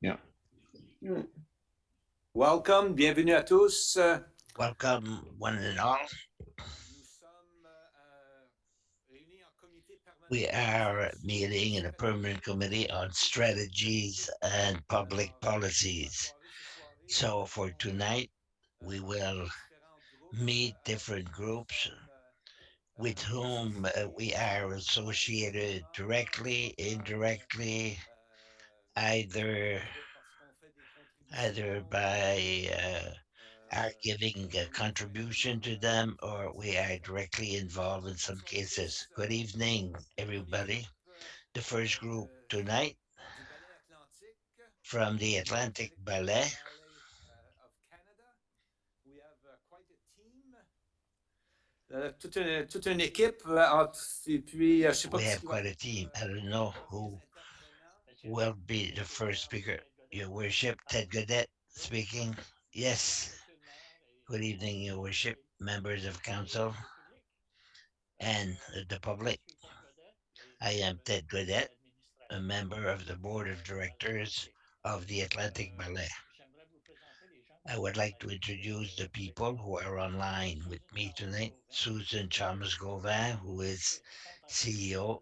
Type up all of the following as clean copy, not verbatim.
Yeah. Welcome, bienvenue à tous. Welcome, one and all. Nous sommes réunis en comité permanent We de are planification meeting in a permanent stratégique committee on et d'exécution. strategies and public Alors, ma policies. soirée ce soirée, So, for tonight, we rencontrer will différents groupes meet avec different qui nous groups sommes with whom associés we are associated principalement, directly, soit indirectly, either parce qu'on fait des either contributions by are euh, giving a contribution to them or we are directly involved in some sont cases. tous Good evening, la première everybody. équipe The first group de, tonight du Ballet Atlantique, from the Atlantic Atlantic Ballet. Ballet of Canada. We have quite a team. Toute une équipe. Et puis, je ne sais pas We qui have va quite a être team. I don't les know premiers who intervenants. will be the first speaker. Your Worship, Ted Godet speaking. Yes. Good evening, Your Worship, members of council and the public. I am Ted Godet, a member of the board of directors of the Atlantic Ballet. I would like to introduce the people who are online with me tonight. Susan Chalmers Gauvin, who is CEO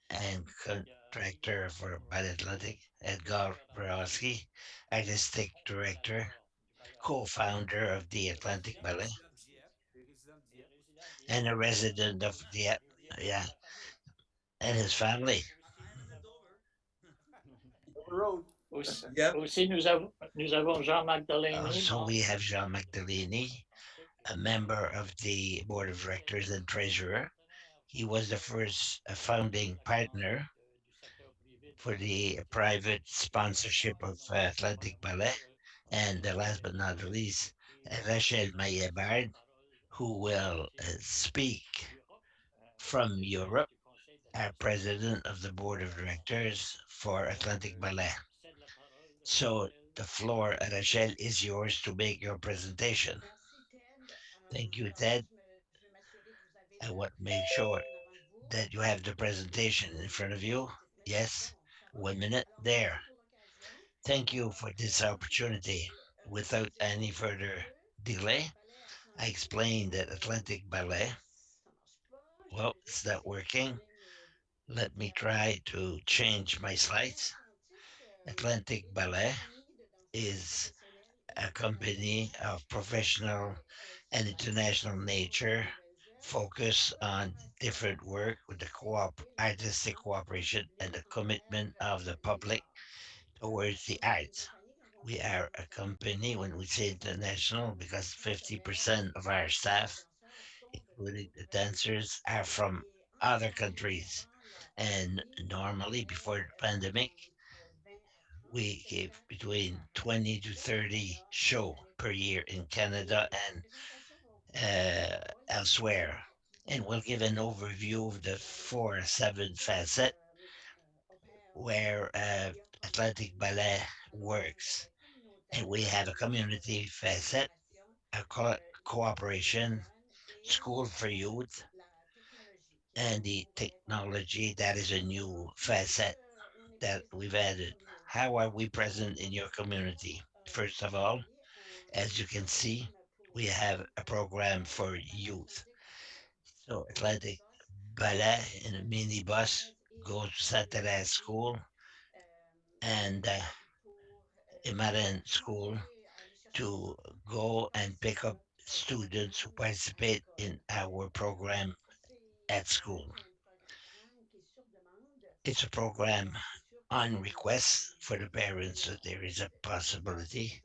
and contractor for Ballet Atlantic. Edgar Borowski, artistic director, co-founder of the Atlantic Ballet, Résident Dieppe. Les résidents de Dieppe aussi. and a resident of the yeah, and his family. Road. Aussi, Yep. nous avons Jean-Marc Delaney, So we membre. have Jean Magdaleni, a member of the board of directors and treasurer. He was the first founding partner for the private sponsorship of Atlantic Ballet. And last but not least, Rachel Mayebard, who will speak from Europe, our president of the board of directors for Atlantic Ballet. So the floor, Rachel, is yours to make your presentation. Thank you, Ted. I want to make sure that you have the presentation in front of you. Yes, 1 minute there. Thank you for this opportunity. Without any further delay, I explained that Atlantic Ballet, well, it's not working. Let me try to change my slides. Atlantic Ballet is a company of professional and international nature focus on different work with the artistic cooperation and the commitment of the public towards the arts. We are a company when we say international because 50% of our staff, including the dancers, are from other countries. And normally, before the pandemic, we gave between 20 to 30 show per year in Canada and elsewhere. And we'll give an overview of the 4 7 facet where Atlantic Ballet works. And we have a community facet, a cooperation, school for youth, and the technology that is a new facet that we've added. How are we present in your community? First of all, as you can see, we have a program for youth. So Atlantic Ballet in a minibus goes to Saturday school and Milan school to go and pick up students who participate in our program at school. It's a program on request for the parents, so there is a possibility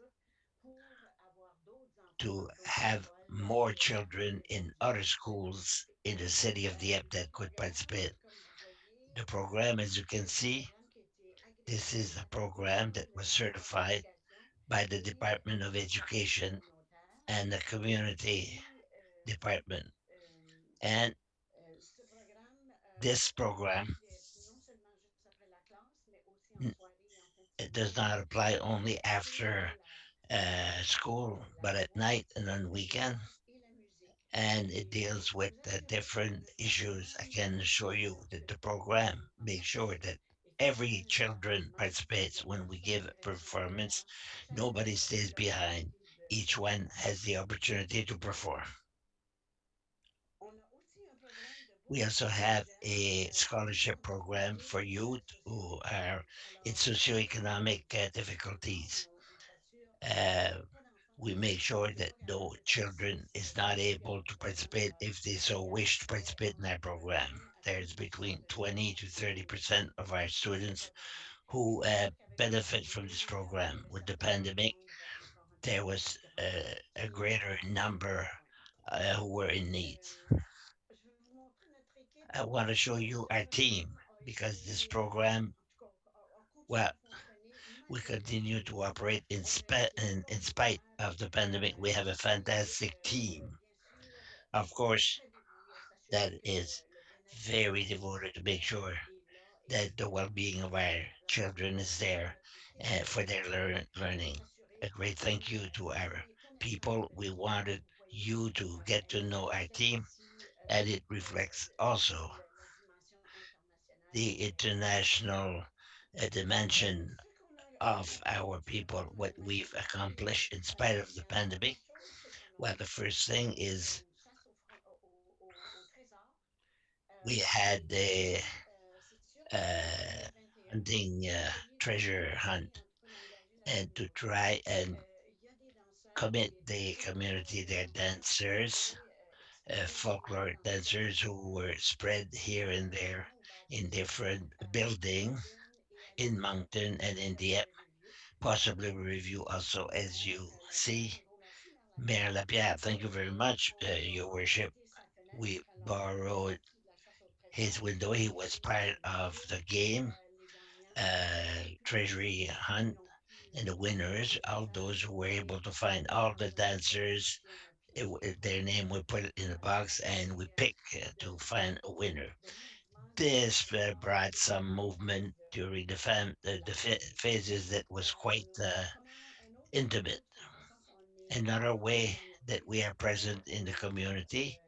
to have more children in other schools in the city of Dieppe that could participate. The program, as you can see, this is a program that was certified by the Department of Education and the Community Department. And this program, it does not apply only after school, but at night and on weekend. And it deals with different issues. I can assure you that the program makes sure that every children participates. When we give a performance, nobody stays behind. Each one has the opportunity to perform. We also have a scholarship program for youth who are in socioeconomic difficulties. Uh, we make sure that no children is not able to participate if they so wish to participate in that program. There's between 20 to 30% of our students who benefit from this program. With the pandemic, there was a greater number who were in need. I want to show you our team because this program, well, we continue to operate in spite of the pandemic. We have a fantastic team, of course, that is very devoted to make sure that the well-being of our children is there for their learning. A great thank you to our people. We wanted you to get to know our team, and it reflects also the international dimension of our people, what we've accomplished in spite of the pandemic. Well, the first thing is we had the uh, hunting treasure hunt and to try and commit the community, their dancers, folklore dancers who were spread here and there in different buildings in Mountain and in Dieppe. Possibly review also as you see. Mayor Lapierre, thank you very much, Your Worship. We borrowed his window. He was part of the game, treasury hunt, and the winners, all those who were able to find all the dancers, their name we put it in a box and we pick to find a winner. This brought some movement during the phases that was quite intimate. Another way that we are present in the community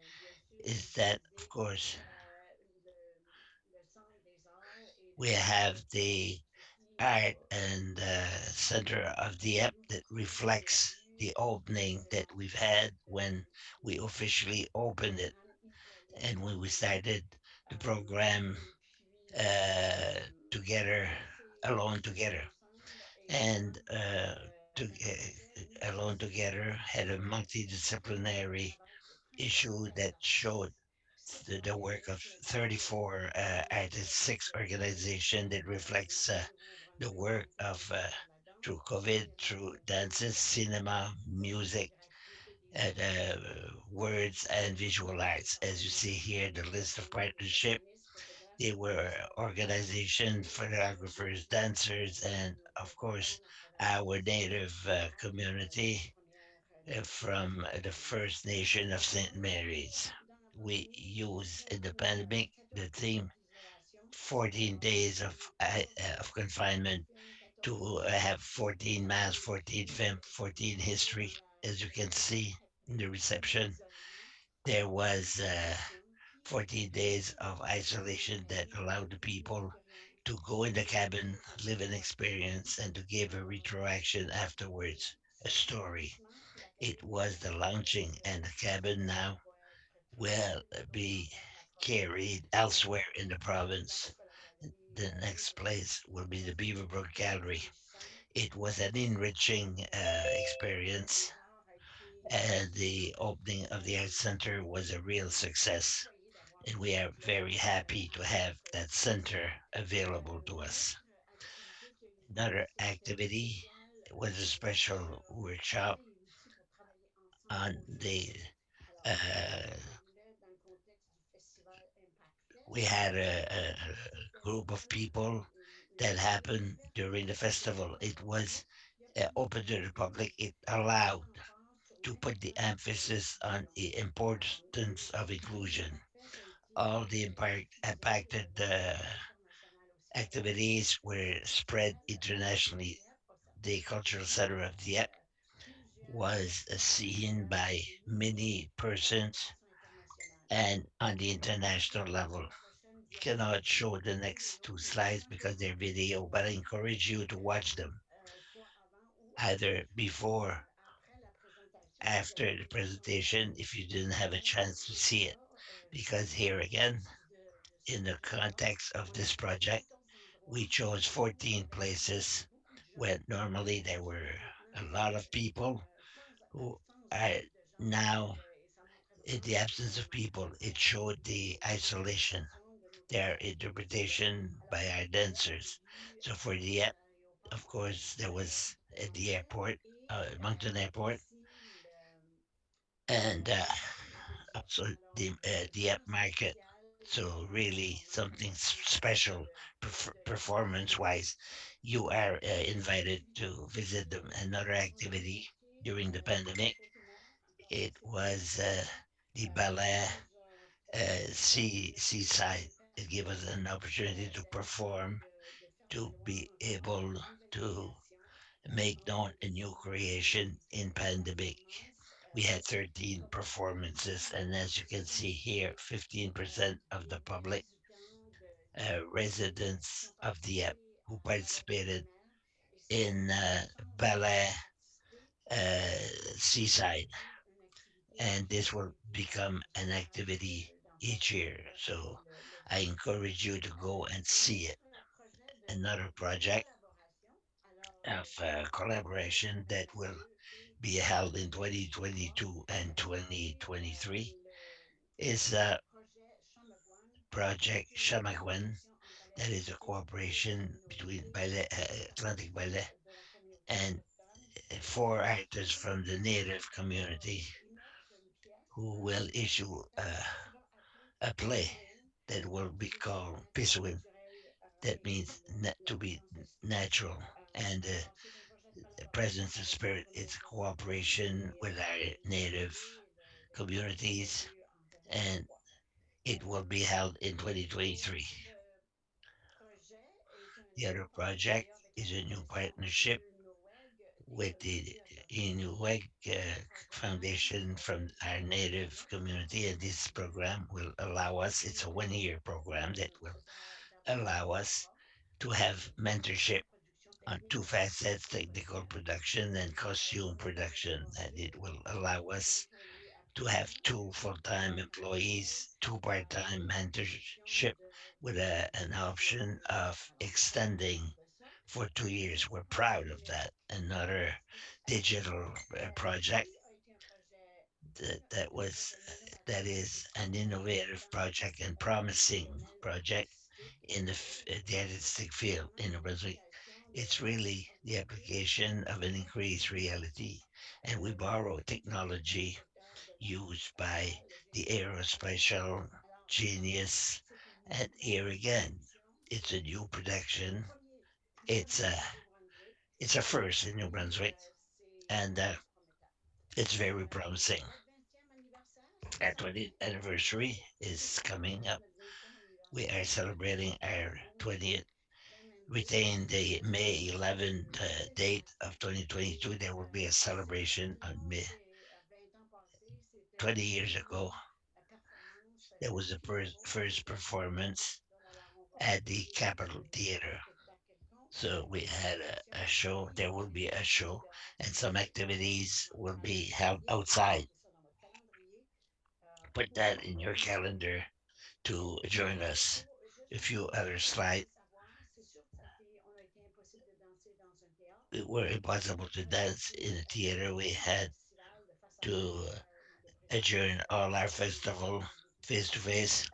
is that, of course, we have the art and center of the app that reflects the opening that we've had when we officially opened it and when we started the program uh, together, alone together, and alone together had a multidisciplinary issue that showed the work of 34 artists, six organizations that reflects the work of through COVID, through dances, cinema, music, and words and visual arts. As you see here, the list of partnership, they were organizations, photographers, dancers, and of course, our native community from the First Nation of St. Mary's. We use in the pandemic the theme 14 days of confinement to have 14 mass, 14 film, 14 history. As you can see in the reception, there was 14 days of isolation that allowed the people to go in the cabin, live an experience, and to give a retroaction afterwards, a story. It was the launching, and the cabin now will be carried elsewhere in the province. The next place will be the Beaver Brook Gallery. It was an enriching experience, and the opening of the Art Center was a real success. And we are very happy to have that center available to us. Another activity was a special workshop on the uh, we had a group of people that happened during the festival. It was open to the public. It allowed to put the emphasis on the importance of inclusion. All the impacted activities were spread internationally. The cultural center of Dieppe was seen by many persons and on the international level. cannot show the next two slides because they're video, but I encourage you to watch them either before, after the presentation, if you didn't have a chance to see it. Because here again, in the context of this project, we chose 14 places where normally there were a lot of people who are now, in the absence of people, it showed the isolation, their interpretation by our dancers. So for the of course, there was at the airport, Moncton Airport, and also the app market. So really something special performance-wise. You are invited to visit them. Another activity during the pandemic. It was the Ballet seaside. It gave us an opportunity to perform, to be able to make known a new creation in pandemic. We had 13 performances, and as you can see here, 15% of the public residents of Dieppe who participated in ballet seaside, and this will become an activity each year. So I encourage you to go and see it. Another project of collaboration that will be held in 2022 and 2023 is Project Chamaguen. That is a cooperation between Ballet, Atlantic Ballet and four actors from the native community who will issue a play that will be called Piswin. That means to be natural. And the presence of spirit is cooperation with our native communities, and it will be held in 2023. The other project is a new partnership with the Inuit Foundation from our native community, and this program will allow us, it's a 1 year program that will allow us to have mentorship on two facets, technical production and costume production, and it will allow us to have two full-time employees, two part-time mentorship with an option of extending for 2 years. We're proud of that. Another digital project that is an innovative project and promising project in the artistic field in New-Brunswick. It's really the application of an increased reality, and we borrow technology used by the aerospatial genius. And here again, it's a new production. It's a it's a first in New Brunswick, and it's very promising. Our 20th anniversary is coming up. We are celebrating our 20th. Retain the May 11th date of 2022. There will be a celebration on May. 20 years ago, there was the first performance at the Capitol Theater. So we had a show. There will be a show, and some activities will be held outside. Put that in your calendar to join us. A few other slides. It were impossible to dance in the theater. We had to adjourn all our festival face to face,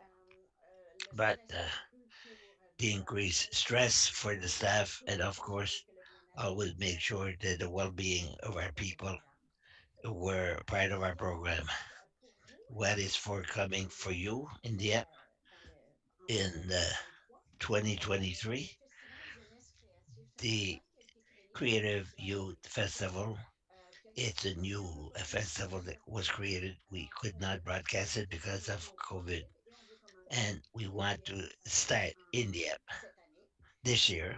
but the increased stress for the staff, and of course, always make sure that the well-being of our people were part of our program. What is forthcoming for you in the in 2023? The Creative Youth Festival. It's a new festival that was created. We could not broadcast it because of COVID, and we want to start in the this year.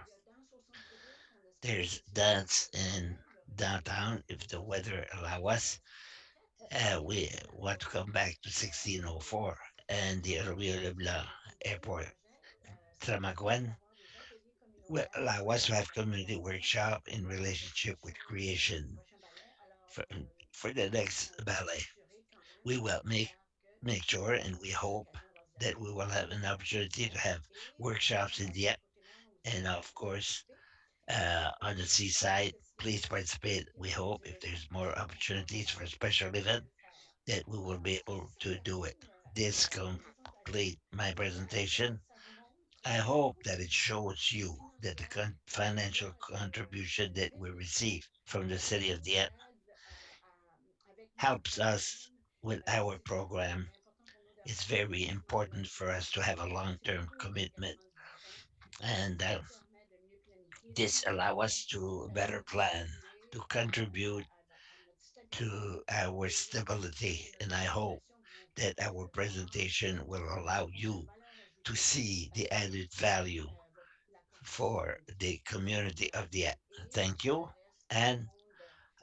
There's dance in downtown if the weather allow us. We want to come back to 1604 and the Rio de Blanc airport. Tramaguen will allow us to have community workshop in relationship with creation for, for the next ballet. We will make sure and we hope that we will have an opportunity to have workshops in Dieppe and of course on the seaside. Please participate. We hope if there's more opportunities for a special event that we will be able to do it. This complete my presentation. I hope that it shows you that the financial contribution that we receive from the city of Dieppe helps us with our program. It's very important for us to have a long-term commitment, and this allow us to better plan, to contribute to our stability. And I hope that our presentation will allow you to see the added value for the community of the app. Thank you. And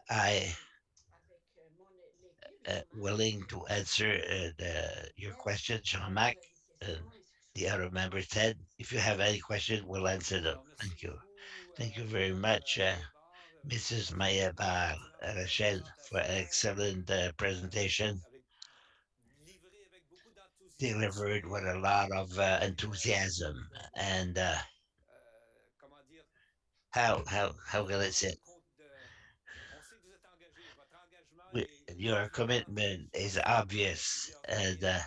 I willing to answer your question, Jean-Marc. And the other members said, if you have any question, we'll answer them. Alors, merci Thank you. beaucoup, Thank you very much, Bévar, Mrs. pour cette Maya Bar excellente Rachel, for an présentation, excellent presentation avec, livrée avec beaucoup d'enthousiasme delivered with a lot of enthusiasm. And comment dire, how vous can I rendez say? compte de... On sait que vous êtes engagé. Votre engagement Wi- est Your vraiment commitment is visible depuis obvious, plusieurs and années. Alors,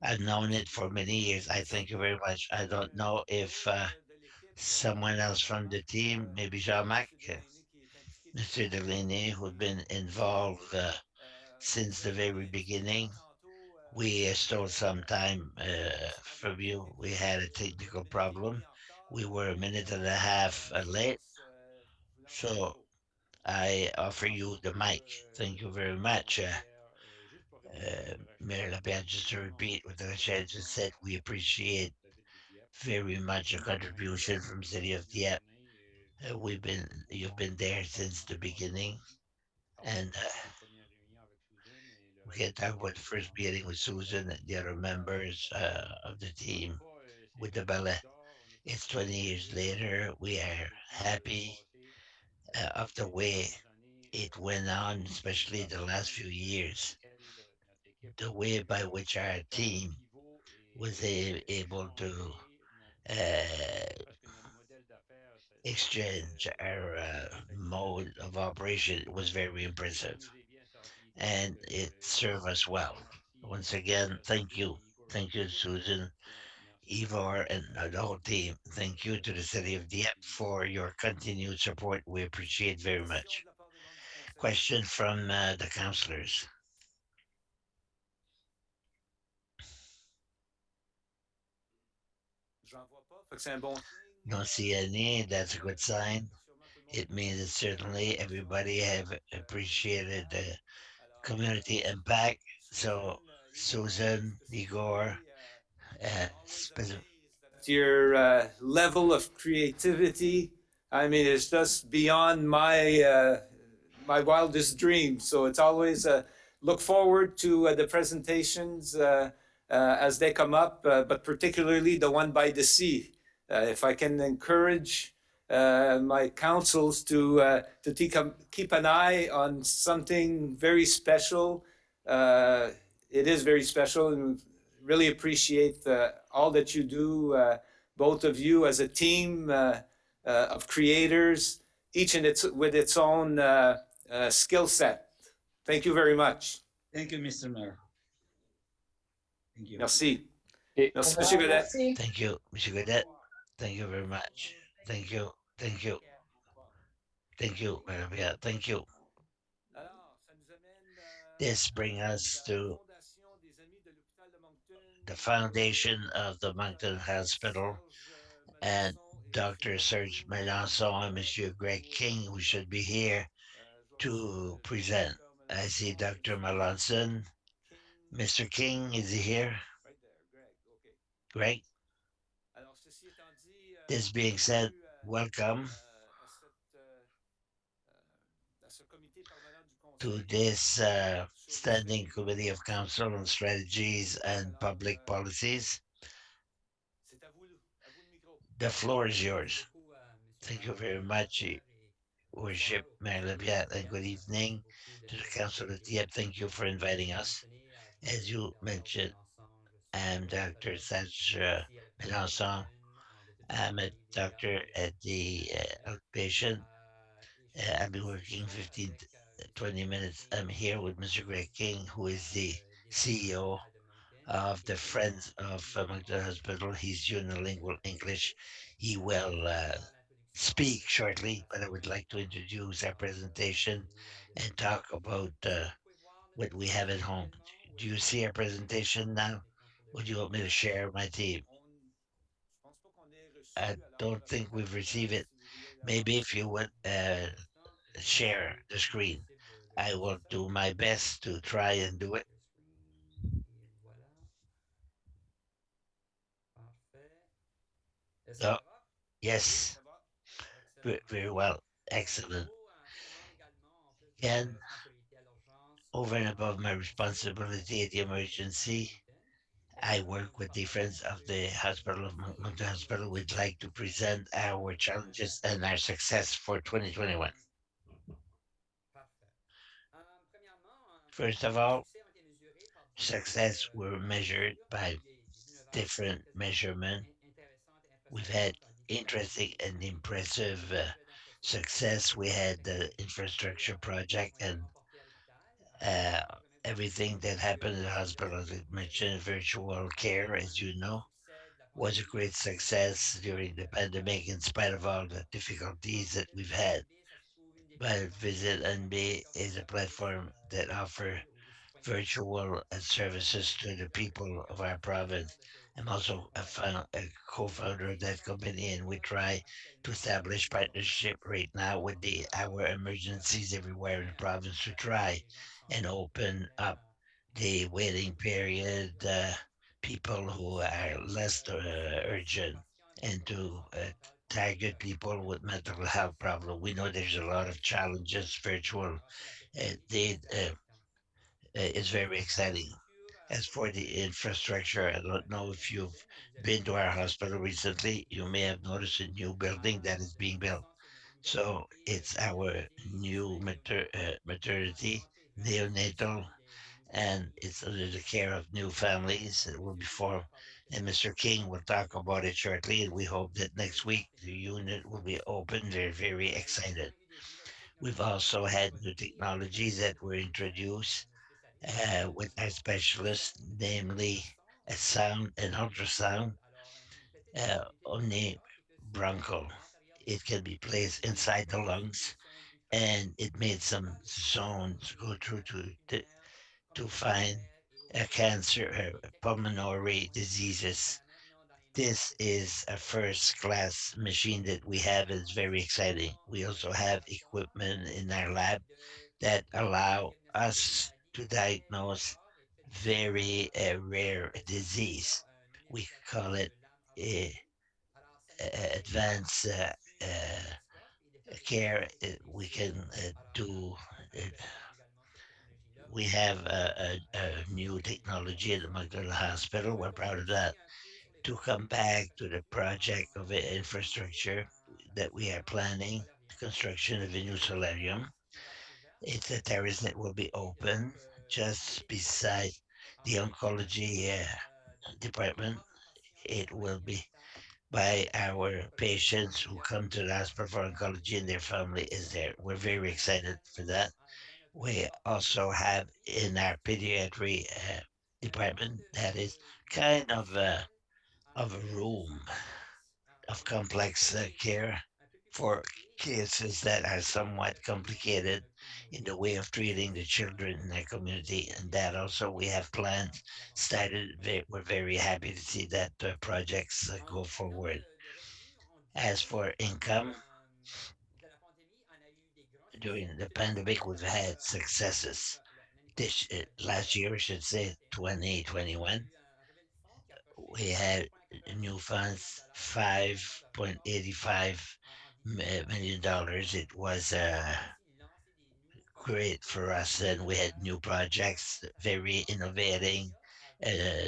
I've known it merci for beaucoup. many years. Est-ce I que thank you very much. I don't know if d'autres de l'équipe, someone else from the Jean-Marc, team, maybe Jean-Marc, M. Delaney qui est impliqué Mr. depuis Delaney, who've been des années. involved Vous since the avez very parlé un petit peu beginning. tantôt We du stole some time accident de from voiture you. qui We était had a d'une technical minute et demie problem. en retard. We were a minute and a Alors, half je vous late. laisse vous lancer le So micro. I offer you the mic. Thank you very much. Mayor Lapierre, just to repeat what the chair just said, we appreciate very much a contribution from City of Dieppe. You've been there since the beginning, and we can talk about the first meeting with Susan and the other members of the team with the ballet. It's 20 years later. We are happy of the way it went on, especially the last few years. The way by which our team was able to uh, exchange our mode of operation was very impressive, and it served us well. Once again, thank you. Thank you, Susan, Ivor, and the whole team. Thank you to the City of Dieppe for your continued support. We appreciate very Question much. de la part des membres du conseil. Question from the councillors. J'en vois pas, fait que c'est un bon signe. Don't see any. That's a good sign. Sûrement tout le monde It means that certainly apprécie everybody have appreciated the Alors, community impact. Susan, So, Igor, Susan, Igor, specifically, always specific. amazed at your level of creativity. I mean, it's just beyond my wildest dreams. So it's always look forward to the presentations as they come up, but particularly the one by the sea. If I can encourage my councils to keep an eye on something very special. It is very special, and really appreciate all that you do, both of you as a team of creators, each with its own skill set. Thank you very much. Thank you, Mr. Mayor. Thank you. Merci. Et Merci, Monsieur Godet. Merci. Thank you, Mr. Godet. Thank you very much. Thank you. Thank you. Thank you, Madam. Yeah, thank you. Alors, ça nous amène This brings us la to Fondation des Amis de l'Hôpital de Moncton. the foundation of the Moncton Hospital Serge and Melançon et Dr. Monsieur Serge Melançon and Monsieur Greg King, who should be here Je vois ici to le present. docteur I see Melançon, Dr. Monsieur Melanson. King. Mr. King, is he here? Right there, Greg. OK. Greg? Alors, ceci étant dit, This being said, bienvenue welcome à ce comité permanent du to Conseil this sur les Standing stratégies Committee of Council on Strategies and Alors, Public Policies. c'est à vous le micro. The floor is yours. Thank Thank you you very very much, much, Worship Mayor Leviat, and good evening to the Council of Dieppe. Thank you for inviting us. As you mentioned, I'm Dr. Serge Milan. I'm a doctor at the outpatient. I've been working 15 to 20 minutes. I'm here with Mr. Greg King, who is the CEO of the Friends of Moncton Hospital. He's unilingual English. He will speak shortly, but I would like to introduce our presentation and talk about what we have at home. Do you see our presentation now? Would you want me to share my team? Je pense pas qu'on ait reçu. I Alors, don't think we've peut-être received it. si vous voulez Maybe if you l'avancer. would share the screen, I will do my best to try and do it. Oh, Oui, yes, ça va. very well. Excellent. Again, over and above my responsibility at the emergency, I work with the Friends of the Hospital of Moncton Hospital. We'd like to present our challenges and our success for 2021. First of all, success were measured by different measurements. We've had interesting and impressive success. We had the infrastructure project and uh, everything that happened in the hospital. As I mentioned, virtual care, as you know, was a great success during the pandemic, in spite of all the difficulties that we've had. But Visit NB is a platform that offers virtual services to the people of our province. I'm also a co-founder of that company, and we try to establish partnership right now with our emergencies everywhere in the province to try and open up the waiting period, people who are less urgent, and to target people with mental health problem. We know there's a lot of challenges. Virtual did is very exciting. As for the infrastructure, I don't know if you've been to our hospital recently. You may have noticed a new building that is being built. So it's our new maternity, neonatal, and it's under the care of new families that will be formed. And Mr. King will talk about it shortly. And we hope that next week the unit will be open. They're very excited. We've also had new technologies that were introduced with our specialists, namely sound and ultrasound, omni broncho. It can be placed inside the lungs, and it made some zones go through to find cancer, pulmonary diseases. This is a first class machine that we have. It's very exciting. We also have equipment in our lab that allow us to diagnose very rare disease. We call it uh, advanced care. We can do. Uh, we have a new technology at the McDonald Hospital. We're proud of that. To come back to the project of infrastructure that we are planning, the construction of a new solarium. It's a terrace that will be open just beside the oncology department. It will be by our patients who come to the hospital for oncology and their family is there. We're very excited for that. We also have in our pediatry department that is kind of a room of complex care for cases that are somewhat complicated in the way of treating the children in their community. And that also we have plans started. We're very happy to see that projects go forward. As for income, during the pandemic, we've had successes. This last year, I should say, 2021, we had new funds, $5.85 million. It was great for us, and we had new projects, very innovating,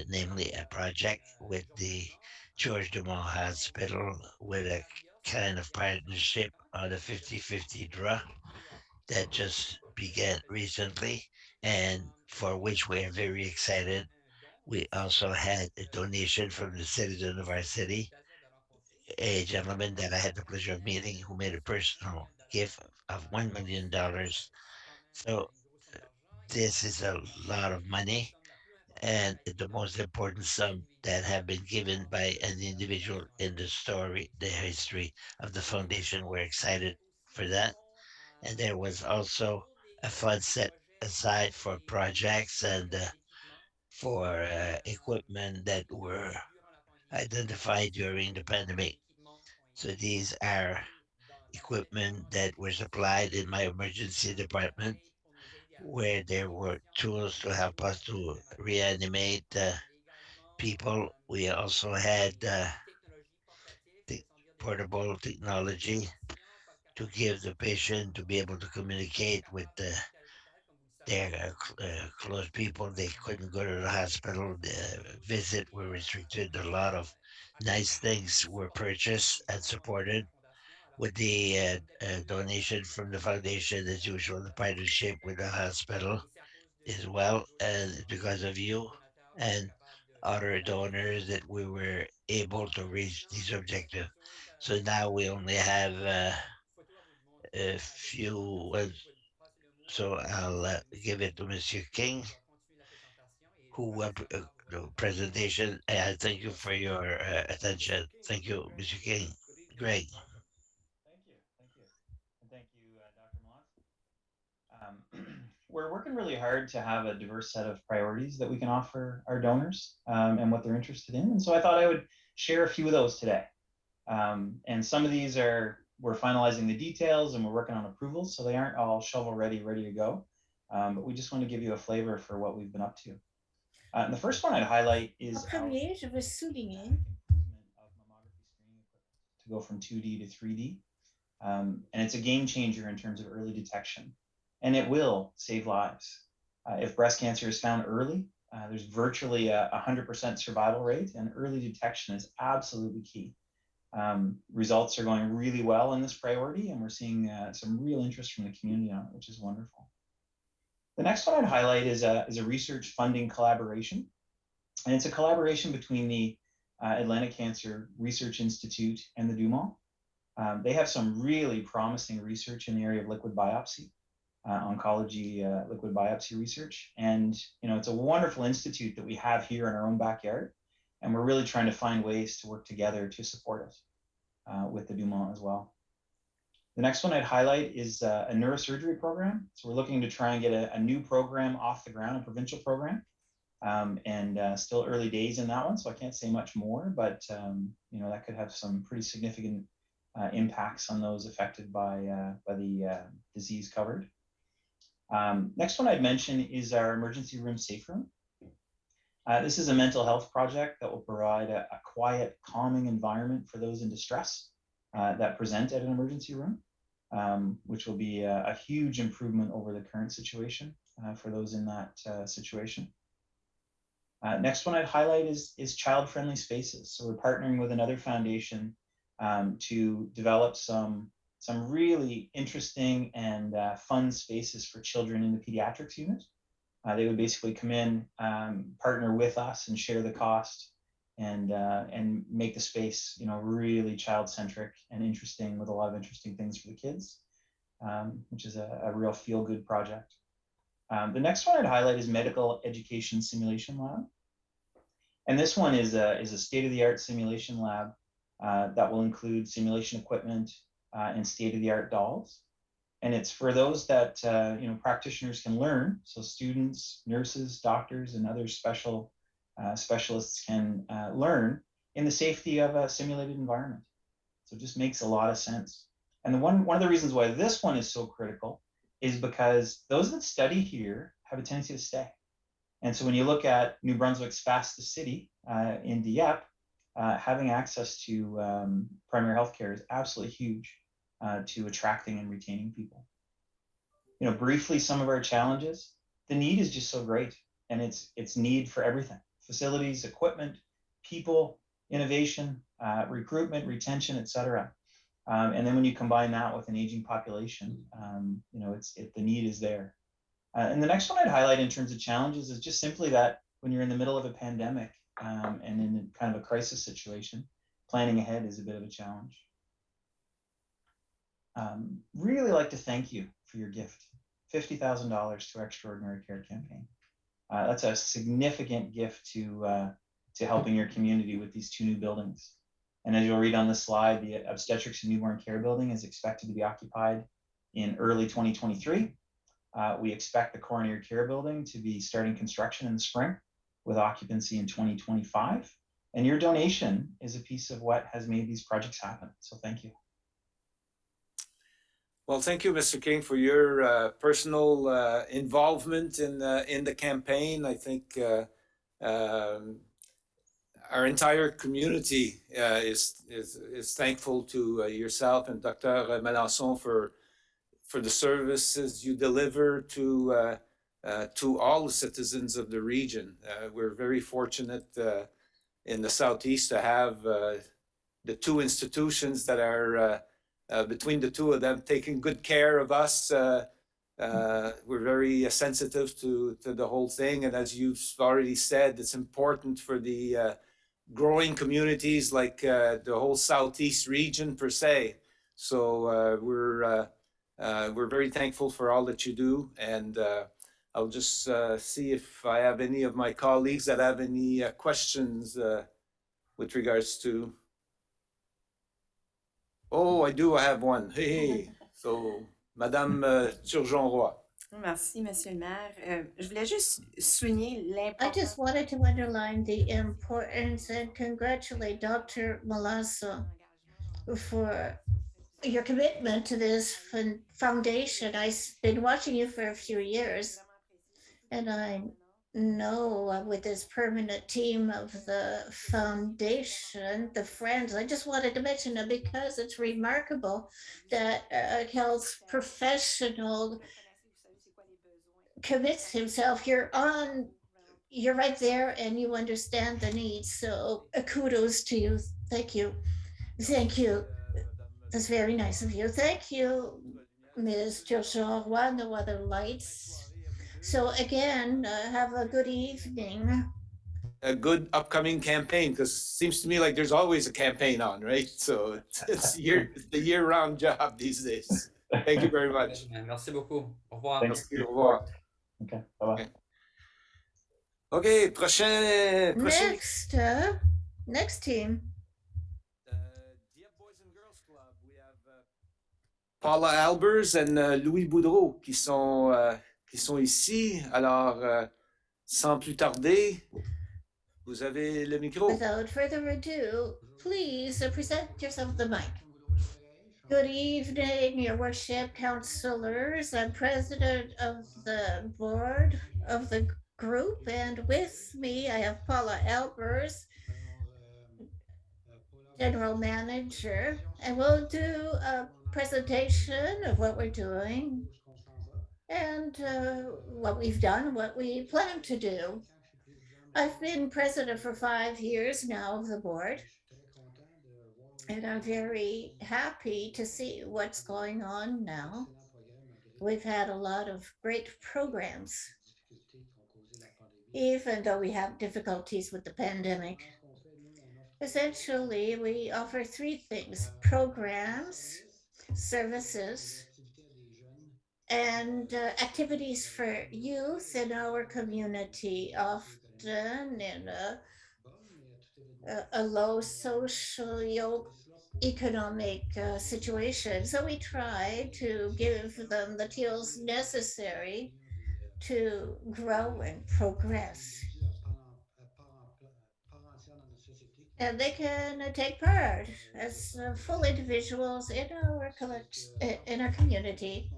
namely a project with the George Dumont Hospital with a kind of partnership on a 50-50 draw that just began recently and for which we are very excited. We also had a donation from the citizen of our city, a gentleman that I had the pleasure of meeting who made a personal gift of $1 million. So this is a lot of money and the most important sum that have been given by an individual in the story, the history of the foundation. We're excited for that. And there was also a fund set aside for projects and for equipment that were identified during the pandemic. So these are equipment that were supplied in my emergency department, where there were tools to help us to reanimate people. We also had the portable technology to give the patient to be able to communicate with their close people. They couldn't go to the hospital. The visit were restricted. A lot of nice things were purchased and supported with the donation from the foundation, as usual, the partnership with the hospital as well, and because of you and other donors that we were able to reach these objectives. So now we only have a few, so I'll give it to Monsieur King, who the presentation. Thank you for your attention. Thank you, Monsieur King. Great. Thank you. Thank you. And thank you, Dr. Malott. We're working really hard to have a diverse set of priorities that we can offer our donors and what they're interested in. And so I thought I would share a few of those today. And some of these we're finalizing the details and we're working on approvals, so they aren't all shovel ready to go. But we just want to give you a flavor for what we've been up to. And the first one I'd highlight is En premier, je veux souligner improvement of mammography screening equipment to go from 2D to 3D. And it's a game changer in terms of early detection. And it will save lives. If breast cancer is found early, there's virtually a 100% survival rate, and early detection is absolutely key. Results are going really well in this priority, and we're seeing some real interest from the community on it, which is wonderful. The next one I'd highlight is a research funding collaboration. And it's a collaboration between the Atlantic Cancer Research Institute and the Dumont. They have some really promising research in the area of liquid biopsy, oncology liquid biopsy research. And, it's a wonderful institute that we have here in our own backyard. And we're really trying to find ways to work together to support it with the Dumont as well. The next one I'd highlight is a neurosurgery program. So we're looking to try and get a new program off the ground, a provincial program. And still early days in that one, so I can't say much more, but that could have some pretty significant impacts on those affected by the disease covered. Next one I'd mention is our emergency room safe room. This is a mental health project that will provide a quiet, calming environment for those in distress that present at an emergency room, which will be a huge improvement over the current situation for those in that situation. Next one I'd highlight is child-friendly spaces. So we're partnering with another foundation to develop some really interesting and fun spaces for children in the pediatrics unit. They would basically come in, partner with us, and share the cost, and make the space, really child-centric and interesting, with a lot of interesting things for the kids, which is a real feel-good project. The next one I'd highlight is medical education simulation lab. And this one is a state-of-the-art simulation lab that will include simulation equipment and state-of-the-art dolls. And it's for those that practitioners can learn. So students, nurses, doctors, and other specialists can learn in the safety of a simulated environment. So it just makes a lot of sense. And one of the reasons why this one is so critical is because those that study here have a tendency to stay. And so when you look at New-Brunswick's fastest city in Dieppe, having access to primary healthcare is absolutely huge to attracting and retaining people. Briefly, some of our challenges. The need is just so great, and it's need for everything: facilities, equipment, people, innovation, recruitment, retention, etc. And then when you combine that with an aging population, the need is there. And the next one I'd highlight in terms of challenges is just simply that when you're in the middle of a pandemic and in kind of a crisis situation, planning ahead is a bit of a challenge. Really like to thank you for your gift, $50,000 to Extraordinary Care Campaign. That's a significant gift to helping your community with these 2 new buildings. And as you'll read on the slide, the obstetrics and newborn care building is expected to be occupied in early 2023. We expect the coronary care building to be starting construction in the spring with occupancy in 2025. And your donation is a piece of what has made these projects happen. So thank you. Well, thank you, Mr. King, for your personal involvement in the campaign. I think our entire community is thankful to yourself and Dr. Melançon for the services you deliver to all the citizens of the region. We're very fortunate in the Southeast to have the 2 institutions that are between the 2 of them taking good care of us. We're very sensitive to the whole thing. And as you've already said, it's important for the growing communities like the whole Southeast region per se. So we're very thankful for all that you do. And I'll just see if I have any of my colleagues that have any questions with regards to. Oh, I do have one. Hey, so Madame Turgeon-Roy. Merci, Monsieur le maire. Je voulais juste souligner I l'importance. just wanted to underline the importance and congratulate Dr. Malasso for your commitment to this foundation. I've been watching you for a few years, and I know with this permanent team of the foundation, the friends, I just wanted to mention it because it's remarkable that a health professional commits himself. You're right there and you understand the needs. So kudos to you. Thank you. Thank you. That's very nice of you. Thank you, Ms. Turgeon-Roy. No other lights. So again, have a good evening. A good upcoming campaign, because it seems to me like there's always a campaign on, right? So it's the year-round job these days. Thank you very much. Merci beaucoup. Au revoir. Thanks. Merci, au revoir. Okay, bye-bye. OK, prochain. Next team. Dieppe Boys and Girls Club, we have Paula Albers and Louis Boudreau qui sont ici. Alors, sans plus tarder, vous avez le micro. Without further ado, please present yourself the mic. Good evening, Your Worship, councillors. I'm president of the board of the group, and with me I have Paula Albers, general manager, and we'll do a presentation of what we're doing and what we've done, what we plan to do. I've been president for 5 years now of the board, and I'm very happy to see what's going on now. We've had a lot of great programs, even though we have difficulties with the pandemic. Essentially, we offer 3 things: programs, services, and activities for youth in our community, often in a low socio-economic situation. So we try to give them the tools necessary to grow and progress. And they can take part as full individuals in our community.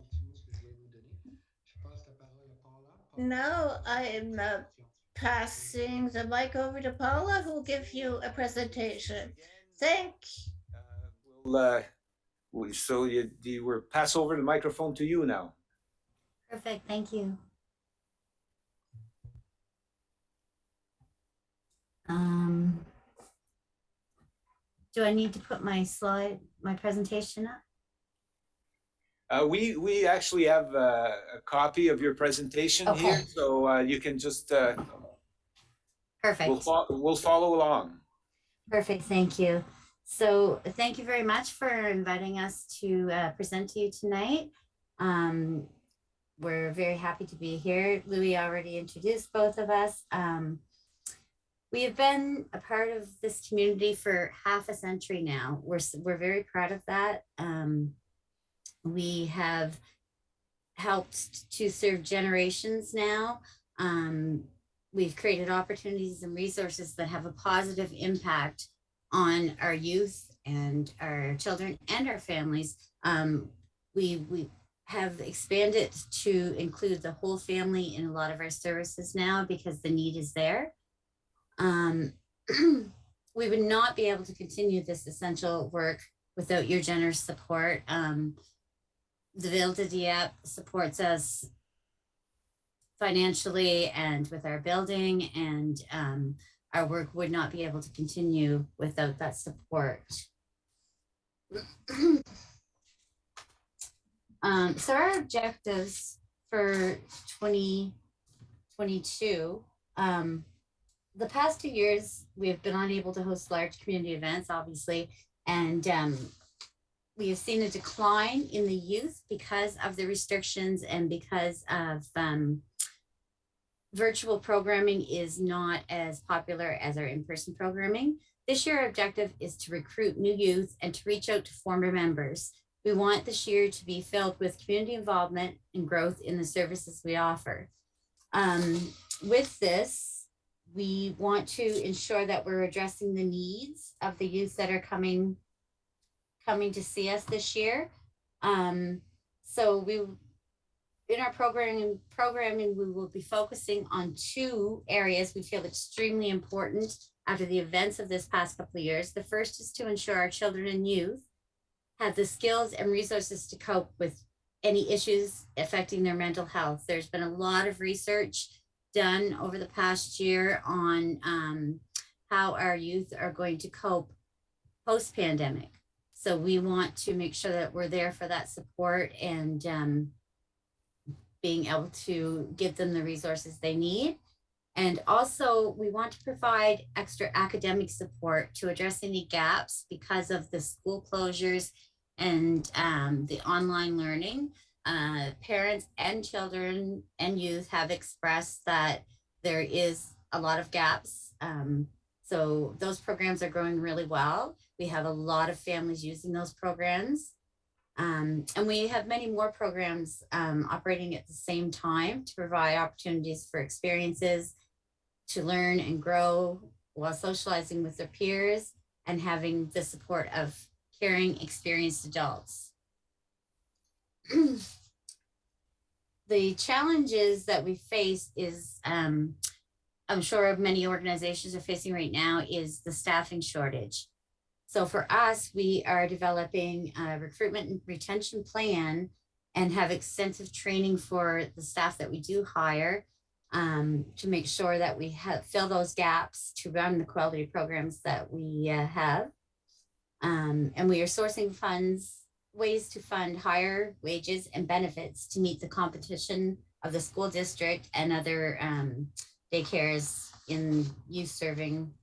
Now I'm passing the mic over to Paula, who will give you a presentation. So you were pass over the microphone to you now. Perfect, thank you. do I need to put my presentation up? We actually have a copy of your presentation here, Okay. so you can just Perfect. we'll follow along. Perfect. Thank you. So thank you very much for inviting us to present to you tonight. We're very happy to be here. Louis already introduced both of us. We have been a part of this community for half a century now. We're very proud of that. We have helped to serve generations now. We've created opportunities and resources that have a positive impact on our youth and our children and our families. We have expanded to include the whole family in a lot of our services now because the need is there. We would not be able to continue this essential work without your generous support. The Ville de Dieppe supports us financially and with our building, and our work would not be able to continue without that support. So our objectives for 2022, the past 2 years, we've been unable to host large community events, obviously, and we have seen a decline in the youth because of the restrictions and because of virtual programming is not as popular as our in-person programming. This year, our objective is to recruit new youth and to reach out to former members. We want this year to be filled with community involvement and growth in the services we offer. With this, we want to ensure that we're addressing the needs of the youth that are coming to see us this year. So in our programming, we will be focusing on 2 areas we feel extremely important after the events of this past couple of years. The first is to ensure our children and youth have the skills and resources to cope with any issues affecting their mental health. There's been a lot of research done over the past year on how our youth are going to cope post-pandemic. So we want to make sure that we're there for that support and being able to give them the resources they need. And also we want to provide extra academic support to address any gaps because of the school closures and the online learning. Parents and children and youth have expressed that there is a lot of gaps. So those programs are growing really well. We have a lot of families using those programs. And we have many more programs operating at the same time to provide opportunities for experiences to learn and grow while socializing with their peers and having the support of caring, experienced adults. The challenges that we face is, I'm sure many organizations are facing right now, is the staffing shortage. So for us, we are developing a recruitment and retention plan and have extensive training for the staff that we do hire to make sure that we fill those gaps to run the quality programs that we have. And we are sourcing ways to fund higher wages and benefits to meet the competition of the school district and other daycares in youth serving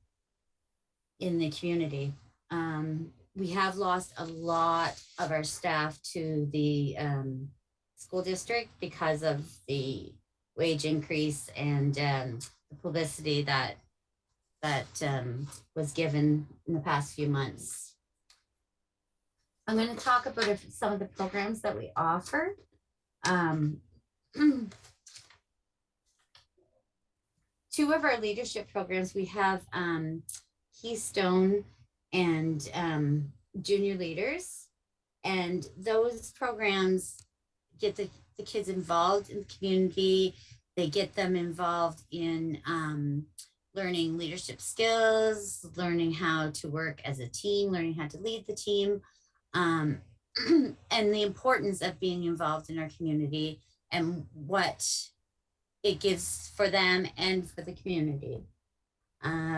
in the community. We have lost a lot of our staff to the school district because of the wage increase and the publicity that was given in the past few months. I'm going to talk about some of the programs that we offer. 2 of our leadership programs, we have Keystone and Junior Leaders. And those programs get the kids involved in the community. They get them involved in learning leadership skills, learning how to work as a team, learning how to lead the team, and the importance of being involved in our community and what it gives for them and for the community.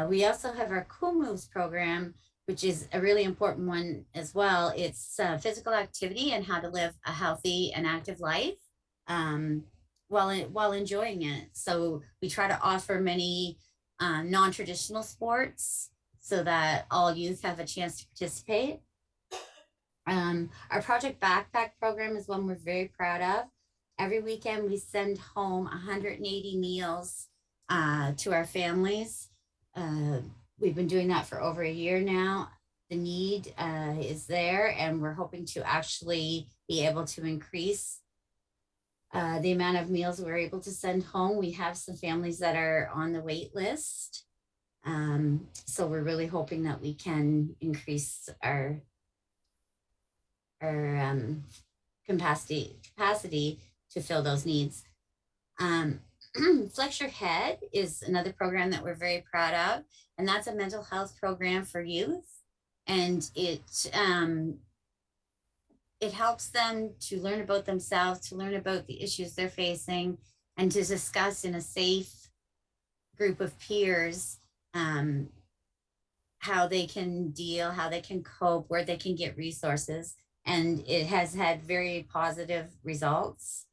We also have our Cool Moves program, which is a really important one as well. It's physical activity and how to live a healthy and active life while enjoying it. So we try to offer many non-traditional sports so that all youth have a chance to participate. Our Project Backpack program is one we're very proud of. Every weekend we send home 180 meals to our families. We've been doing that for over a year now. The need is there, and we're hoping to actually be able to increase the amount of meals we're able to send home. We have some families that are on the wait list. So we're really hoping that we can increase our capacity to fill those needs. Flex Your Head is another program that we're very proud of, and that's a mental health program for youth. And it helps them to learn about themselves, to learn about the issues they're facing, and to discuss in a safe group of peers how they can deal, how they can cope, where they can get resources. And it has had very positive results.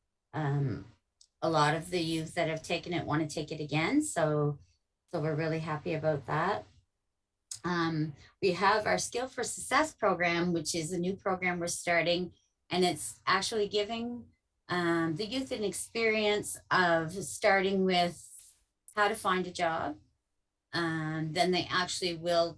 A lot of the youth that have taken it want to take it again. So we're really happy about that. We have our Skill for Success program, which is a new program we're starting, and it's actually giving the youth an experience of starting with how to find a job. Then they actually will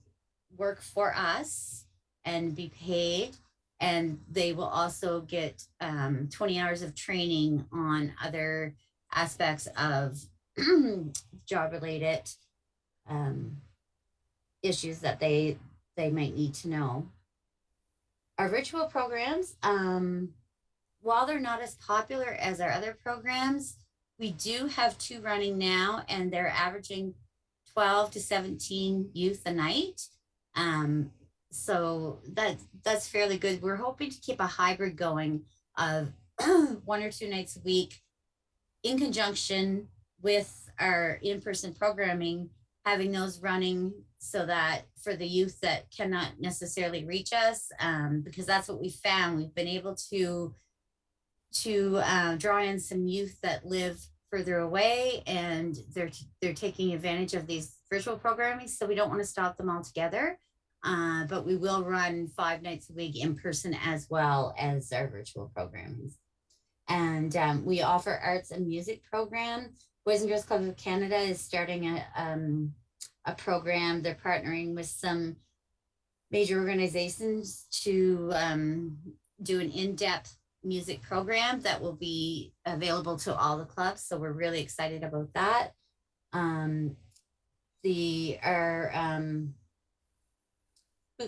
work for us and be paid, and they will also get 20 hours of training on other aspects of job related issues that they might need to know. Our virtual programs, while they're not as popular as our other programs, we do have 2 running now, and they're averaging 12 to 17 youth a night. So that's fairly good. We're hoping to keep a hybrid going of 1 or 2 nights a week in conjunction with our in-person programming, having those running so that for the youth that cannot necessarily reach us, because that's what we found. We've been able to draw in some youth that live further away, and they're taking advantage of these virtual programming. So we don't want to stop them altogether, but we will run 5 nights a week in person as well as our virtual programming. And we offer arts and music program. Boys and Girls Club of Canada is starting a program. They're partnering with some major organizations to do an in-depth music program that will be available to all the clubs. So we're really excited about that.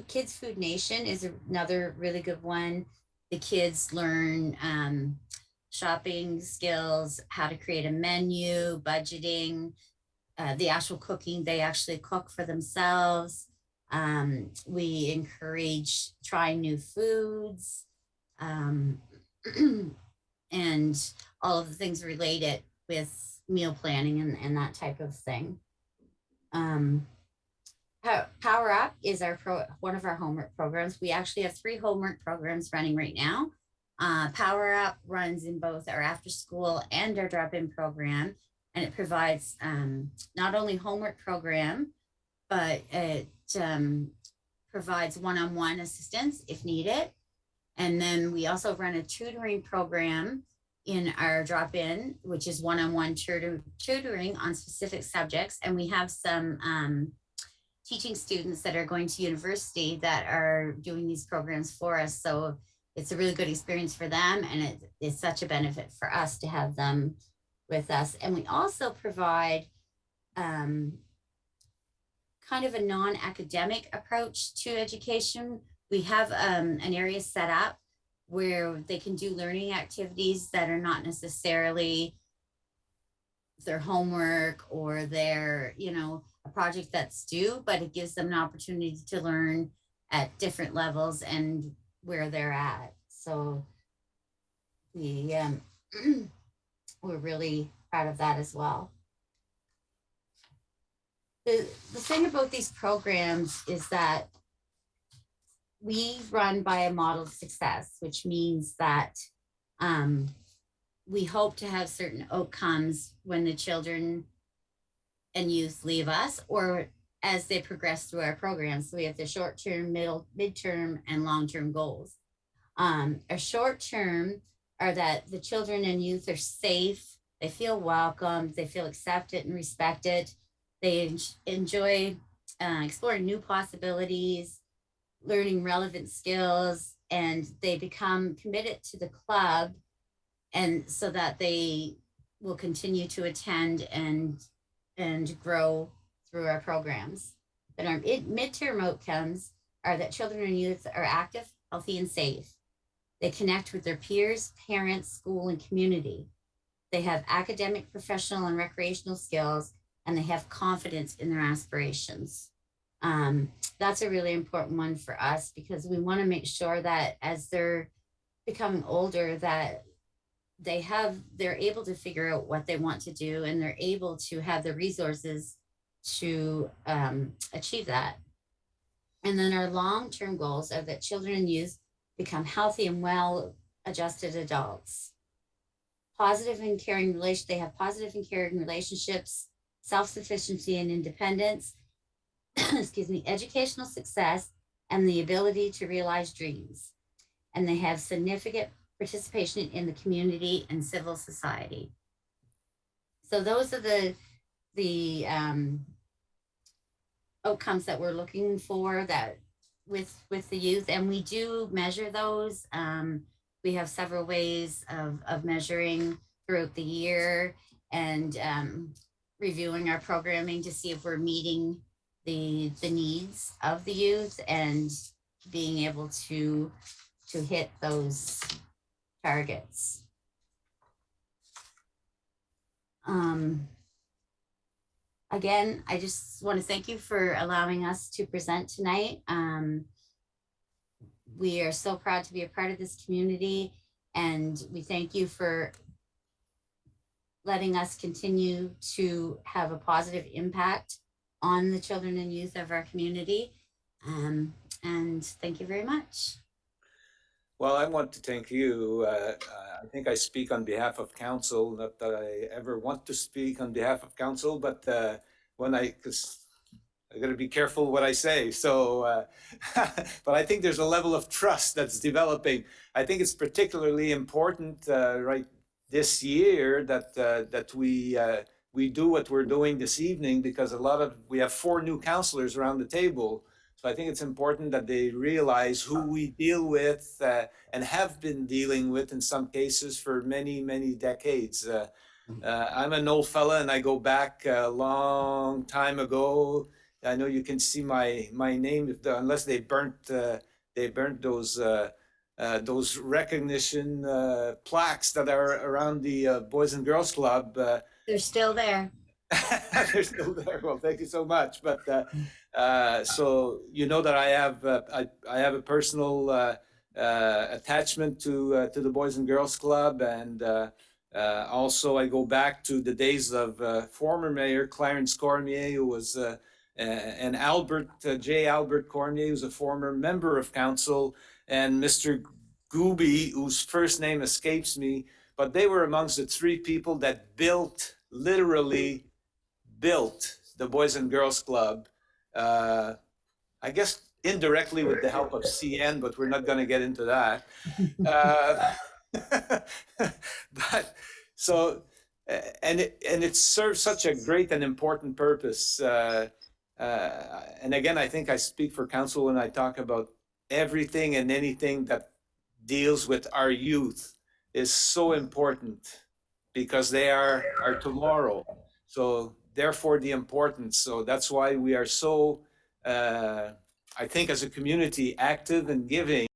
Kids Food Nation is another really good one. The kids learn shopping skills, how to create a menu, budgeting, the actual cooking. They actually cook for themselves. We encourage trying new foods, and all of the things related with meal planning and that type of thing. Power Up is one of our homework programs. We actually have 3 homework programs running right now. Power Up runs in both our after school and our drop-in program, and it provides not only homework program, but it provides one-on-one assistance if needed. And then we also run a tutoring program in our drop-in, which is one-on-one tutoring on specific subjects. And we have some teaching students that are going to university that are doing these programs for us. So it's a really good experience for them, and it is such a benefit for us to have them with us. And we also provide kind of a non-academic approach to education. We have an area set up where they can do learning activities that are not necessarily their homework or their, a project that's due, but it gives them an opportunity to learn at different levels and where they're at. So we're really proud of that as well. The thing about these programs is that we run by a model of success, which means that we hope to have certain outcomes when the children and youth leave us or as they progress through our programs. So we have the short-term, midterm, and long-term goals. Our short-term are that the children and youth are safe, they feel welcome, they feel accepted and respected, they enjoy exploring new possibilities, learning relevant skills, and they become committed to the club, and so that they will continue to attend and grow through our programs. But our midterm outcomes are that children and youth are active, healthy, and safe. They connect with their peers, parents, school, and community. They have academic, professional, and recreational skills, and they have confidence in their aspirations. That's a really important one for us because we want to make sure that as they're becoming older, that they're able to figure out what they want to do, and they're able to have the resources to achieve that. And then our long-term goals are that children and youth become healthy and well-adjusted adults. They have positive and caring relationships, self-sufficiency and independence, excuse me, educational success, and the ability to realize dreams. And they have significant participation in the community and civil society. So those are the outcomes that we're looking for that with the youth, and we do measure those. We have several ways of measuring throughout the year and reviewing our programming to see if we're meeting the needs of the youth and being able to hit those targets. Again, I just want to thank you for allowing us to present tonight. We are so proud to be a part of this community, and we thank you for letting us continue to have a positive impact on the children and youth of our community. And thank you very much. Well, I want to thank you. I think I speak on behalf of council, not that I ever want to speak on behalf of council, but because I got to be careful what I say. So, but I think there's a level of trust that's developing. I think it's particularly important right this year that we do what we're doing this evening, because we have 4 new councillors around the table. So I think it's important that they realize who we deal with and have been dealing with in some cases for many, many decades. I'm an old fella and I go back a long time ago. I know you can see my name unless they burnt those recognition plaques that are around the Boys and Girls Club. They're still there. They're still there. Well, thank you so much. But so you know that I have a personal attachment to the Boys and Girls Club, and also I go back to the days of former Mayor Clarence Cormier, who was and J. Albert Cormier, who's a former member of council, and Mr. Gooby, whose first name escapes me, but they were amongst the 3 people that literally built the Boys and Girls Club, I guess indirectly with the help of CN, but we're not going to get into that. But so, and it serves such a great and important purpose. And again, I think I speak for council when I talk about everything and anything that deals with our youth is so important, because they are our tomorrow. So therefore the importance. So that's why we are so, I think as a community, active and giving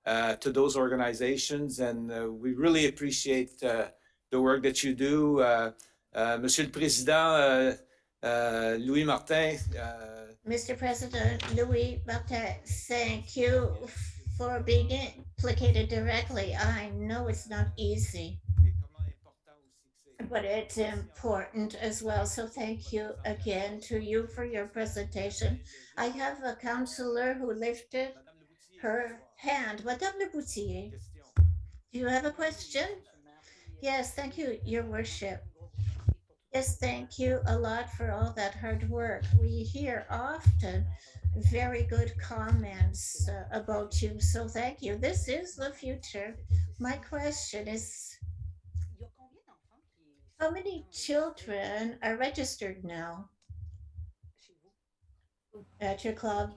to those organizations. And we really appreciate the work that you do. Monsieur le Président, Louis Martin. Mr. President Louis Martin, thank you for being implicated directly. I know it's not easy, but it's important as well. So thank you again to you for your presentation. I have a counselor who lifted her hand. Madame Le Boutier, do you have a question? Yes, thank you, Your Worship. Yes, thank you a lot for all that hard work. We hear often very good comments about you, so thank you. This is the future. My question is, how many children are registered now at your club?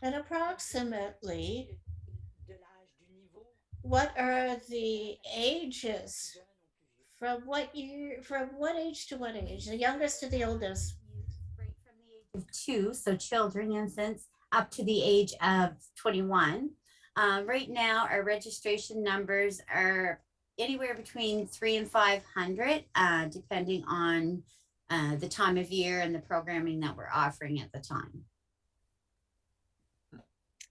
And approximately, what are the ages? From what age to what age? The youngest to the oldest? Right from the age of 2, so children, infants, up to the age of 21. Right now, our registration numbers are anywhere between 300 and 500, depending on the time of year and the programming that we're offering at the time.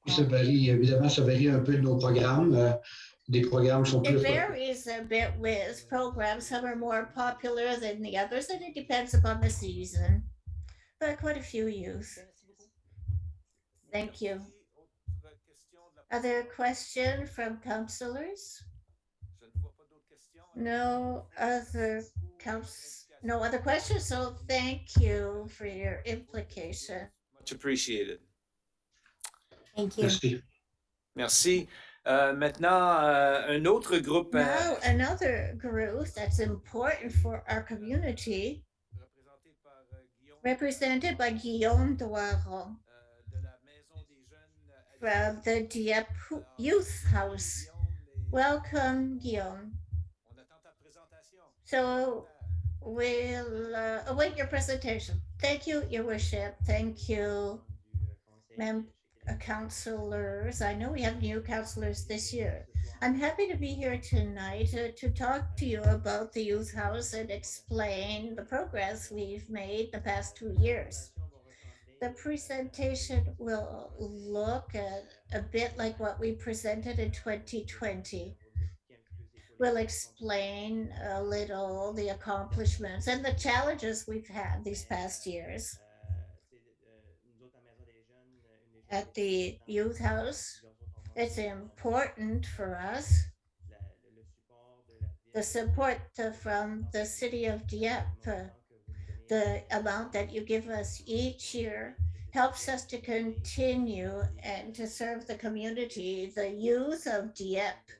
Ça varie, évidemment, ça varie un peu de nos programmes. Des programmes sont It plus. varies a bit with programs. Some are more popular than the others, and it depends upon the season. But quite a few youth. Thank you. Other question from councillors? No other questions. So thank you for your implication. Much appreciated. Thank you. Merci. Merci. Maintenant, un autre groupe. Now, another group that's important for our community, represented by Guillaume Doiron from the Dieppe Youth House. Welcome, Guillaume. So we'll await your presentation. Thank you, Your Worship. Thank you, councillors. I know we have new councillors this year. I'm happy to be here tonight to talk to you about the youth house and explain the progress we've made the past 2 years. The presentation will look a bit like what we presented in 2020. We'll explain a little the accomplishments and the challenges we've had these past years. At the youth house, it's important for us. The support from the city of Dieppe, the amount that you give us each year helps us to continue and to serve the community, the youth of Dieppe,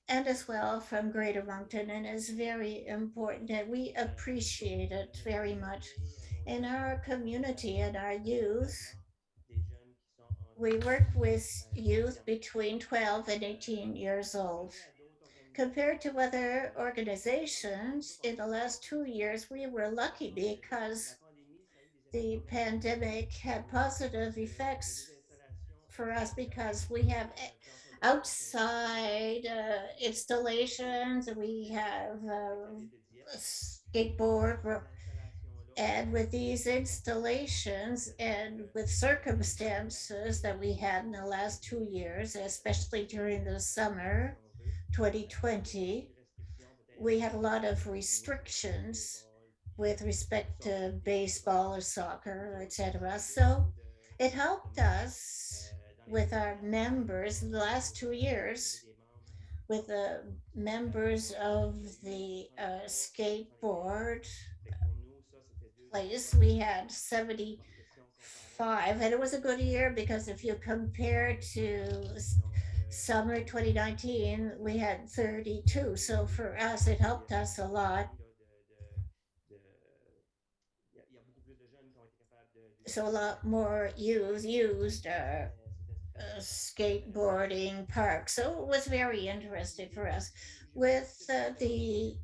and as well from Greater Moncton, and is very important, and we appreciate it very much. In our community and our youth, we work with youth between 12 and 18 years old. Compared to other organizations, in the last 2 years, we were lucky because the pandemic had positive effects for us because we have outside installations, we have skateboard, and with these installations and with circumstances that we had in the last 2 years, especially during the summer 2020, we had a lot of restrictions with respect to baseball or soccer, etc. So it helped us with our members in the last 2 years, with the members of the skateboard place. We had 75, and it was a good year because if you compare to summer 2019, we had 32. So for us, it helped us a lot. So a lot more used skateboarding park. So it was very interesting for us. With the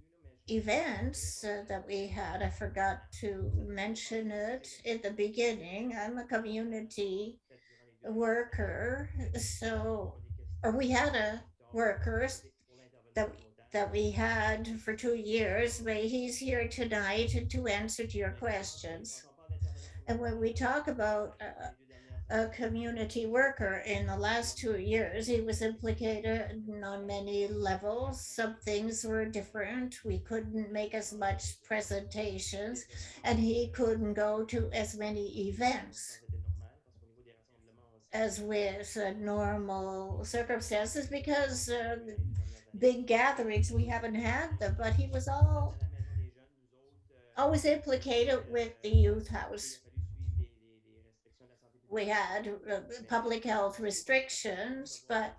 events that we had, I forgot to mention it in the beginning. I'm a community worker, so or we had a worker that we had for 2 years, but he's here tonight to answer to your questions. And when we talk about a community worker in the last 2 years, he was implicated on many levels. Some things were different. We couldn't make as much presentations, and he couldn't go to as many events. as with normal circumstances because big gatherings we haven't had them, but he was always implicated with the youth house. We had public health restrictions, but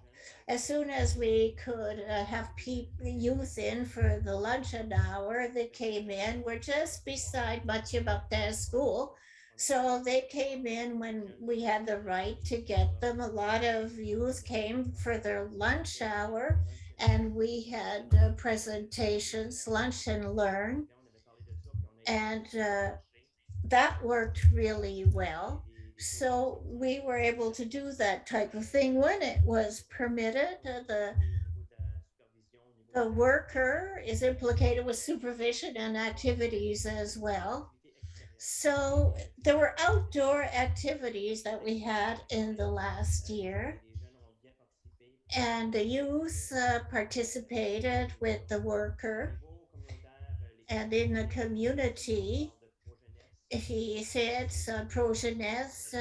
as soon as we could have youth in for the luncheon hour, they came in. We're just beside Mathieu Martin's school. So they came in when we had the right to get them. A lot of youth came for their lunch hour, and we had presentations, lunch and learn. And that worked really well. So we were able to do that type of thing when it was permitted. The worker is implicated with supervision and activities as well. So there were outdoor activities that we had in the last year, and the youth participated with the worker and in the community. He sits pro jeunesse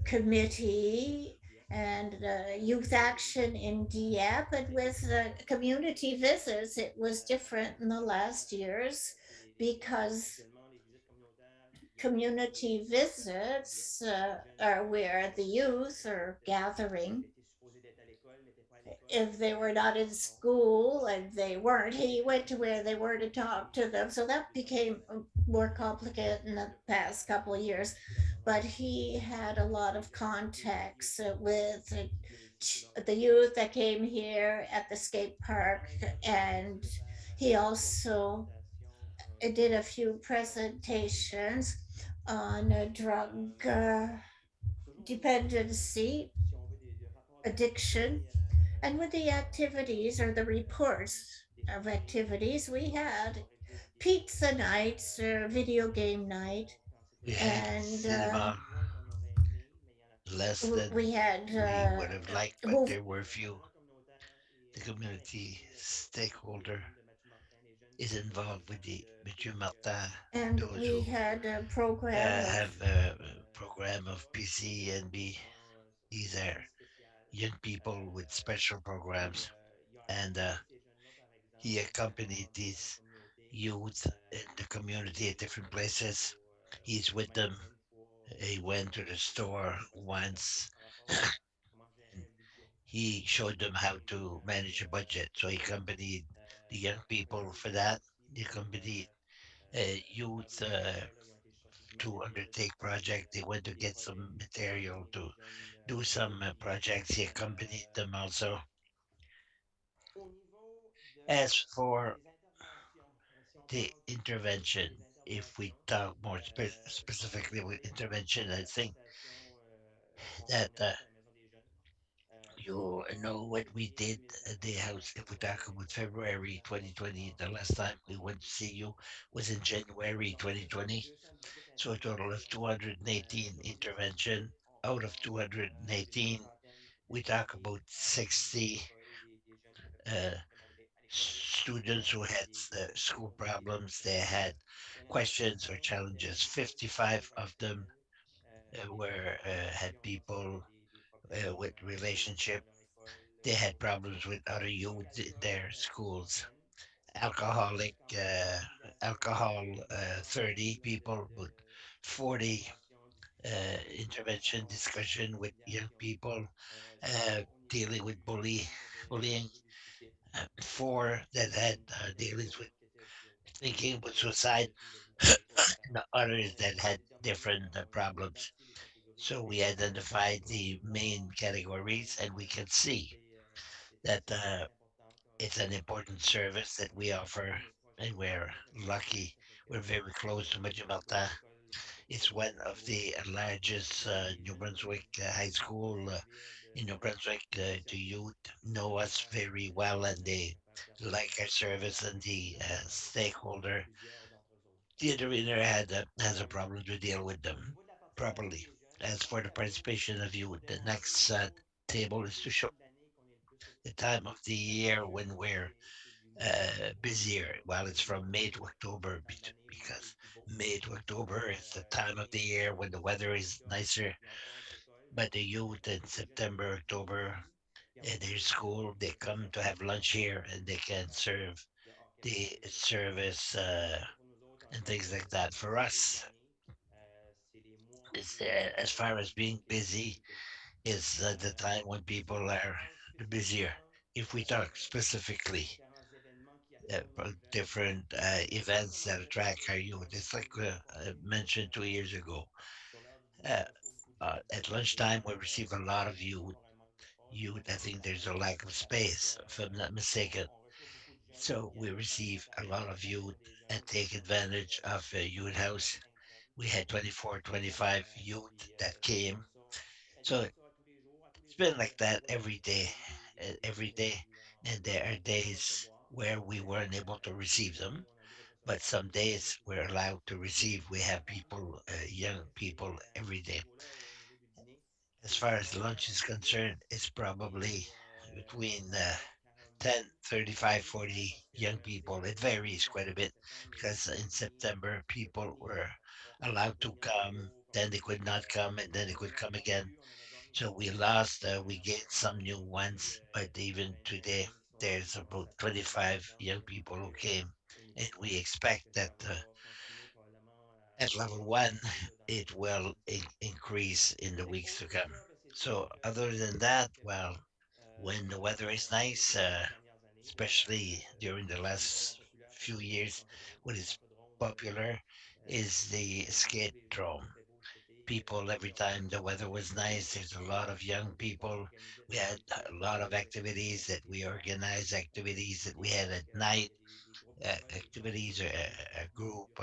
committee and youth action in Dieppe. And with community visits, it was different in the last years because community visits are where the youth are gathering. If they were not in school and they weren't, he went to where they were to talk to them. So that became more complicated in the past couple of years. But he had a lot of contacts with the youth that came here at the skate park. And he also did a few presentations on drug dependency, addiction, and with the activities or the reports of activities, we had pizza nights or video game night, We had and cinema, less than we had we would have liked, but there were few. The community stakeholder is involved with the Monsieur Martin, and those we who had a program of have a program of PCNB. These are young people with special programs, and he accompanied these youth in the community at different places. He's with them. He went to the store once and he showed them how to manage a budget. So he accompanied the young people for that. He accompanied youth to undertake project. They went to get some material to do some projects. He accompanied them also. As for the intervention, if we talk more specifically with intervention, I think that you know what we did at the house. If we talk about February 2020, the last time we went to see you was in January 2020. So a total of 218 intervention. Out of 218, we talk about 60 uh, students who had school problems. They had questions or challenges. 55 of them were had people with relationship. They had problems with other youth in their schools. Alcoholic, alcohol, 30 people, with 40 intervention discussion with young people, dealing with bullying. Four that had dealings with thinking about suicide, and others that had different problems. So we identified the main categories, and we can see that it's an important service that we offer, and we're lucky. We're very close to Majamalta. It's one of the largest New Brunswick high school in New Brunswick. The youth know us very well, and they like our service, and the stakeholder, the intervener has a problem to deal with them properly. As for the participation of youth, the next table is to show the time of the year when we're busier. Well, it's from May to October because May to October is the time of the year when the weather is nicer. but the youth in September, October, in their school, they come to have lunch here and they can serve the service and things like that. For us, it's, as far as being busy, is the time when people are the busier. If we talk specifically about different events that attract our youth, it's like I mentioned 2 years ago. Uh, at lunchtime, we receive a lot of youth. Youth, I think there's a lack of space, if I'm not mistaken. So we receive a lot of youth and take advantage of a youth house. We had 24, 25 youth that came. So it's been like that every day. And there are days where we weren't able to receive them, but some days we're allowed to receive. We have people, young people every day. As far as lunch is concerned, it's probably between 10, 35, 40 young people. It varies quite a bit because in September people were allowed to come, then they could not come, and then they could come again. So we gained some new ones, but even today, there's about 25 young people who came, and we expect that at level one, it will increase in the weeks to come. So, other than that, well, when the weather is nice, especially during the last few years, what is popular is the skate dome. People, every time the weather was nice, there's a lot of young people. We had a lot of activities that we organized, activities that we had at night, activities, a group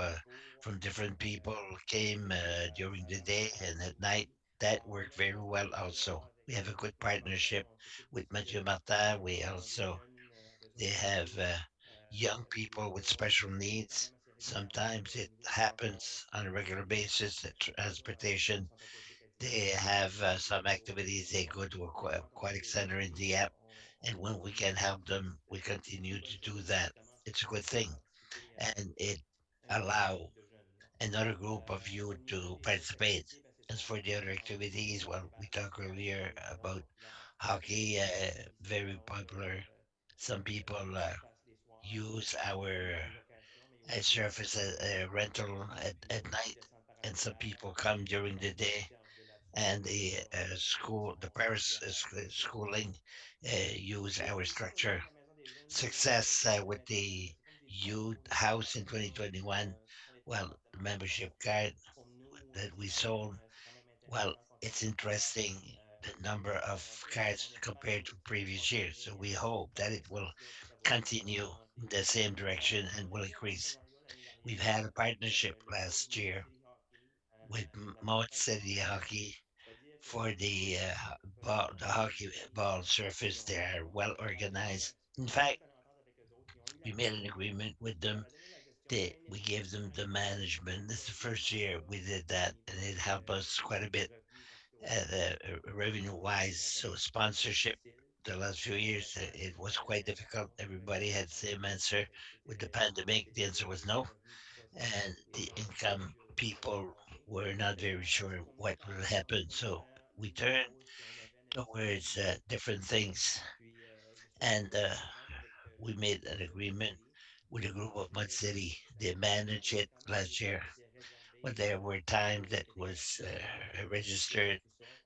from different people came during the day and at night. That worked very well also. We have a good partnership with Mathieu Martin. We also, they have young people with special needs. Sometimes it happens on a regular basis that transportation, they have some activities. They go to aquatic center in Dieppe, and when we can help them, we continue to do that. It's a good thing, and it allow another group of you to participate. As for the other activities, well, we talked earlier about hockey, very popular. Some people use our surface rental at night, and some people come during the day and the school, the Paris schooling, use our structure. Success with the youth house in 2021. Well, the membership card that we sold. Well, it's interesting the number of cards compared to previous years. So we hope that it will continue in the same direction and will increase. We've had a partnership last year with Mount City Hockey for the the hockey ball surface. They are well organized. In fact, we made an agreement with them. We gave them the management. This is the first year we did that, and it helped us quite a bit revenue wise. So sponsorship. The last few years, it was quite difficult. Everybody had the same answer with the pandemic. The answer was no, and the income people were not very sure what will happen. So we turned towards different things. And we made an agreement with a group of Mud City. They managed it last year, but there were times that was registered,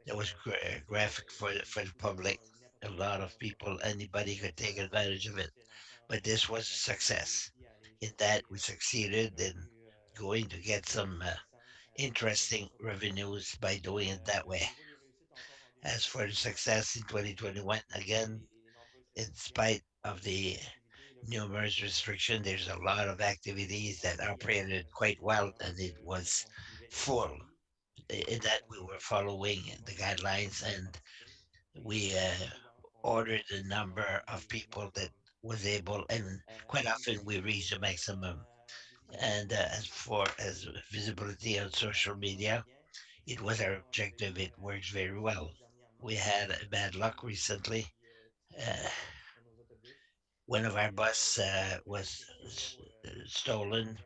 that was graphic for the public. A lot of people, anybody could take advantage of it. But this was a success. In that, we succeeded in going to get some interesting revenues by doing it that way. As for the success in 2021, again, in spite of the numerous restriction, there's a lot of activities that operated quite well, and it was full. In that we were following the guidelines, and we ordered the number of people that was able, and quite often we reach the maximum. And as for as visibility on social media, it was our objective. It works very well. We had a bad luck recently. Uh, One of our bus was stolen,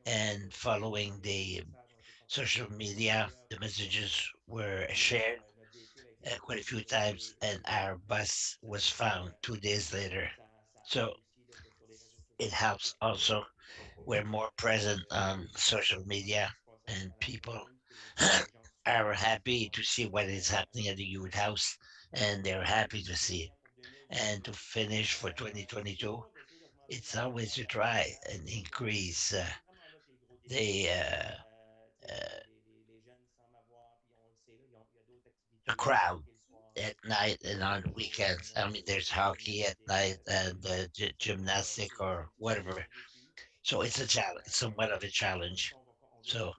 and following the social media, the messages were shared. quite a few times, and our bus was found 2 days later. So it helps also. We're more present on social media, and people are happy to see what is happening at the youth house, and they're happy to see it. And to finish for 2022, it's always to try and increase uh, the crowd at night and on weekends. I mean, there's hockey at night and gymnastic or whatever. So it's a challenge, somewhat of a challenge. So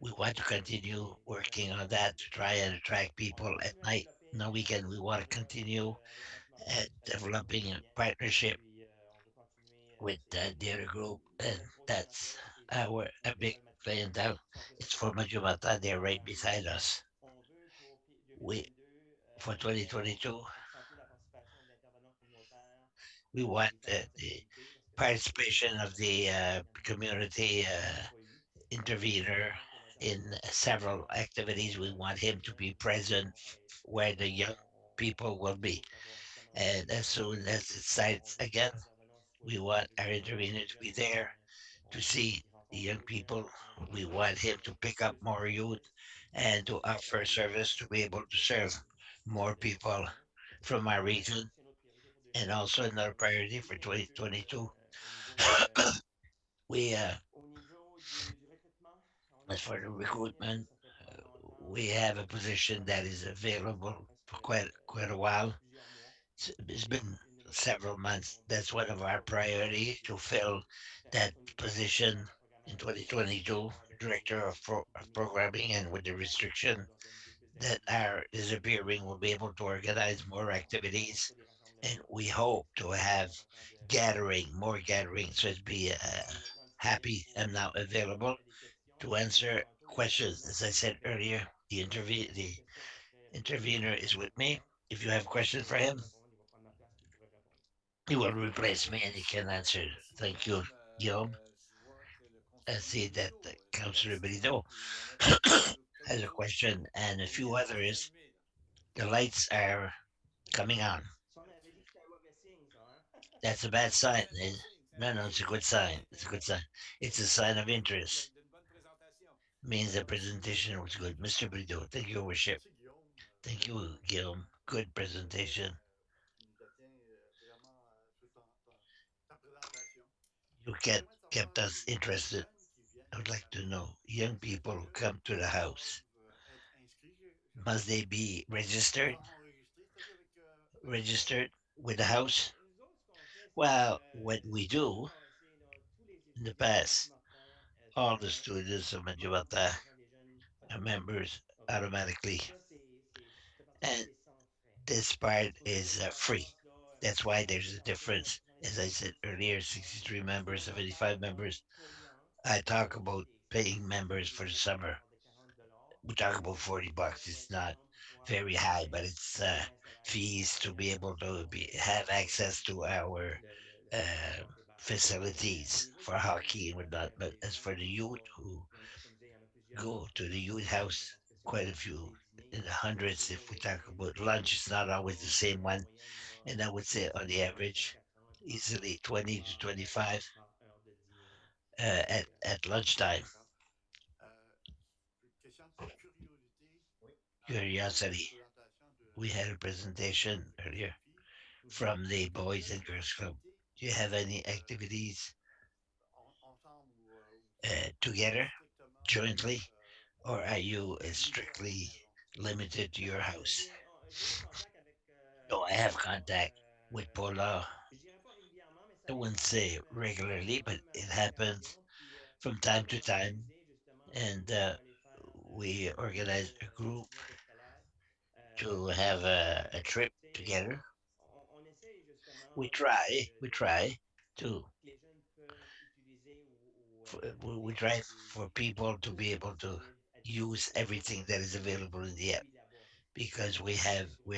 we want to continue working on that to try and attract people at night. No weekend, we want to continue developing a partnership with the other group, and that's our a big clientele. It's for Majumata. They're right beside us. We for 2022, we want the participation of the community intervener in several activities. We want him to be present where the young people will be. And as soon as it starts again, we want our intervener to be there to see the young people. We want him to pick up more youth and to offer service to be able to serve more people from our region. And also another priority for 2022, we as for the recruitment, we have a position that is available for quite a while. It's been several months. That's one of our priority to fill that position in 2022, director of programming, and with the restriction that are disappearing, we'll be able to organize more activities, and we hope to have more gatherings. So it'd be happy and now available to answer questions. As I said earlier, the intervener is with me. If you have questions for him, he will replace me and he can answer. Thank you, Guillaume. I see that Councillor Brideau has a question and a few others. The lights are coming on. That's a bad sign. No, no, it's a good sign. It's a good sign. It's a sign of interest. Means the presentation was good. Mr. Brideau, thank you, Worship. Thank you, Guillaume. Good presentation. You kept us interested. I would like to know young people who come to the house, must they be registered with the house? Well, what we do in the past, all the students of Majubata are members automatically, and this part is free. That's why there's a difference. As I said earlier, 63 members, 75 members. I talk about paying members for the summer. We talk about $40. It's not very high, but it's fees to be able to have access to our uh, facilities for hockey and whatnot. But as for the youth who go to the youth house, quite a few, in the hundreds. If we talk about lunch, it's not always the same one. And I would say on the average, easily 20 to 25 at lunchtime. Curiosity. We had a presentation earlier from the Boys and Girls Club. Do you have any activities together, jointly, or are you strictly limited to your house? No, I have contact with Paula. I wouldn't say regularly, but it happens from time to time. And we organize a group to have a trip together. We try to, we try for people to be able to use everything that is available in the app because we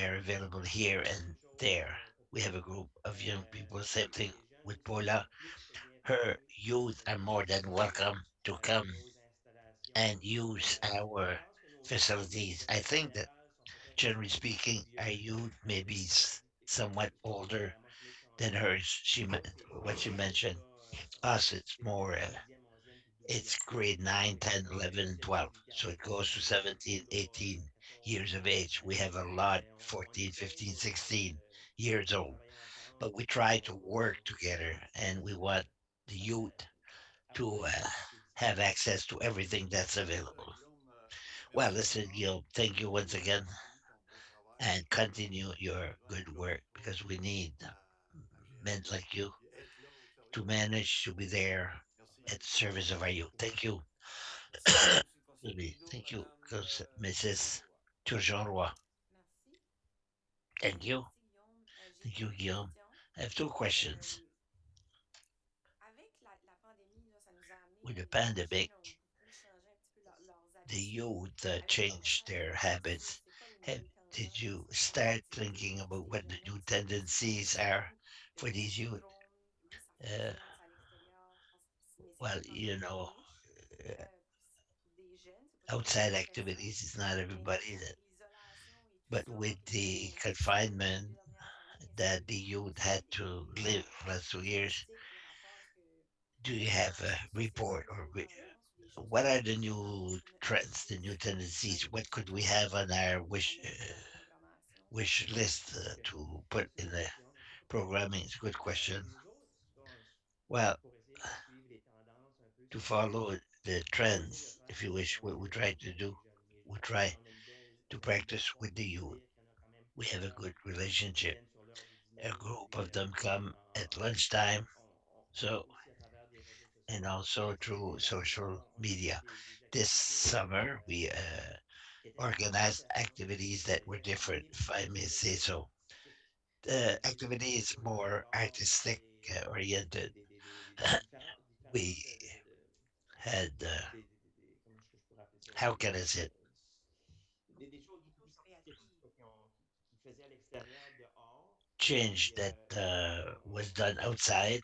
are available here and there. We have a group of young people, same thing with Paula. Her youth are more than welcome to come and use our facilities. I think that generally speaking, our youth may be somewhat older than hers. What she mentioned. Us, it's more. It's grade 9, 10, 11, 12. So it goes to 17, 18 years of age. We have a lot, 14, 15, 16 years old. But we try to work together and we want the youth to have access to everything that's available. Well, listen, Gil, thank you once again and continue your good work because we need men like you to manage to be there at the service of our youth. Thank you. Excuse me. Thank you, Mrs. Turgeon. Thank you. Thank you, Guillaume. I have two questions. With the pandemic, the youth changed their habits. Have, did you start thinking about what the new tendencies are for these youth? Uh, well, uh, outside activities is not everybody that, but with the confinement that the youth had to live last 2 years, do you have a report or what are the new trends, the new tendencies? What could we have on our wish list to put in the programming? It's a good question. Well, to follow the trends, if you wish, what we try to do, we try to practice with the youth. We have a good relationship. A group of them come at lunchtime, so and also through social media. This summer, we organized activities that were different, if I may say so. The activity is more artistic oriented. We had, how can I say it? Change that was done outside,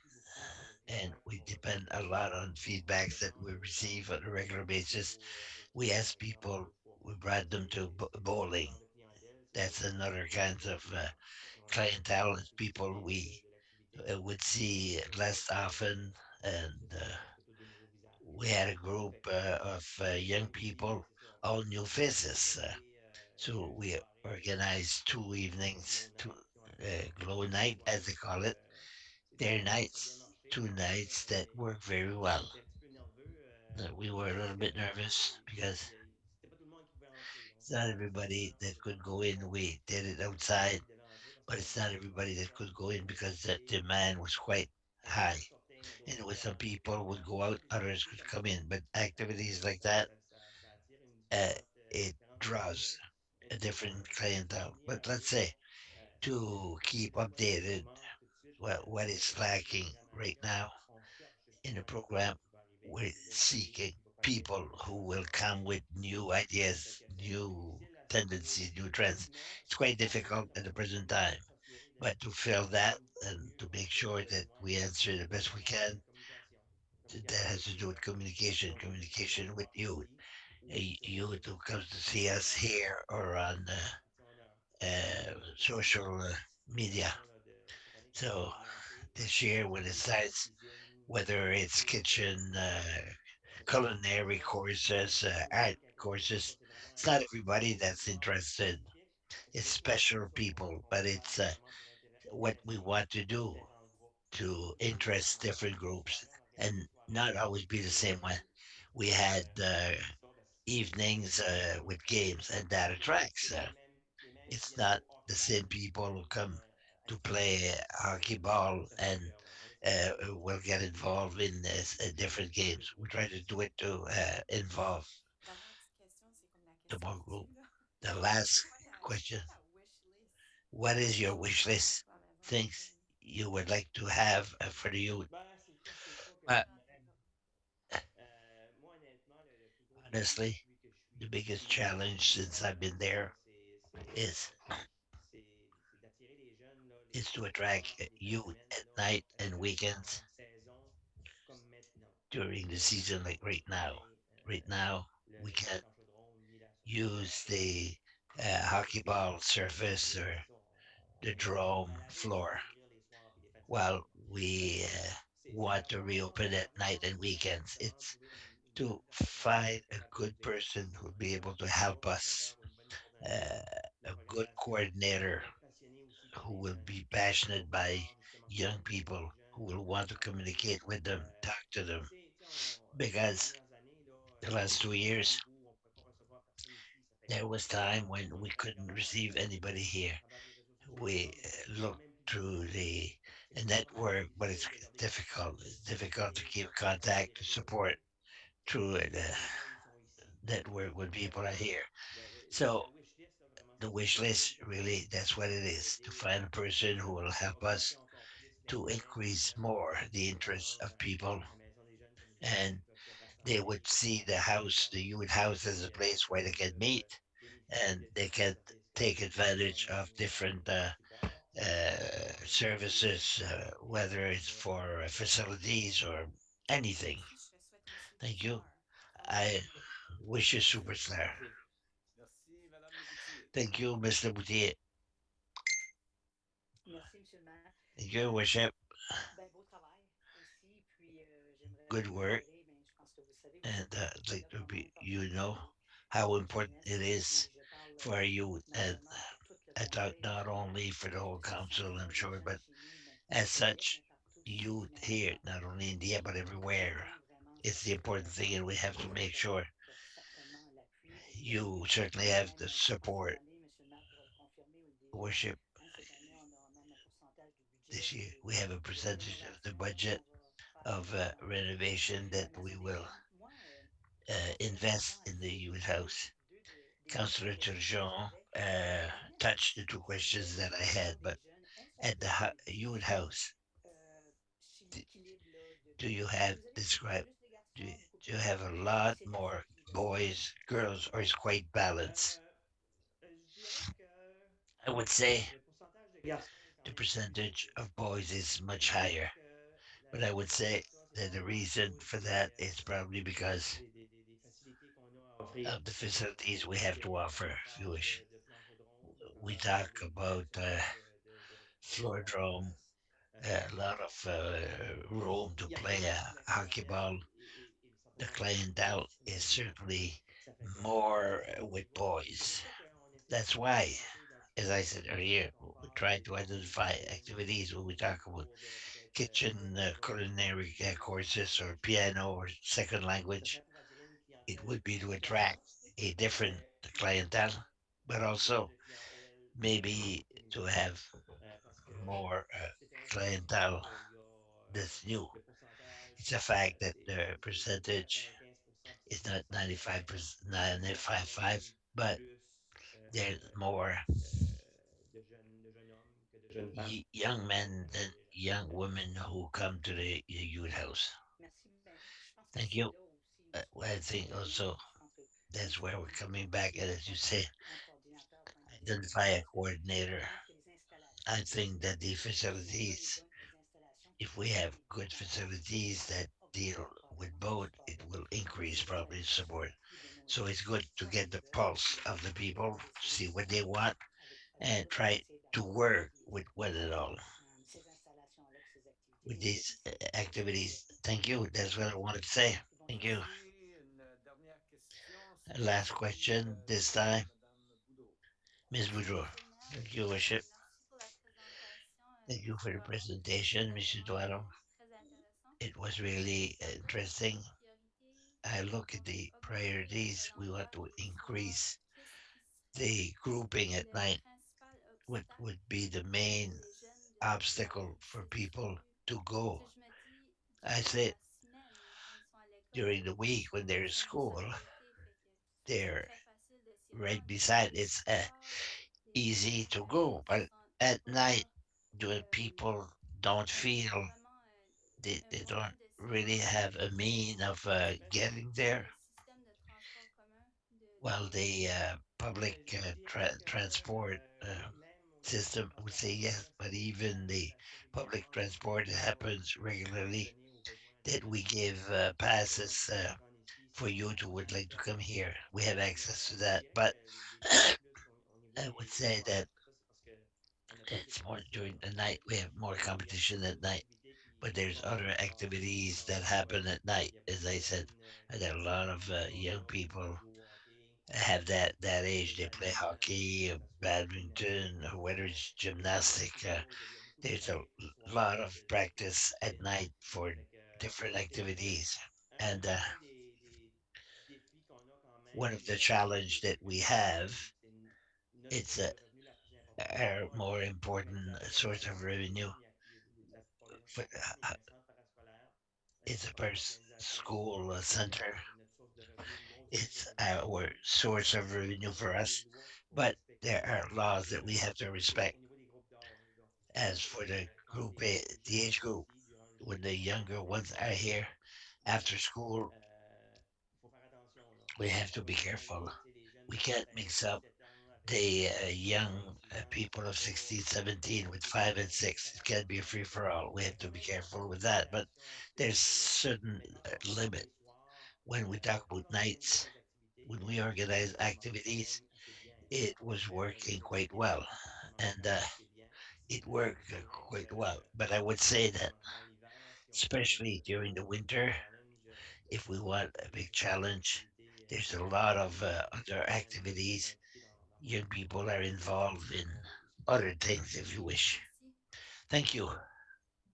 and we depend a lot on feedbacks that we receive on a regular basis. We ask people, we brought them to bowling. That's another kind of clientele, is people we would see less often, and we had a group of young people, all new faces. So we organized 2 evenings, glow night as they call it. They're nights, 2 nights that work very well. We were a little bit nervous because it's not everybody that could go in. We did it outside, but it's not everybody that could go in because the demand was quite high. And with some people would go out, others could come in. But activities like that, uh, it draws a different clientele. But let's say to keep updated what is lacking right now in the program, we're seeking people who will come with new ideas, new tendencies, new trends. It's quite difficult at the present time, but to fill that and to make sure that we answer the best we can, that has to do with communication, communication with you, you who comes to see us here or on social media. So this year, when it starts, whether it's kitchen, culinary courses, art courses, it's not everybody that's interested. It's special people, but it's what we want to do to interest different groups and not always be the same one. We had evenings with games, and that attracts. It's not the same people who come to play hockey ball and will get involved in this, different games. We try to do it to involve the more group. The last question: what is your wish list? Things you would like to have for the youth? Uh, honestly, the biggest challenge since I've been there is is to attract youth at night and weekends during the season like right now. Right now, we can use the hockey ball surface or the drum floor. Well, we want to reopen at night and weekends. It's to find a good person who'll be able to help us, uh, a good coordinator who will be passionate by young people who will want to communicate with them, talk to them. Because the last 2 years, there was time when we couldn't receive anybody here. We looked through the network, but it's difficult. It's difficult to keep contact, to support through the network when people are here. So the wish list, really, that's what it is, to find a person who will help us to increase more the interest of people, and they would see the house, the youth house, as a place where they can meet and they can take advantage of different services, whether it's for facilities or anything. Thank you. I wish you superstar. Merci, Madame Leboutier. Thank you, Mr. Boutier. Merci, Monsieur le maire. Thank you, worship. Beau travail aussi. Puis, j'aimerais Good work. réitérer, ben, je pense que vous le savez aussi, And c'est like, notre moment important you pour know how notre important it jeunesse. is Puis, je parle for our youth. non And seulement pour tout le I talk conseil, not only for the whole de council, I'm société des sure, gens de but chimie, ben, as à Dieppe, such, mais partout sur youth here, l'Université. not only in Dieppe, but Puis, nous everywhere. devons vraiment It's the important s'assurer thing, and we have to que make vous sure avez certainement l'appui. Vous le voyez, you certainly on a have même the pour cette support. année, Monsieur le maire pourrait le confirmer, ou déjà, Worship cette année, on a même un pourcentage du budget this year. de, We have a de percentage of the rénovation budget qu'on va faire of présentement renovation that à we notre will école. Moi, Councilleur invest Turgeon a in the essayé de youth toucher house. des questions Councillor que moi Turgeon j'avais. uh, Premièrement, touched the two est-ce questions que that nous I avons had, des but jeunes at the insatisfaits youth house, chez do, l'équilibre là, de do you garçons? Est-ce que have vous avez beaucoup described? plus de Do, garçons, beaucoup do plus you de have a filles? Ou lot c'est more équilibré? boys, girls, or is quite balanced? Je dirais que I would say le pourcentage de garçons est quand the même plus percentage élevé. of boys is Je much dirais higher, que la but I raison would derrière say ça, c'est that the probablement reason for aussi that is probably because des facilités qu'on a à offrir. of the facilities we have Si to offer. on If you parle wish, de plancodrome, quand we on parle talk des about options de floor sport de drum, glace, a lot of room to il y a play besoin aussi de a la hockey clientèle ball. et The certainement clientele plus is donc certainly ça fait que more au with niveau c'est pour boys. ça qu'on essaie That's justement why, as I d'identifier said quand earlier, on we parle try des to identify activities when we talk about cours de peut-être kitchen culinary courses or piano or second ça language. serait pour attirer une It clientèle would be to plus attract garçon, a different mais clientele, but moins also de clientèle maybe to féminine. have Parce que more c'est un fait clientele qu'il y a that's new. le pourcentage It's a fact that the des percentage 95% qui is sont not sortis de 95%, l'université, c'est quand 95.5, même but plus there's more de jeunes hommes que de jeunes femmes young qui men fréquentent than déjà. young women who come to the youth house. Merci. Ben, je pense que Thank c'est you. là aussi où ce I qu'on think pourrait bien, also je pense que that's Monsieur le where we're maire coming pourrait back, and aussi as you say, un coordinateur pour indiquer identify a parce que coordinator. je pense que les installations, I think that the si on a les facilities, bonnes installations qui if we have fonctionnent bien, good on va facilities that deal obtenir with probablement ce both, it support-là. will Et increase c'est ça probably support. l'appui de nos So jeunes, it's good to soit get qu'ils the veulent pulse of the people, d'essayer see de what they want, avec and nous autres, try d'essayer to d'avoir work with one and all ces installations-là, puis ces activités. with Merci. these activities. Thank you. That's what I wanted to say. Merci, Thank bonsoir. you. Merci. Une dernière question, c'est Last celle question this de time, Madame Boudreau. Ms. Boudreau. Thank you, worship. Thank you for the presentation, Monsieur Duaro. It was really interesting. I look at the priorities. We want to increase the grouping at night. What would be the main obstacle for people to go? I said during the week when they're in school, they're right beside. It's easy to go, but at night, when people don't feel they don't really have a mean of getting there, well, the public transport system would say yes, but even the public transport happens regularly that we give passes for you who would like to come here. We have access to that, but I would say that it's more during the night. We have more competition at night, but there's other activities that happen at night. As I said, I got a lot of young people have that age. They play hockey, badminton, or whether it's gymnastic. There's a lot of practice at night for different activities, and one of the challenge that we have, it's a more important source of revenue for, it's a school center. It's our source of revenue for us, but there are laws that we have to respect. As for the the age group, when the younger ones are here after school, we have to be careful. We can't mix up the young people of 16, 17 with 5 and 6. It can't be a free for all. We have to be careful with that. But there's certain limit when we talk about nights, when we organize activities. It was working quite well, and it worked quite well. But I would say that, especially during the winter, if we want a big challenge, there's a lot of other activities. Young people are involved in other things, if you wish. Thank you.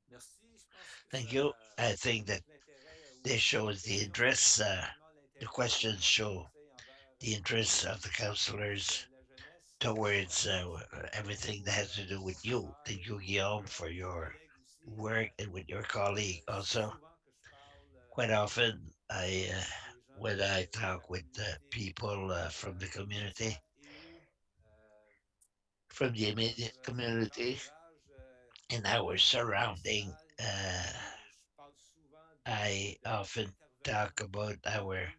Merci. Je pense que Thank you. I think ça that montre l'intérêt this aussi des shows the questions, ça interests. montre également The l'intérêt des questions différents show conseils envers the interests of the counselors la jeunesse. towards Merci everything that pour has to do with ton you. Thank travail, you, Guillaume, for tes your collègues aussi. work and with your colleague C'est also. souvent que je parle Quite often, avec les gens when I de la talk with communauté people from the community, immédiate et ou from the dans immediate notre community, entourage in our surrounding, municipal. Je parle souvent I de notre often intervenant talk about de our rue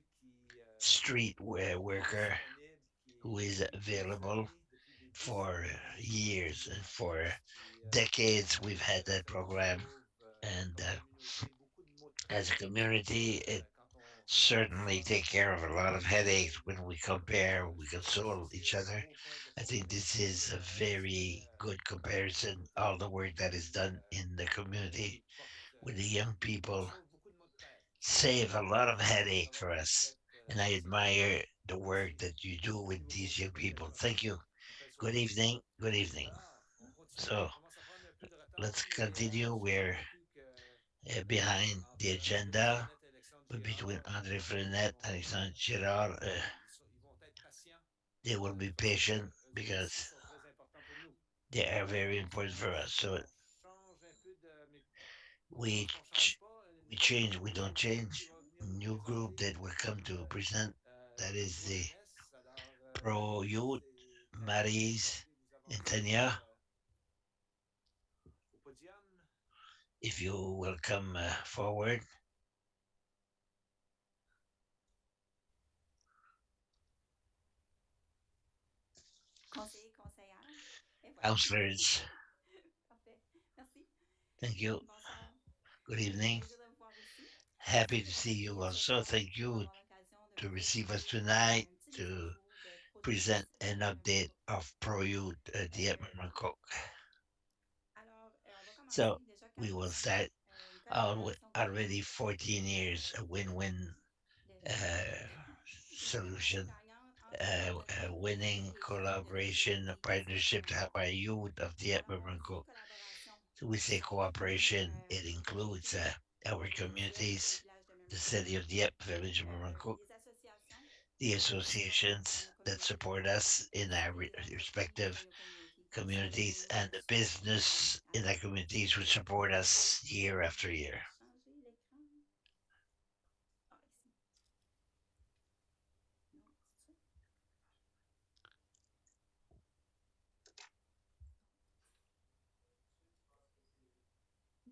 street qui est worker disponible, who is depuis des available années, depuis des for décennies, des years décennies and en for fait, qui decades. We've had that se program, retrouve and comme communauté beaucoup de maux de as a tête community, it quand on certainly change un take petit care of peu a lot of headaches d'habitude. when we compare, we Je pense que console each c'est un other. beau point de I think this comparaison is et a un very aspect good comparison. All the work that is qui, done in the community porte, with the young qui people sauve beaucoup de maux de tête. save a lot of Merci headache for d'avoir us. fait And I ce admire parallèle. the work Merci. that you do Merci with beaucoup. these young Bonne people. Thank continuation. you. Bonne fin de Good soirée. evening. Good evening. Alors, on continue. So On commence à prendre un peu de retard, let's mais continue. je suis We're convaincu que behind the entre André agenda. Frenette et Alexandre But between Girard, Andre Frenet and Alexandre Girard, ils vont être patients they will be parce que patient eux autres aussi because sont très importants pour nous. they are very Alors, important for us. si So on change un peu de... Mais we chose qu'on ne change pas, we un change, we nouveau don't groupe qui change. va venir nous New group présenter that will come to present. That is Pro the Jeunesse. Alors, Pro Youth, c'est Tania et Mary's, André nous and avanceront Tanya. au podium. If you will come forward, Conseiller, conseillère. Et voilà. counselors. Parfait. Merci. Thank you. Bonsoir. Good evening. Plaisir de vous voir aussi. Happy Merci to d'être see you ici ce also. soir Thank pour you avoir l'occasion de to vous receive us expliquer tonight un petit des to infos de present Produce an Dieppe update Municipal. of Pro Youth Dieppe Cook. Alors, on va So commencer déjà we 14 will ans. start Une collaboration already gagnante 14 years, a win-win uh, une collaboration solution, gagnante entre notre communauté winning et les jeunes de collaboration, défavorisés du partnership to help Dieppe-Municipal. our youth of Dieppe Alors, on dit Cook. collaboration. So we say Ça inclut cooperation. It les includes communautés, our la ville de Dieppe et le communities, village de the Municipal, city of Dieppe, village of Cook, les associations the qui nous supportent dans associations nos that communautés, support us in ainsi our que les entreprises de respective nos communautés qui sont communities réunies and the business in our communities who support us year after year. changer l'écran. Ah, ici.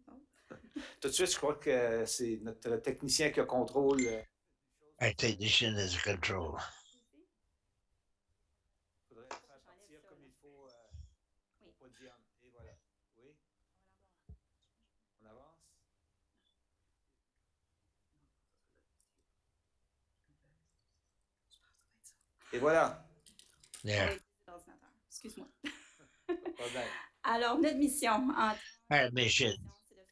Non, c'est ça. Tout de suite, je crois que c'est notre technicien qui a contrôle. Our technician is control. Ici. Il faudrait Faut que faire j'enlève partir ça, comme là. il faut Oui. au podium. Et voilà. Oui, on avance. Et voilà. On There. va utiliser l'ordinateur. Excuse-moi. Problème. Alors, notre mission en Our mission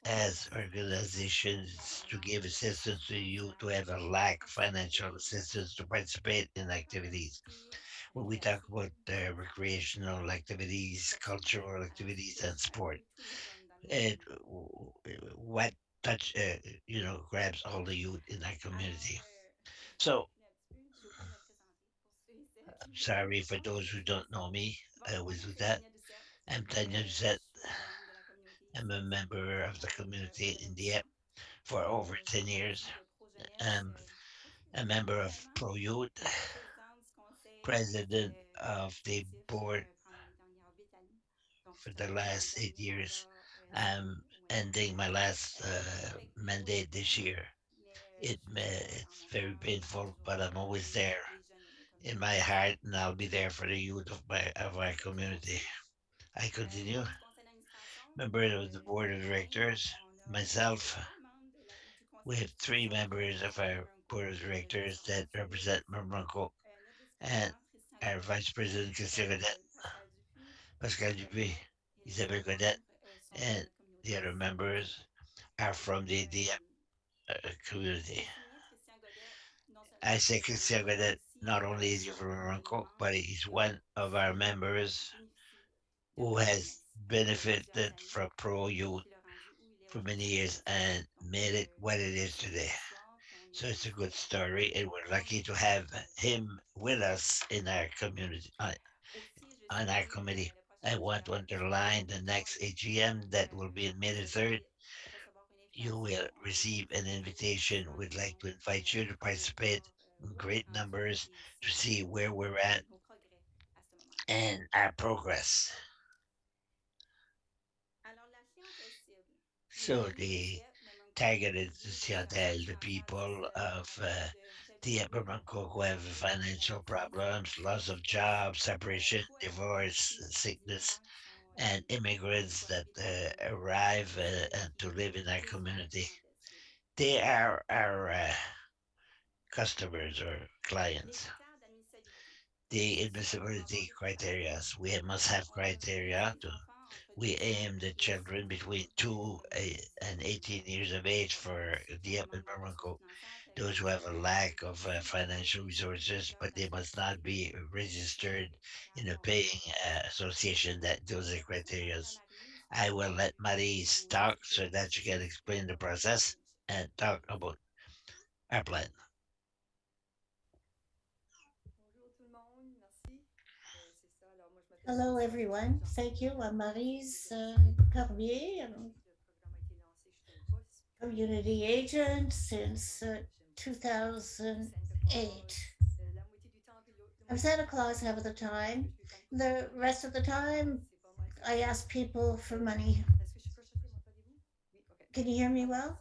as organizations to give assistance to youth who have a lack of financial assistance to participate in activities. When we talk about recreational activities, cultural activities, and sport, it what touch grabs all the youth in our community. So I'm sorry for those who don't know me. I always do that. I'm Tanya Zet. I'm a member of the community in Dieppe for over 10 years. I'm a member of Pro Youth, president of the board for the last 8 years. I'm ending my last mandate this year. It's very painful, but I'm always there in my heart, and I'll be there for the youth of our community. I continue, member of the board of directors, myself. We have three members of our board of directors that represent Murmurco, and our vice president, Christian Godet, Pascal Dupé, Isabelle Godet, and the other members are from the DF community. I say Christian Godet not only is he from Murmurco, but he's one of our members who has benefited from Pro Youth for many years and made it what it is today. So it's a good story, and we're lucky to have him with us in our community, on our committee. I want to underline the next AGM that will be on May the 3rd. You will receive an invitation. We'd like to invite you to participate in great numbers to see where we're at and our progress. So the targeted clientele, the people of the upper Bangkok who have financial problems, loss of jobs, separation, divorce, sickness, and immigrants that arrive and to live in our community. They are our customers or clients. The admissibility criteria. We must have criteria to we aim the children between 2 and 18 years of age for the up and Morocco, those who have a lack of financial resources, but they must not be registered in a paying association that those are criteria. I will let Marie talk so that she can explain the process and talk about our plan. Hello, everyone. Thank you. I'm Maryse Cormier. I'm community agent since 2008. I'm Santa Claus half of the time. The rest of the time, I ask people for money. Can you hear me well?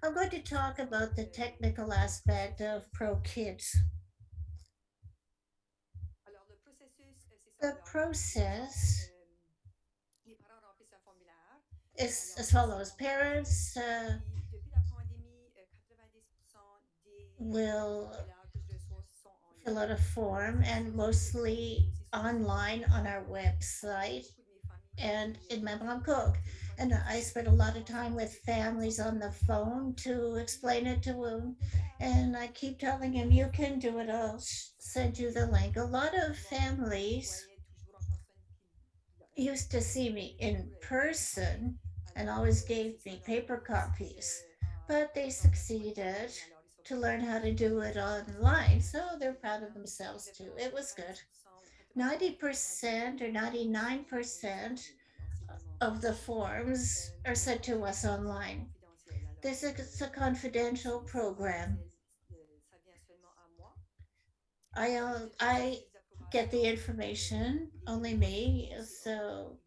I'm going to talk about the technical aspect of Pro Kids. The process is as follows. Parents will fill out a form and mostly online on our website and in my Bangkok. And I spent a lot of time with families on the phone to explain it to them. And I keep telling him, you can do it. I'll send you the link. A lot of families used to see me in person and always gave me paper copies, but they succeeded to learn how to do it online. So they're proud of themselves too. It was good. 90% or 99% of the forms are sent to us online. This is a confidential program. I get the information, only me. So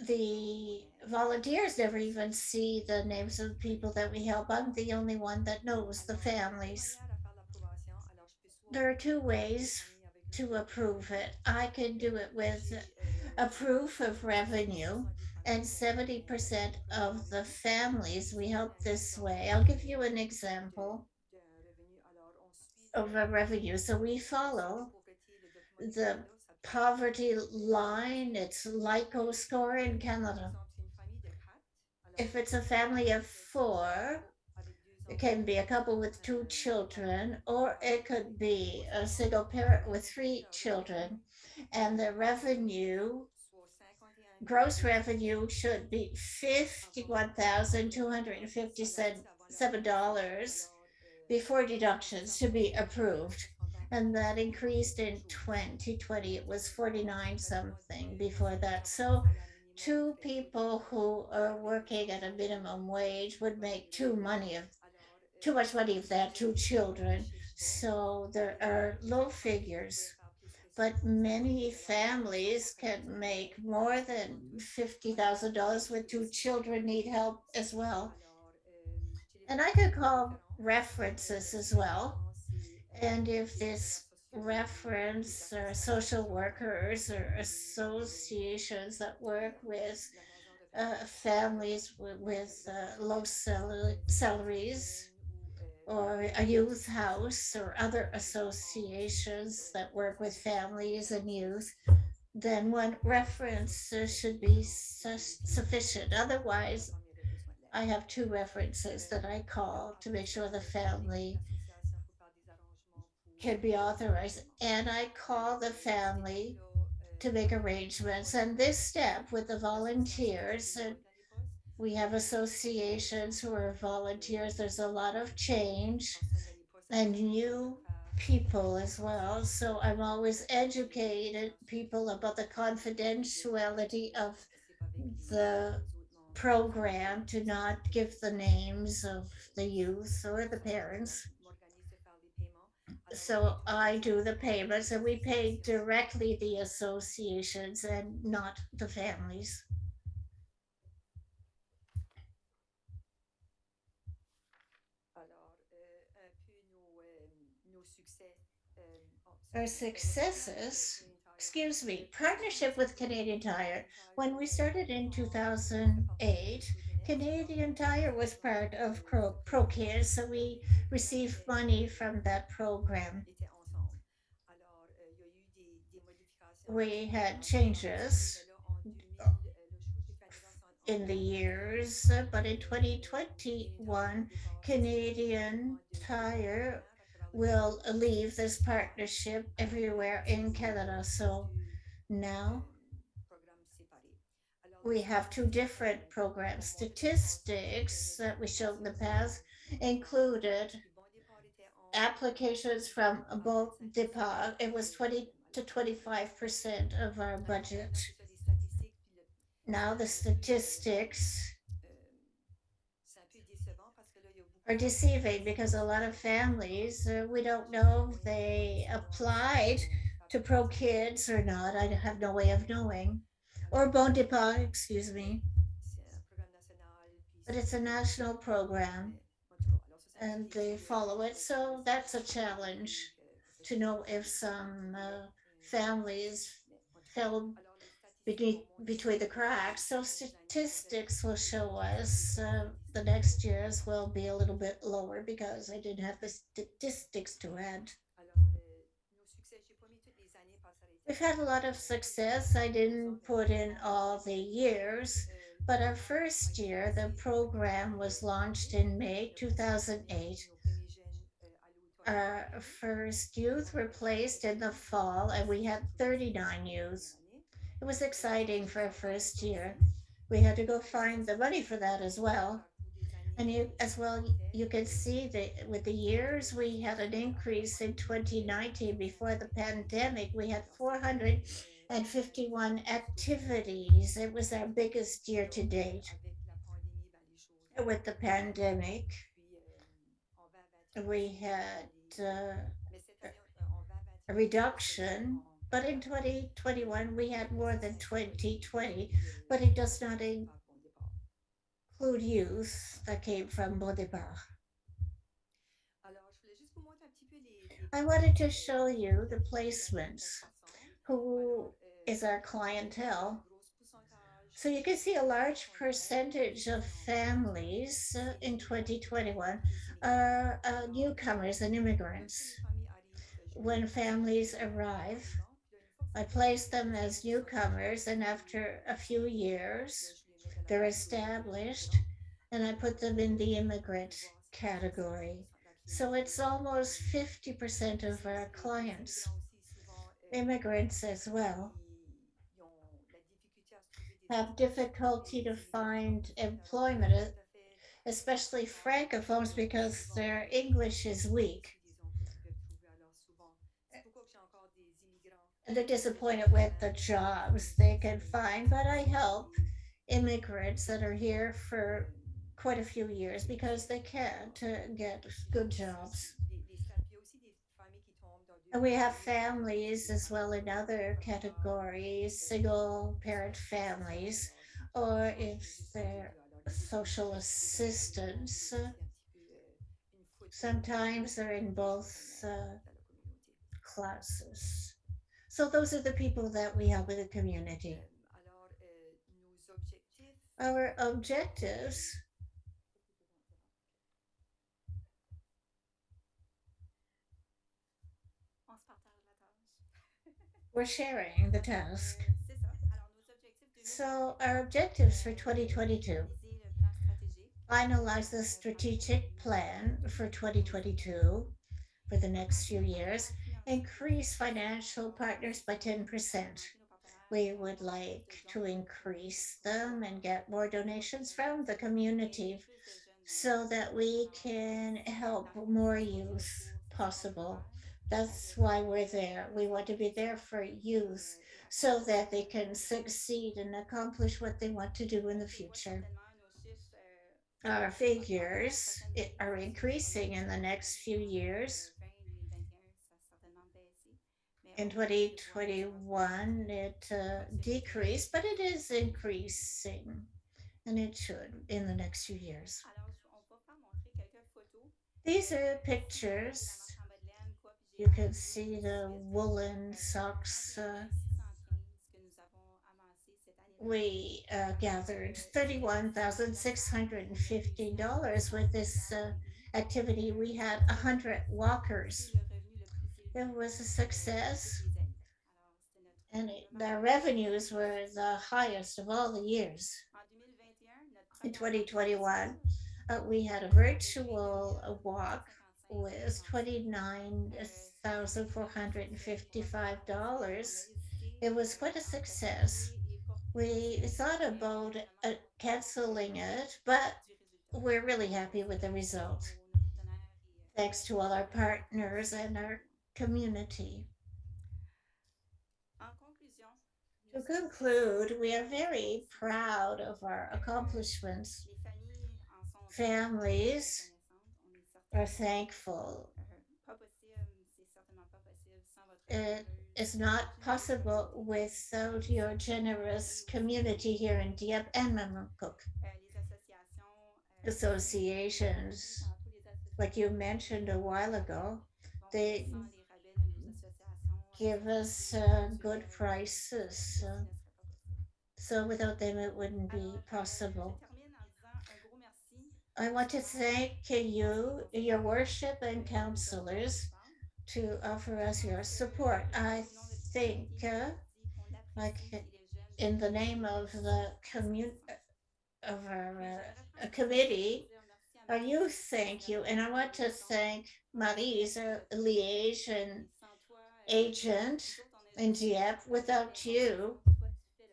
the volunteers never even see the names of the people that we help. I'm the only one that knows the families. There are two ways to approve it. I can do it with a proof of revenue, and 70% of the families we help this way. I'll give you an example of a revenue. So we follow the poverty line, it's LICO score in Canada. If it's a family of four, it can be a couple with two children, or it could be a single parent with three children. And the revenue, gross revenue should be $51,257 before deductions to be approved. And that increased in 2020. It was 49 something before that. So two people who are working at a minimum wage would make too much money if they had two children. So there are low figures, but many families can make more than $50,000 with two children need help as well. And I could call references as well. And if this reference or social workers or associations that work with families with low salaries, or a youth house or other associations that work with families and youth, then one reference should be sufficient. Otherwise, I have two references that I call to make sure the family can be authorized. And I call the family to make arrangements. And this step with the volunteers, and we have associations who are volunteers, there's a lot of change and new people as well. So I'm always educated people about the confidentiality of the program, to not give the names of the youth or the parents. So I do the payments and we pay directly the associations and not the families. Our successes, excuse me, partnership with Canadian Tire. When we started in 2008, Canadian Tire was part of ProCare, so we received money from that program. We had changes in the years, but in 2021, Canadian Tire will leave this partnership everywhere in Canada. So now we have two different programs. Statistics that we showed in the past included applications from both DEPA. It was 20 to 25% of our budget. Now the statistics are deceiving because a lot of families, we don't know if they applied to Pro Kids or not. I have no way of knowing. Or Bon Depart, excuse me. But it's a national program and they follow it. So that's a challenge to know if some families fell between the cracks. So statistics will show us the next years will be a little bit lower because I didn't have the statistics to add. We've had a lot of success. I didn't put in all the years, but our first year, the program was launched in May 2008. Our first youth were placed in the fall, and we had 39 youth. It was exciting for our first year. We had to go find the money for that as well. And you, as well, you can see that with the years, we had an increase in 2019 before the pandemic. We had 451 activities. It was our biggest year to date. With the pandemic, we had a reduction, but in 2021 we had more than 2020, but it does not include youth that came from Bodepar. I wanted to show you the placements, who is our clientele. So you can see a large percentage of families in 2021 are newcomers and immigrants. When families arrive, I place them as newcomers, and after a few years, they're established, and I put them in the immigrant category. So it's almost 50% of our clients, immigrants as well, have difficulty to find employment, especially francophones, because their English is weak. And they're disappointed with the jobs they can find, but I help immigrants that are here for quite a few years because they can't get good jobs. And we have families as well in other categories, single parent families, or if they're social assistants. Sometimes they're in both classes. So those are the people that we have in the community. Our objectives, we're sharing the task. So our objectives for 2022, finalize the strategic plan for 2022 for the next few years, increase financial partners by 10%. We would like to increase them and get more donations from the community so that we can help more youth possible. That's why we're there. We want to be there for youth so that they can succeed and accomplish what they want to do in the future. Our figures are increasing in the next few years. In 2021, it decreased, but it is increasing, and it should in the next few years. These are pictures. You can see the woolen socks. We gathered $31,650 with this activity. We had 100 walkers. It was a success, and the revenues were the highest of all the years. In 2021, we had a virtual walk with $29,455. It was quite a success. We thought about canceling it, but we're really happy with the result. Thanks to all our partners and our community. To conclude, we are very proud of our accomplishments. Families are thankful. It is not possible without your generous community here in Dieppe and Mamukuk. Associations, like you mentioned a while ago, they give us good prices. So without them, it wouldn't be possible. I want to thank you, your worship, and counselors to offer us your support. I think, like, in the name of the of our committee, you thank you, and I want to thank Marie's liaison agent in Dieppe. Without you,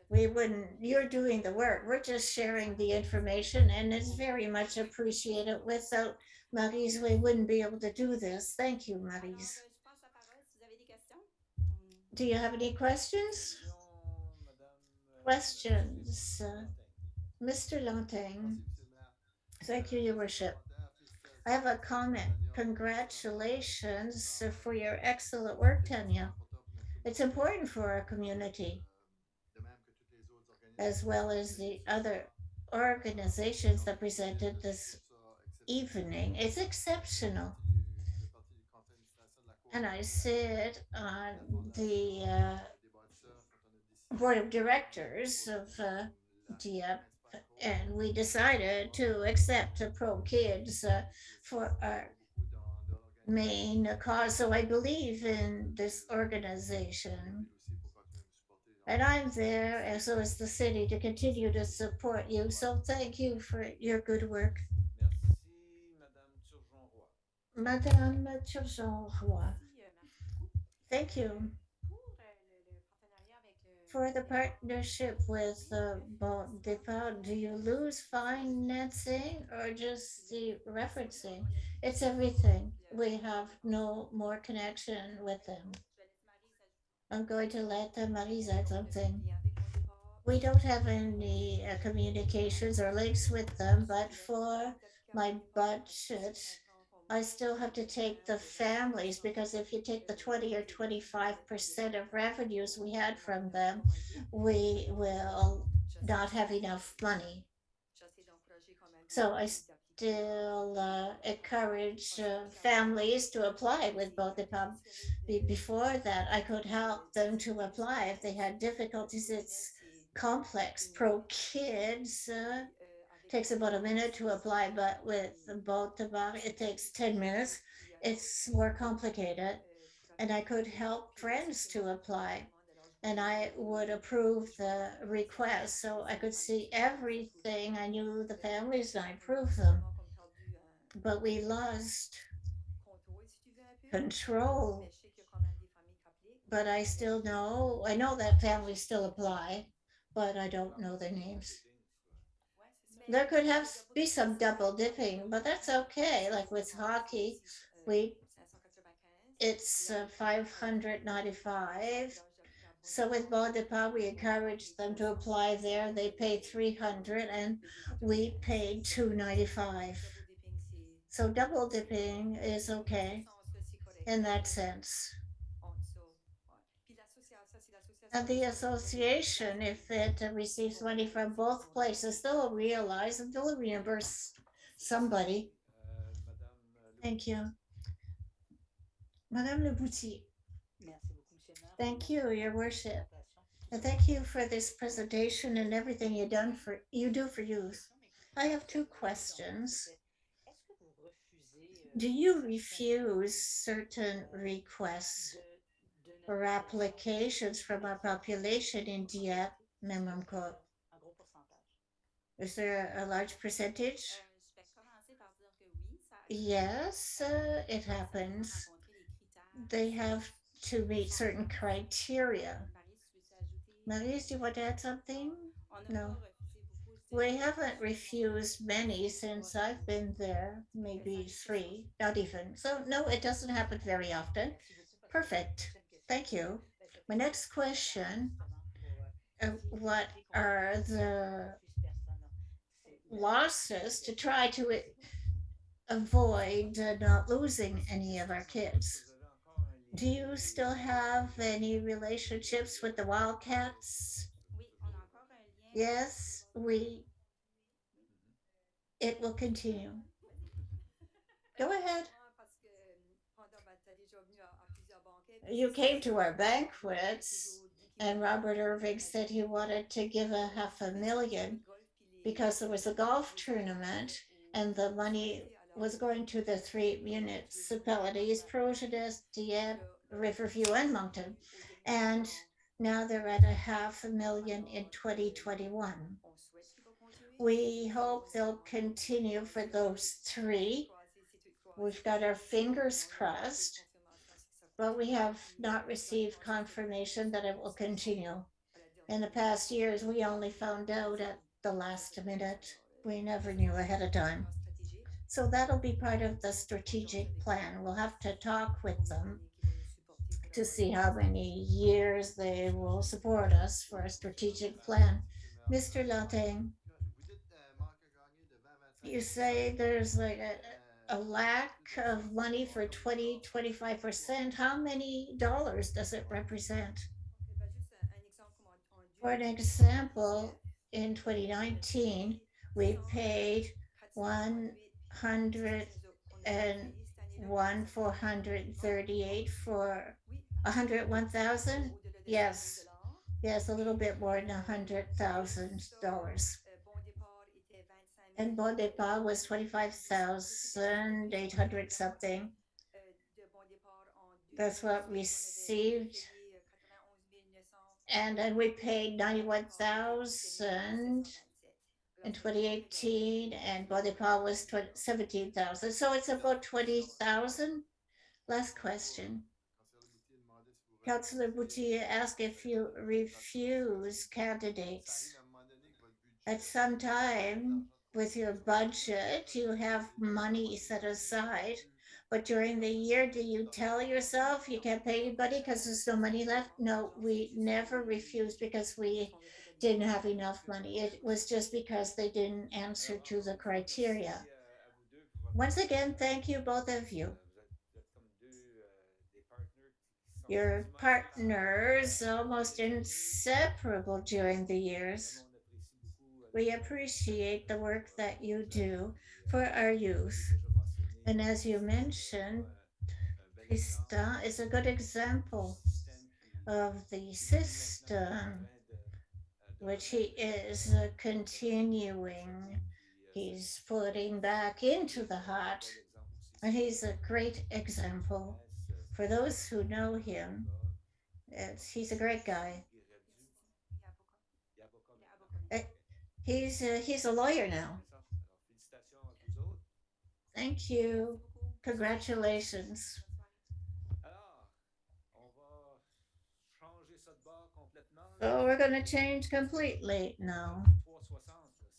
we wouldn't, you're doing the work. We're just sharing the information, and it's very much appreciated. Without Maryse, we wouldn't be able to do this. Thank you, Maryse. Do you have any questions? Questions? Mr. Lanting. Thank you, Your Worship. I have a comment. Congratulations for your excellent work, Tanya. It's important for our community, as well as the other organizations that presented this evening. It's exceptional. And I sit on the board of directors of Dieppe, and we decided to accept Pro Kids for our main cause. So I believe in this organization. And I'm there, as so is the city, to continue to support you. So thank you for your good work. Merci, Madame Turgeon-Roy. Madame Turgeon-Roy. Thank you for the partnership with Bon Depot. Do you lose financing or just the referencing? It's everything. We have no more connection with them. I'm going to let Marie add something. We don't have any communications or links with them, but for my budget, I still have to take the families because if you take the 20 or 25% of revenues we had from them, we will not have enough money. So I still encourage families to apply with both the pub. Before that, I could help them to apply if they had difficulties. It's complex. Pro Kids takes about a minute to apply, but with both the bar, it takes 10 minutes. It's more complicated. And I could help friends to apply and I would approve the request so I could see everything. I knew the families and I approved them. But we lost control. But I know that families still apply, but I don't know their names. There could have be some double dipping, but that's okay. Like with hockey, we it's 595. So with Bon Depot, we encouraged them to apply there. They paid 300 and we paid 295. So double dipping is okay in that sense. And the association, if it receives money from both places, they'll realize and they'll reimburse somebody. Thank you. Madame Le Bouty. Thank you, Your Worship. And thank you for this presentation and everything you do for youth. I have two questions. Do you refuse certain requests or applications from our population in Dieppe, Memram Corp? Is there a large percentage? Yes, it happens. They have to meet certain criteria. Maurice, do you want to add something? No. We haven't refused many since I've been there, maybe three, not even. So, no, it doesn't happen very often. Perfect. Thank you. My next question, what are the losses to try to avoid not losing any of our kids? Do you still have any relationships with the Wildcats? Yes, it will continue. Go ahead. You came to our banquets, and Robert Irving said he wanted to give a $500,000 because there was a golf tournament and the money was going to the three municipalities, Providence, Dieppe, Riverview, and Moncton. And now they're at a $500,000 in 2021. We hope they'll continue for those three. We've got our fingers crossed, but we have not received confirmation that it will continue. In the past years, we only found out at the last minute. We never knew ahead of time. So that'll be part of the strategic plan. We'll have to talk with them to see how many years they will support us for a strategic plan. Mr. Latang, you say there's like a lack of money for 20-25%. How many dollars does it represent? For an example, in 2019, we paid 101 438 for 101,000. Yes, yes, a little bit more than $100,000. And Bon Depot was 25,800 something. That's what received. And then we paid 91,000 in 2018, and Bodipal was 17,000. So it's about 20,000. Last question. Councillor Boutier asked if you refuse candidates. At some time with your budget, you have money set aside, but during the year, do you tell yourself you can't pay anybody because there's no money left? No, we never refused because we didn't have enough money. It was just because they didn't answer to the criteria. Once again, thank you, both of you. Your partners almost inseparable during the years. We appreciate the work that you do for our youth. And as you mentioned, Tristan is a good example of the system which he is continuing. He's putting back into the heart, and he's a great example for those who know him. He's a great guy. Uh, he's a lawyer now. Thank you. Congratulations. So we're going to change completely now.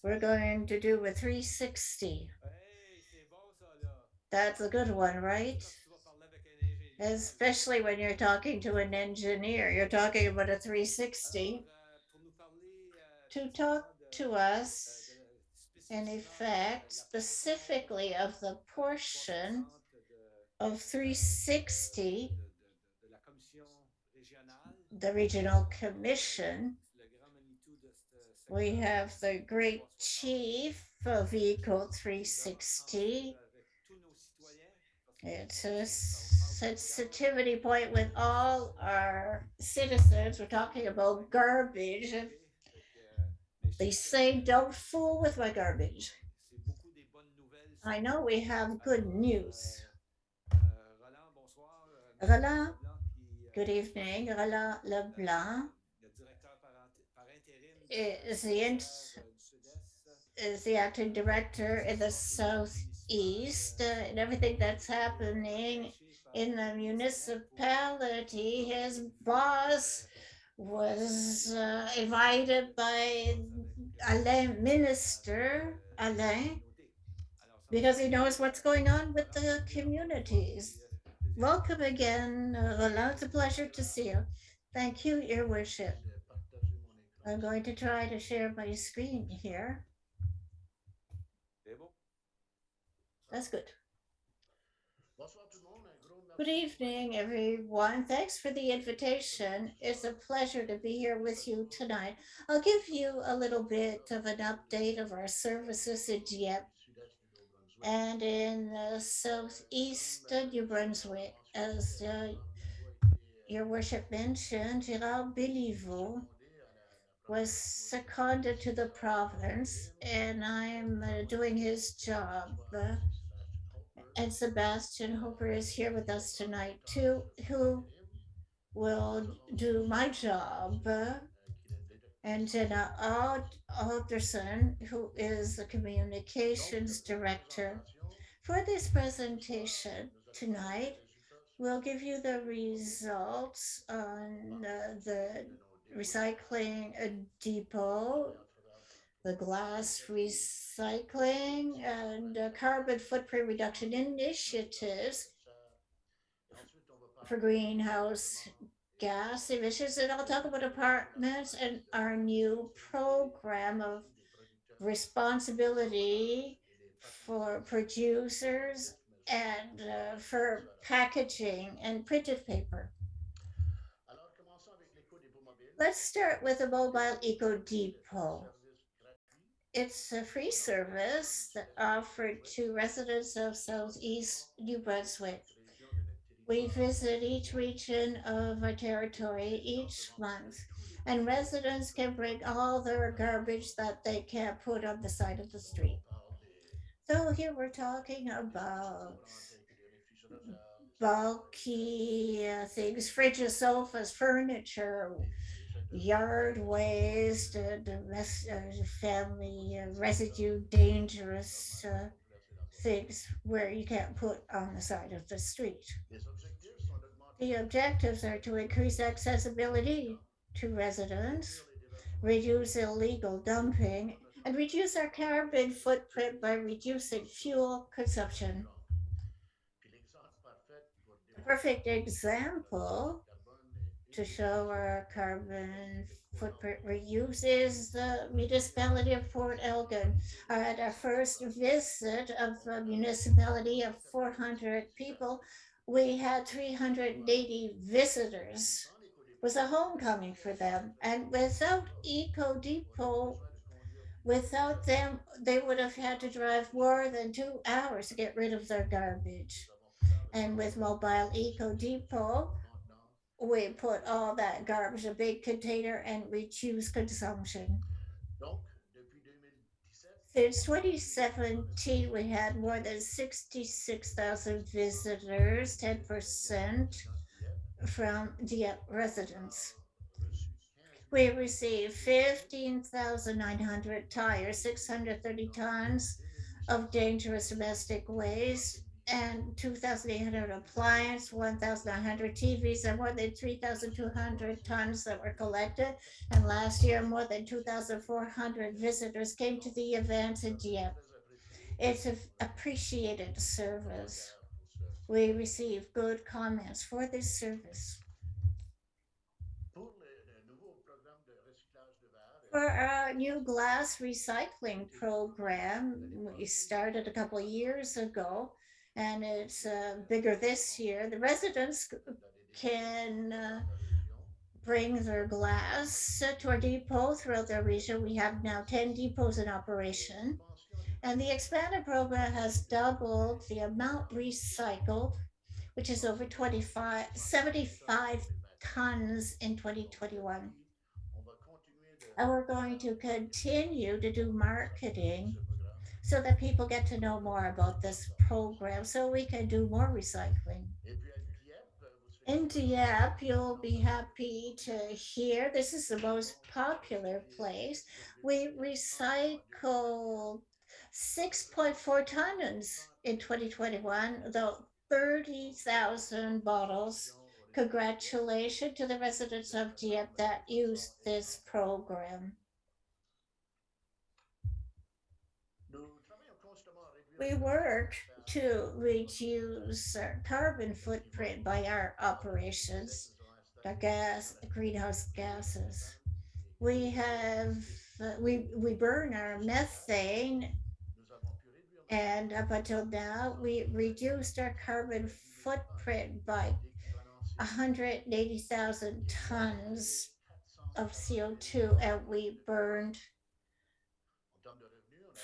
We're going to do a 360. That's a good one, right? Especially when you're talking to an engineer, you're talking about a 360. To talk to us, in effect, specifically of the portion of 360, the regional commission. We have the great chief of Eco 360. It's a sensitivity point with all our citizens. We're talking about garbage. They say, don't fool with my garbage. I know we have good news. Roland, good evening. Roland Leblanc is the acting director in the southeast, and everything that's happening in the municipality. His boss was invited by Alain, Minister Alain, because he knows what's going on with the communities. Welcome again, Roland. It's a pleasure to see you. Thank you, Your Worship. I'm going to try to share my screen here. That's good. Good evening, everyone. Thanks for the invitation. It's a pleasure to be here with you tonight. I'll give you a little bit of an update of our services in Dieppe and in southeast New Brunswick. As Your Worship mentioned, Gerard Béliveau was seconded to the province, and I'm doing his job. And Sebastian Hooper is here with us tonight too, who will do my job. And Jenna Alderson, who is the communications director. For this presentation tonight, we'll give you the results on the recycling depot, the glass recycling, and carbon footprint reduction initiatives for greenhouse gas emissions. And I'll talk about apartments and our new program of responsibility for producers and for packaging and printed paper. Let's start with the mobile eco depot. It's a free service that offered to residents of Southeast New Brunswick. We visit each region of our territory each month, and residents can bring all their garbage that they can't put on the side of the street. So here we're talking about bulky things, fridges, sofas, furniture, yard waste, family residue, dangerous things where you can't put on the side of the street. The objectives are to increase accessibility to residents, reduce illegal dumping, and reduce our carbon footprint by reducing fuel consumption. A perfect example to show our carbon footprint reuse is the municipality of Port Elgin. At our first visit of the municipality of 400 people, we had 380 visitors. It was a homecoming for them. And without Eco Depot, without them, they would have had to drive more than 2 hours to get rid of their garbage. And with Mobile Eco Depot, we put all that garbage in a big container and reduce consumption. Since 2017, we had more than 66,000 visitors, 10% from Dieppe residents. We received 15,900 tires, 630 tons of dangerous domestic waste, and 2,800 appliances, 1,900 TVs, and more than 3,200 tons that were collected. And last year, more than 2,400 visitors came to the event in Dieppe. It's an appreciated service. We receive good comments for this service. For our new glass recycling program, we started a couple of years ago, and it's bigger this year. The residents can bring their glass to our depot throughout their region. We have now 10 depots in operation, and the expanded program has doubled the amount recycled, which is over 75 tons in 2021. And we're going to continue to do marketing so that people get to know more about this program so we can do more recycling. In Dieppe, you'll be happy to hear this is the most popular place. We recycled 6.4 tons in 2021, though 30,000 bottles. Congratulations to the residents of Dieppe that used this program. We work to reduce our carbon footprint by our operations, the greenhouse gases. We burn our methane, and up until now, we reduced our carbon footprint by 180,000 tons of CO2, and we burned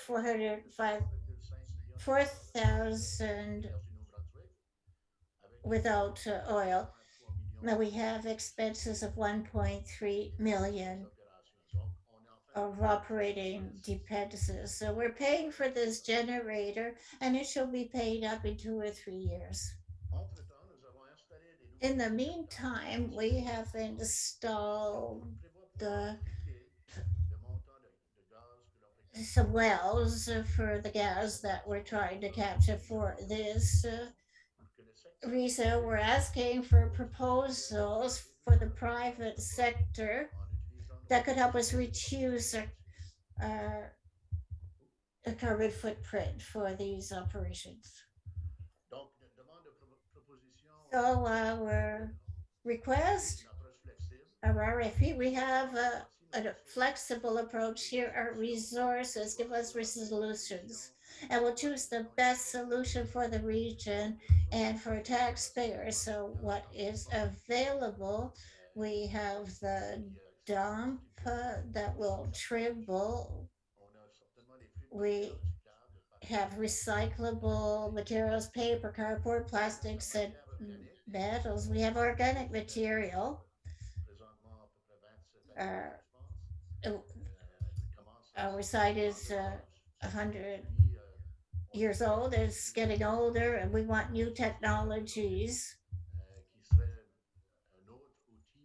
4,000 without oil. Now we have expenses of 1.3 million of operating dependencies. So we're paying for this generator, and it shall be paid up in 2 or 3 years. In the meantime, we have installed the some wells for the gas that we're trying to capture for this reason. We're asking for proposals for the private sector that could help us reduce our carbon footprint for these operations. So our request, our RFP, we have a flexible approach here. Our resources give us solutions, and we'll choose the best solution for the region and for taxpayers. So what is available, we have the dump that will triple. We have recyclable materials, paper, cardboard, plastics, and metals. We have organic material. Our, our site is 100 years old. It's getting older, and we want new technologies.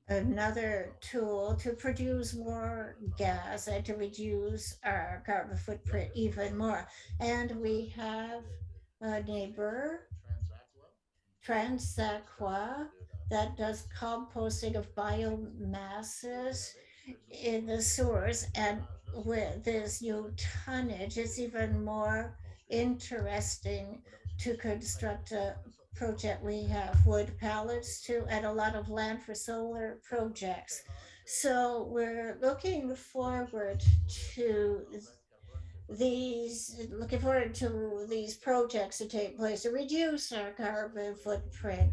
another tool to produce more gas and to reduce our carbon footprint even more. And we have a neighbor, Transaqua, that does composting of biomasses in the sewers. And with this new tonnage, it's even more interesting to construct a project. We have wood pallets too, and a lot of land for solar projects. So we're to looking forward to these projects to take place to reduce our carbon footprint,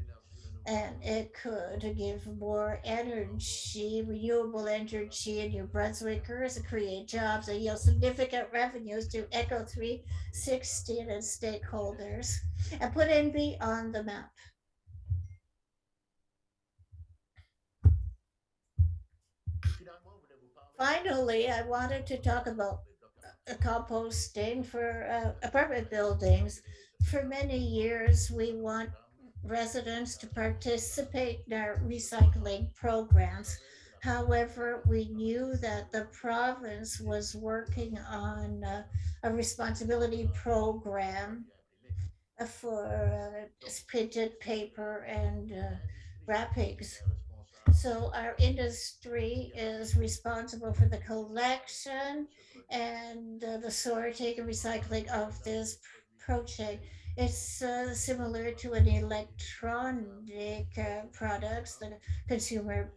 and it could give more energy, renewable energy in New Brunswickers, and create jobs and yield significant revenues to Echo 360 and its stakeholders, and put NB on the map. Finally, I wanted to talk about composting for apartment buildings. For many years, we want residents to participate in our recycling programs. However, we knew that the province was working on a responsibility program for printed paper and wrappings. So our industry is responsible for the collection and the sorting and recycling of this project. It's similar to an electronic products. The consumer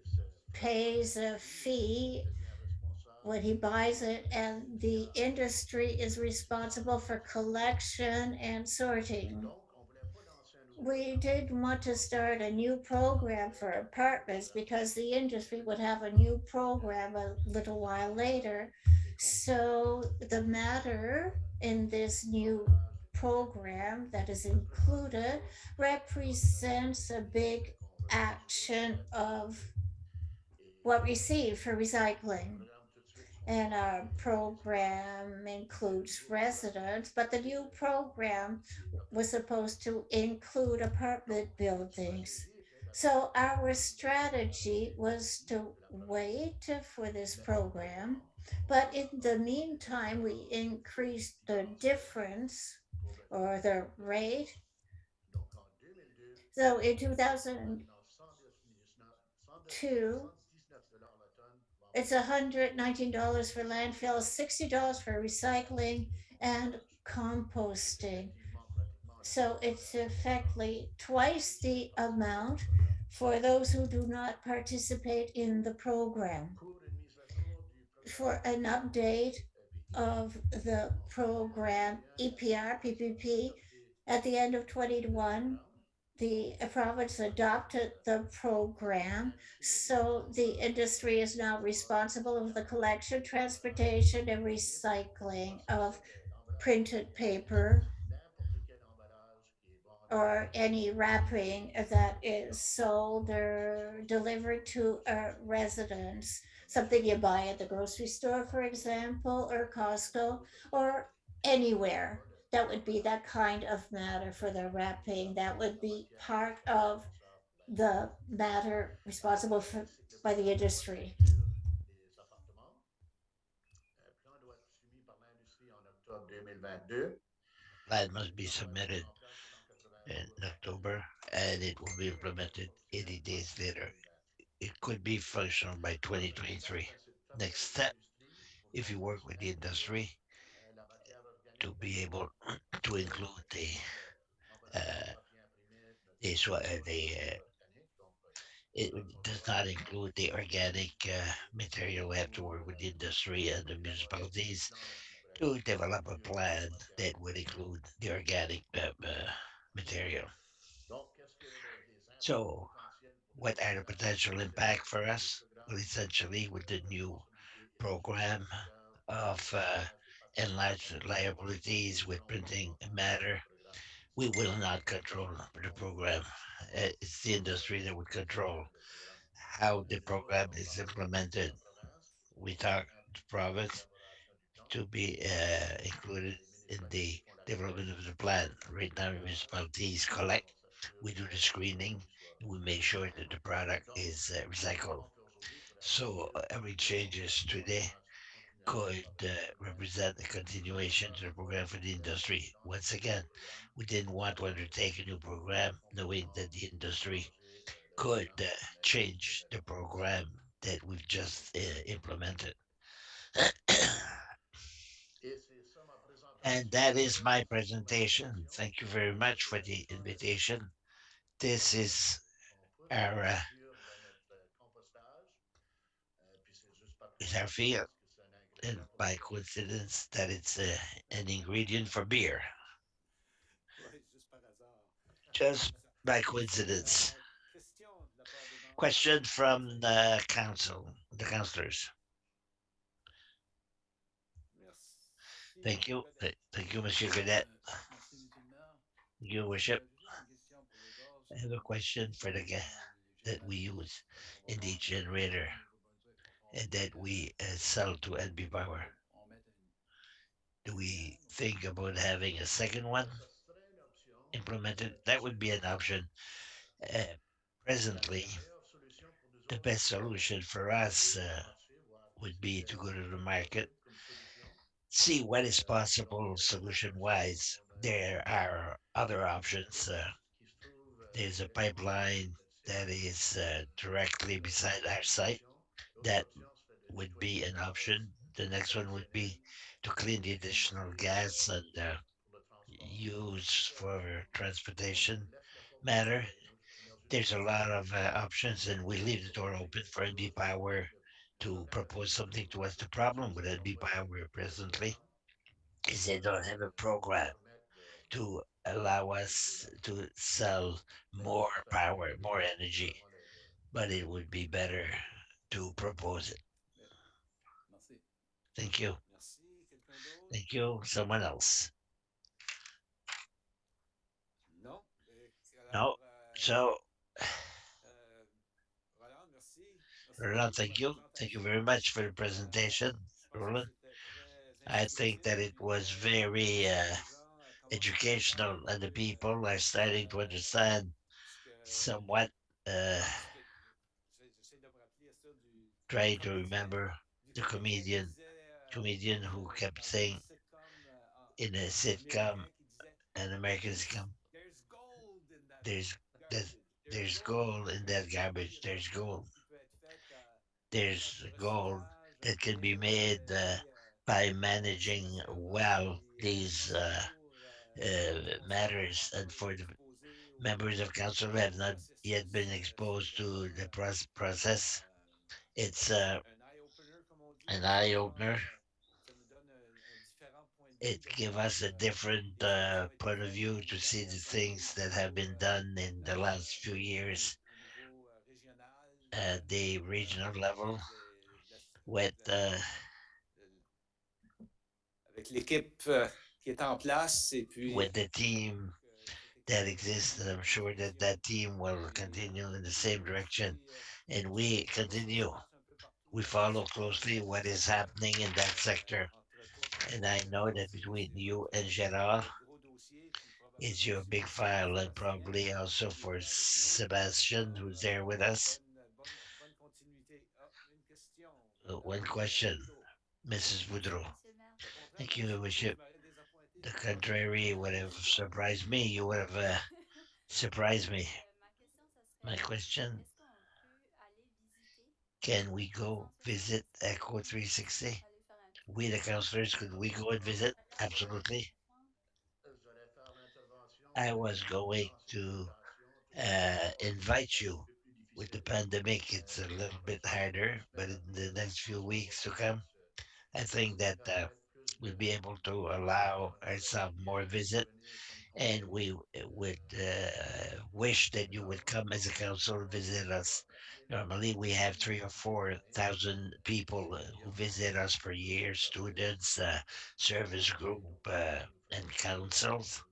pays a fee when he buys it, and the industry is responsible for collection and sorting. We did want to start a new program for apartments because the industry would have a new program a little while later. So the matter in this new program that is included represents a big action of what received for recycling. And our program includes residents, but the new program was supposed to include apartment buildings. So our strategy was to wait for this program, but in the meantime, we increased the difference or the rate. So in 2002, it's $119 for landfill, $60 for recycling and composting. So it's effectively twice the amount for those who do not participate in the program. For an update of the program EPR PPP, at the end of 21, the province adopted the program. So the industry is now responsible for the collection, transportation, and recycling of printed paper or any wrapping that is sold or delivered to a residence. Something you buy at the grocery store, for example, or Costco, or anywhere. That would be that kind of matter for the wrapping. That would be part of the matter responsible for by the industry. Plan must be submitted in October and it will be implemented 80 days later. It could be functional by 2023. Next step, if you work with the industry to be able to include uh, the it does not include the organic material. We have to work with the industry and the municipalities to develop a plan that would include the organic material. So, what are the potential impact for us? Well, essentially, with the new program of enlarged liabilities with printing matter, we will not control the program. It's the industry that would control how the program is implemented. We talk the province to be included in the development of the plan. Right now, municipalities collect, we do the screening, We make sure that the product is recycled. So every changes today could represent a continuation to the program for the industry. Once again, we didn't want to undertake a new program knowing that the industry could change the program that we've just implemented. And that is my presentation. Thank you very much for the invitation. This is our field, and by coincidence, that it's an ingredient for beer. Ouais, juste par hasard. Just Ça- by coincidence. Question de la part des membres Question des from invités. the councillors. Merci, Thank Monsieur you. Godet. Thank you, Monsieur Cadet. Merci, Monsieur le maire. Your J'ai worship, juste une question pour le gaz I have a question for the guy les that we générateurs use qu'on va in the vendre generator au Nouveau-Brunswick. and that we sell to NB Power. On met une Do we deuxième ou think about having a second one implemented? That would be an option. Uh, Presently, the best solution for us would be to go to the market, see what is possible solution wise. There are other options. There's a pipeline that is directly beside our site. That would be an option. The next one would be to clean the additional gas and use for transportation matter. There's a lot of options, and we leave the door open for NB Power to propose something to us. The problem with NB Power presently is they don't have a program to allow us to sell more power, more energy, but it would be better to propose it. Merci. Thank you. Merci. Quelqu'un d'autre? Thank you. Someone else. Non? No. Alors, So, euh, Roland, merci. Merci Roland, beaucoup pour la thank you. Thank you présentation. very much for the presentation, Je pense que Roland. c'était très I think that instructif. it was Ça very aide les gens à commencer à educational, and the comprendre people are starting to understand ce que, somewhat, ce que j'essaie de me rappeler ça du trying to comédien, remember du the comédien qui disait comedian who kept dans une saying sitcom in a sitcom, américain qui disait an American there's sitcom, there's gold in that there's there's, garbage. There's there's gold. gold in that Il y garbage. a There's beaucoup de gold. choses qui peuvent être faites grâce There's au gold recyclage, à that can be bien made gérer by ces managing différents well je these pense que pour les membres du conseil qui n'ont pas matters, and encore for été the exposés members of council who have au not yet been processus, c'est exposed vraiment to the process. It's un eye-opener, comme on dit. an Ça eye vraiment, opener. ça nous donne un différent point de vue It de gives voir us a different les choses qui ont été point of faites view dans to les see the dernières années things that have been done in the last few years au niveau régional, at the regional level with le- avec l'équipe qui est en place et puis the team cette équipe that va exists. continuer And dans I'm la sure même that direction. that team will Et continue in the same direction, aussi, and je sais we que ça continue. se passe un peu partout We dans ce follow secteur, closely what is happening in that sector, entre toi et and moi, I know that between you and Gerard, votre gros dossier, puis it's probablement your aussi big pour toi, file, and Sébastien, probably also qui est for là avec nous. Sebastian, Alors, who's there with us. bonne continuité. Ah, une question de One Madame question, Boudreau. Mrs. Merci, Woodrow. Monsieur le maire. Le contraire, Thank moi you, aussi, Worship. tu m'aurais désappointé The de ne pas poser contrary would de have questions. surprised me. You would have surprised me. Ma question, ça My serait, question, est-ce qu'on peut aller visiter can we la go transmission visit Echo système, 360? aller faire un tour? We, the counselors, could we go and visit? Absolutely. I was going to invite you. With the pandemic, it's a little bit harder, but in the next few weeks to come, I think that we'll be able to allow ourselves more visit, and we would wish that you would come as a council and visit us. Normally, we have 3 or 4 thousand people who visit us per year, students, service group, and councils.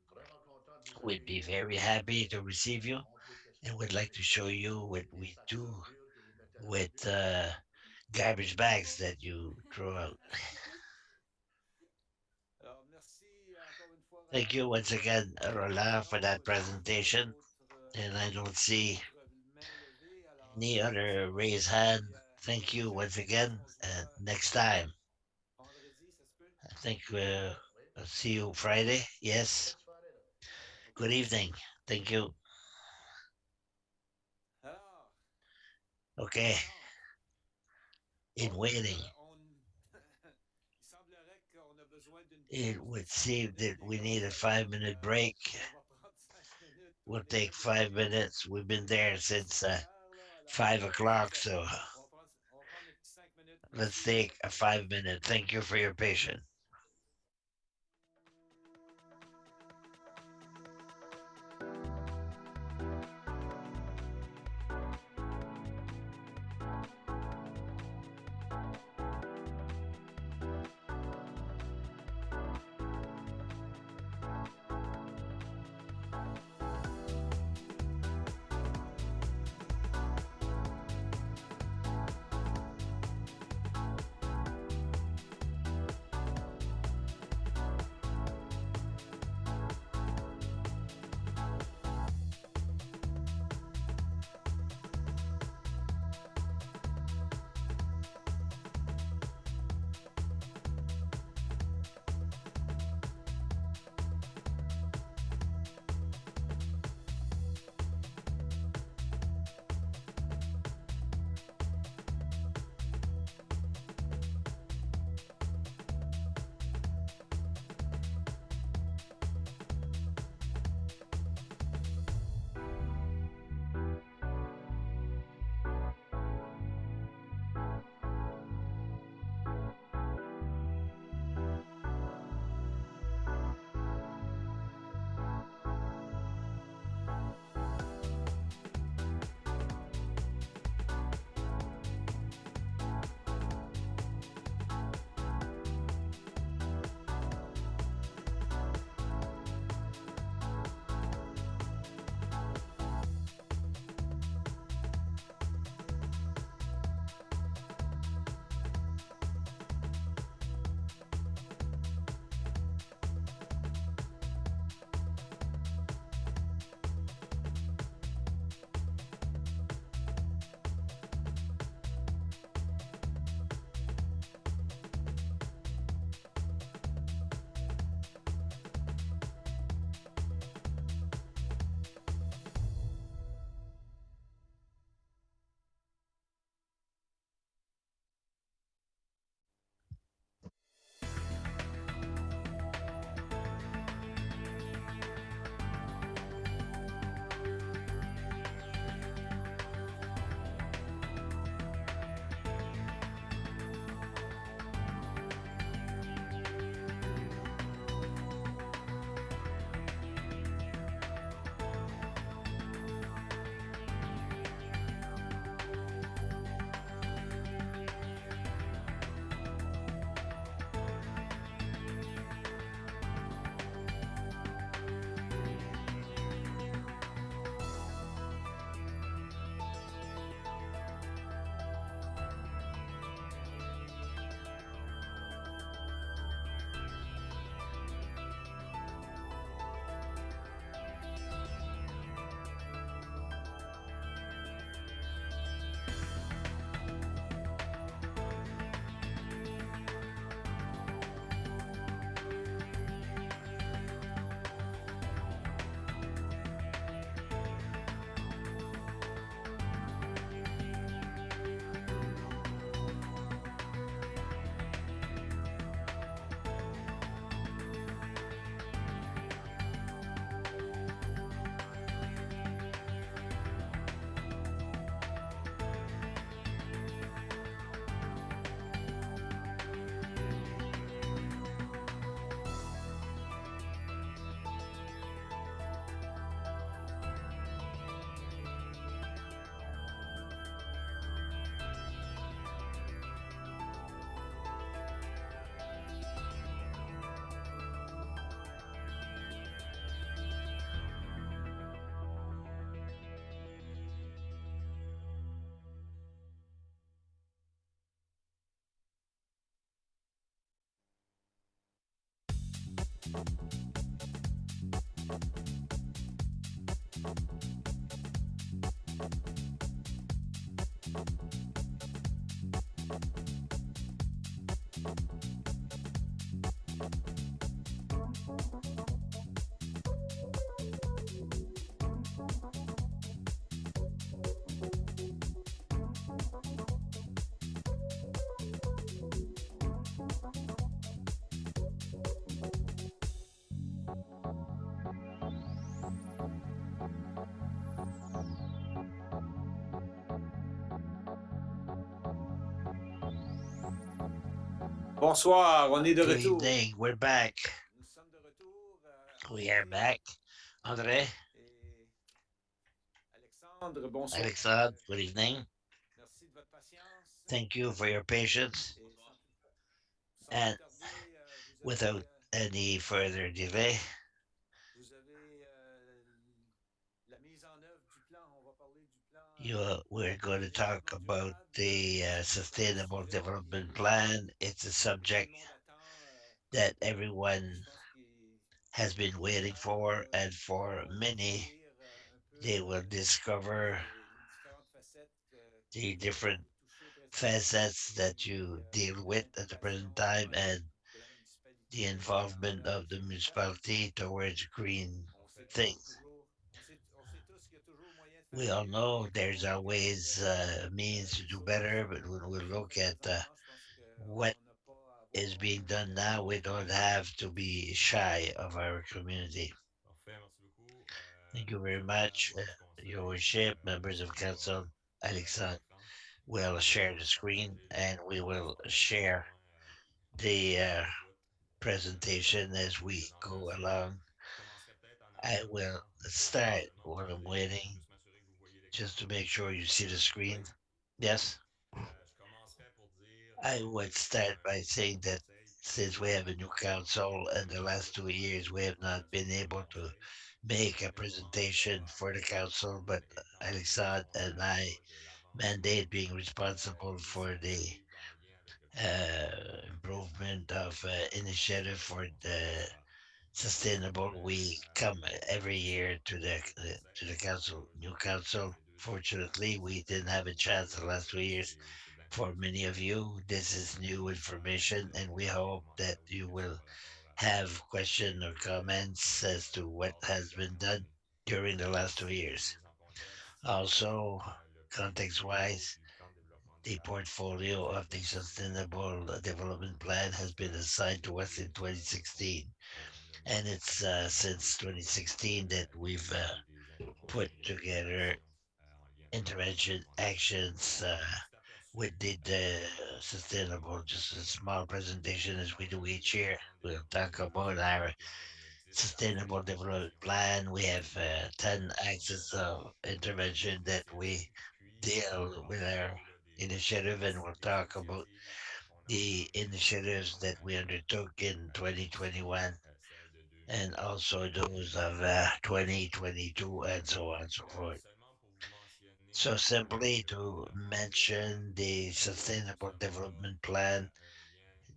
We'd be very happy to receive you, and we'd like to show you what we do with garbage bags that you throw out. Merci. Alors, merci encore une fois, Thank Roland, you pour once again, cette Roland, for présentation. that Est-ce qu'il y a presentation. d'autres And I don't see d'autres Any other raised hand? Thank you once again. Next time, I think I'll see you Friday. Yes. Good evening. Thank you. Okay. In waiting, it would seem that we need a 5 minute break. We'll take 5 minutes. We've been there since 5 o'clock, so let's take a 5 minute. Thank you for your patience. Bonsoir, on est de Good retour. evening. We're back. Nous sommes de retour. We are back. André, Et Alexandre, bonsoir. Alexandre, good evening. Merci de votre patience. Thank you for your patience. Et sans plus And tarder, without any further delay, vous avez la mise en œuvre du plan. On va parler du plan. we're going to talk about the Sustainable Development Plan. It's a subject Tout le monde attend. that Je everyone pense qu'il has been waiting for, and for vont many, découvrir un peu they will discover les différentes facettes the different vous touchez présentement facets that you deal de with at the present time and de la municipalité the involvement of the envers le climat. municipality towards green On sait things. toujours, on sait tous qu'il y a toujours moyen de We faire all mieux. know there's On regarde always means to les do choses better, but when we qu'on fait look at présentement, je pense what qu'on n'a pas à avoir is being honte done now, we don't have to be shy of our community. Thank you very much, Your Worship, members of council. Alexandre will share the screen and we will share the presentation as we go along. I will start while I'm waiting just to make sure you see the screen. Yes, I would start by saying that since we have a new council and the last 2 years we have not been able to make a presentation for the council, but Alexandre and I mandate being responsible for the improvement of initiative for the sustainable. We come every year to the council, new council. Fortunately, we didn't have a chance the last 2 years. For many of you, this is new information, and we hope that you will have questions or comments as to what has been done during the last 2 years. Also, context-wise, the portfolio of the Sustainable Development Plan has been assigned to us in 2016. And it's since 2016 that we've put together intervention actions with the sustainable, just a small presentation as we do each year. We'll talk about our sustainable development plan. We have 10 axes of intervention that we deal with our initiative, and we'll talk about the initiatives that we undertook in 2021 and also those of 2022 and so on and so forth. So simply to mention the Sustainable Development Plan,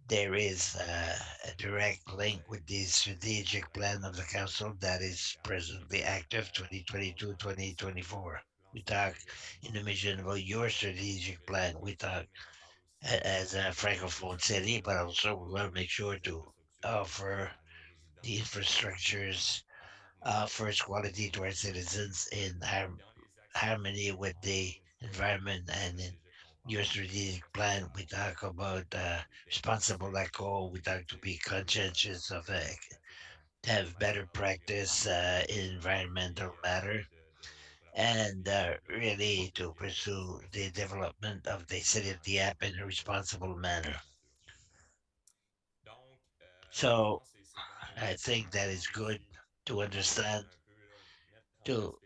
there is a direct link with the strategic plan of the council that is presently active 2022-2024. We talk in the mission about your strategic plan. We talk as a francophone city, but also we want to make sure to offer the infrastructures first quality to our citizens in harmony with the environment. And in your strategic plan, we talk about responsible eco. We talk to be conscientious of to have better practice in environmental matter, and really to pursue the development of the city of Dieppe in a responsible manner. So I think that is good to understand, to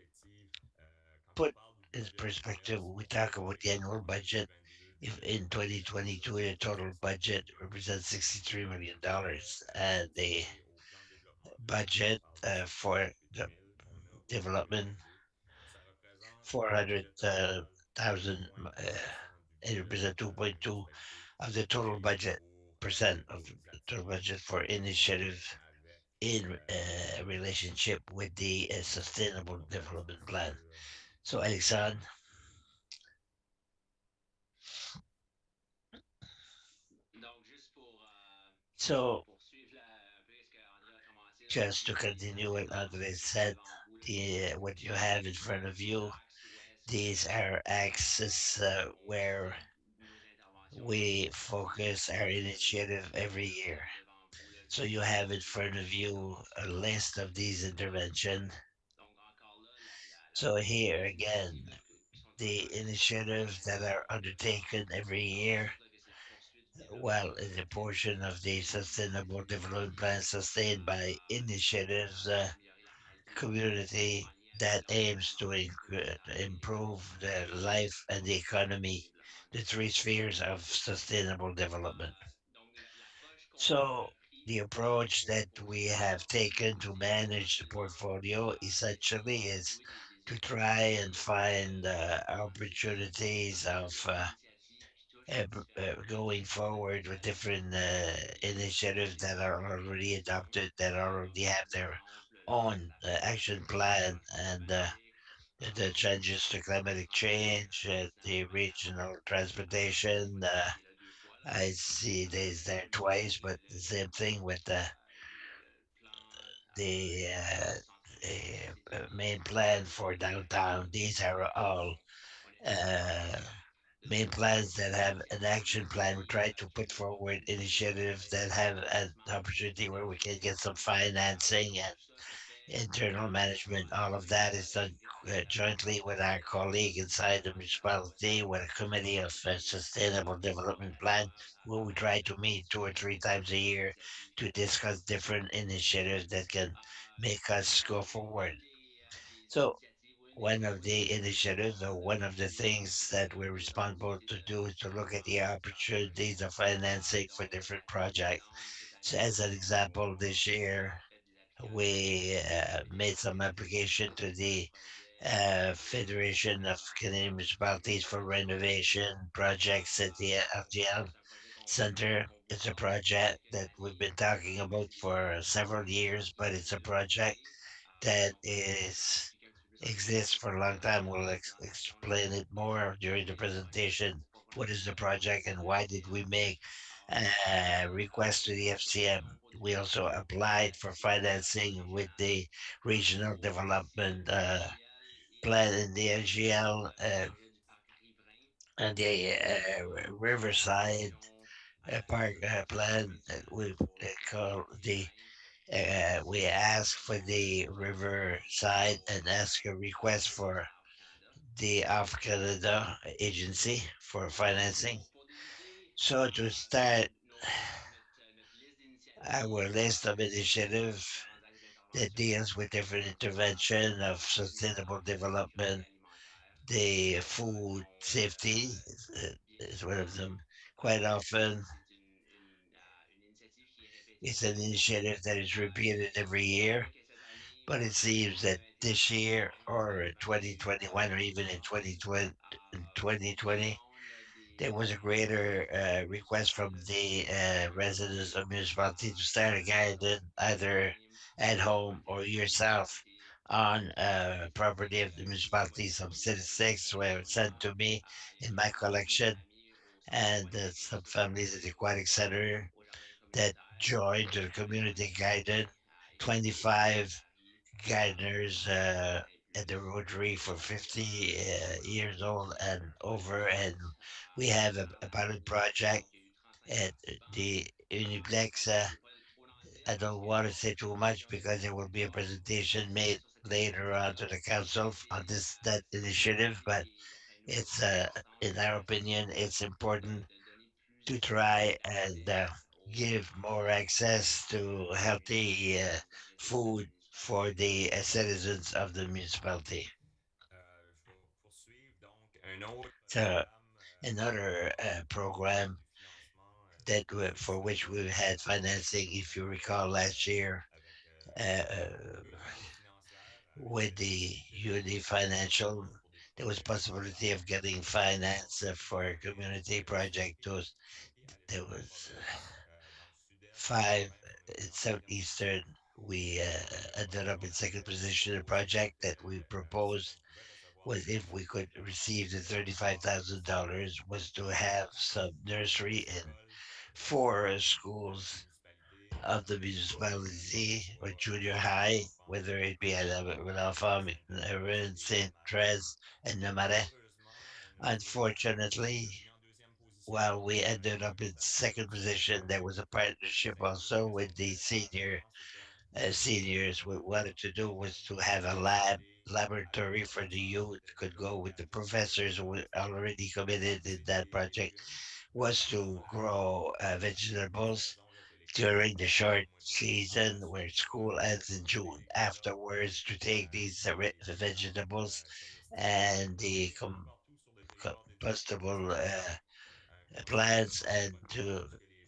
put in perspective. We talk about the annual budget. If in 2022 the total budget represents $63 million, and the budget for the development 400,000, it represents 2.2 of the total budget percent of the total budget for initiative in relationship with the Sustainable Development Plan. So, Alexandre, so just to continue what Andre said, what you have in front of you, these are axes where we focus our initiative every year. So you have in front of you a list of these interventions. So here again, the initiatives that are undertaken every year, well, is a portion of the Sustainable Development Plan sustained by initiatives, community that aims to improve the life and the economy, the three spheres of sustainable development. So, the approach that we have taken to manage the portfolio essentially is to try and find opportunities of going forward with different initiatives that are already adopted, that already have their own action plan, and the changes to climatic change, the regional transportation. I see this there twice, but the same thing with the main plan for downtown. These are all uh, main plans that have an action plan. We try to put forward initiatives that have an opportunity where we can get some financing and internal management. All of that is done jointly with our colleague inside the municipality with a committee of sustainable development plan where we try to meet 2 or 3 times a year to discuss different initiatives that can make us go forward. So one of the initiatives or one of the things that we're responsible to do is to look at the opportunities of financing for different projects. So as an example, this year we made some application to the Federation of Canadian Municipalities for renovation projects at the FGL Center. It's a project that we've been talking about for several years, but it's a project that is exists for a long time. We'll explain it more during the presentation. What is the project and why did we make a request to the FCM? We also applied for financing with the regional development plan in the NGL and the Riverside Park plan. We call the we ask for the Riverside and ask a request for the Off Canada Agency for financing. So to start our list of initiatives that deals with different intervention of sustainable development, the food safety is one of them. Quite often, it's an initiative that is repeated every year, but it seems that this year or 2021 or even in 2020 there was a greater request from the residents of municipality to start a garden either at home or yourself on property of the municipality. Some statistics were sent to me in my collection, and some families at the aquatic center that joined the community garden. 25 gardeners at the Rotary for 50 years old and over, and we have a pilot project at the Uniplex. I don't want to say too much because there will be a presentation made later on to the council on this that initiative, but it's in our opinion it's important to try and give more access to healthy food for the citizens of the municipality. So another program for which we had financing, if you recall, last year with the Uni Financial, there was possibility of getting finance for a community project. There was five in southeastern. We ended up in second position. The project that we proposed was if we could receive the $35,000 was to have some nursery in four schools of the municipality or junior high, whether it be at L'Enfant, Erin, St. Therese, and Namare. Unfortunately, while we ended up in second position, there was a partnership also with the seniors. What we wanted to do was to have a laboratory for the youth, could go with the professors who were already committed in that project. was to grow vegetables during the short season where school ends in June. Afterwards, to take these the vegetables and the compostable plants and to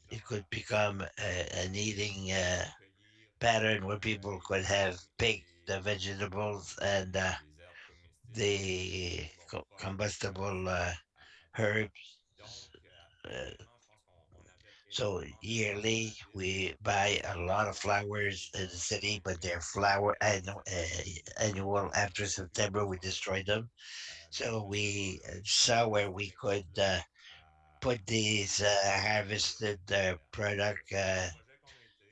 it could become an eating pattern where people could have picked the vegetables and the combustible herbs. Uh, so yearly we buy a lot of flowers in the city, but they're annual. After September, we destroy them. So we saw where we could put these harvested product.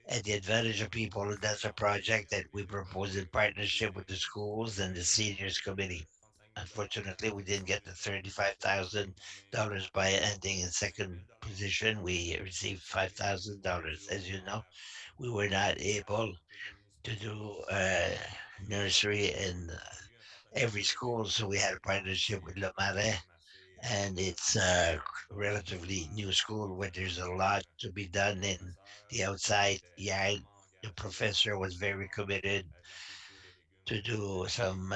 And the advantage of people, that's a project that we propose in partnership with the schools and the seniors committee. Unfortunately, we didn't get the $35,000 by ending in second position. We received $5,000. As you know, we were not able to do nursery in every school, so we had a partnership with Le Marais, and it's a relatively new school where there's a lot to be done in the outside yard. The professor was very committed to do some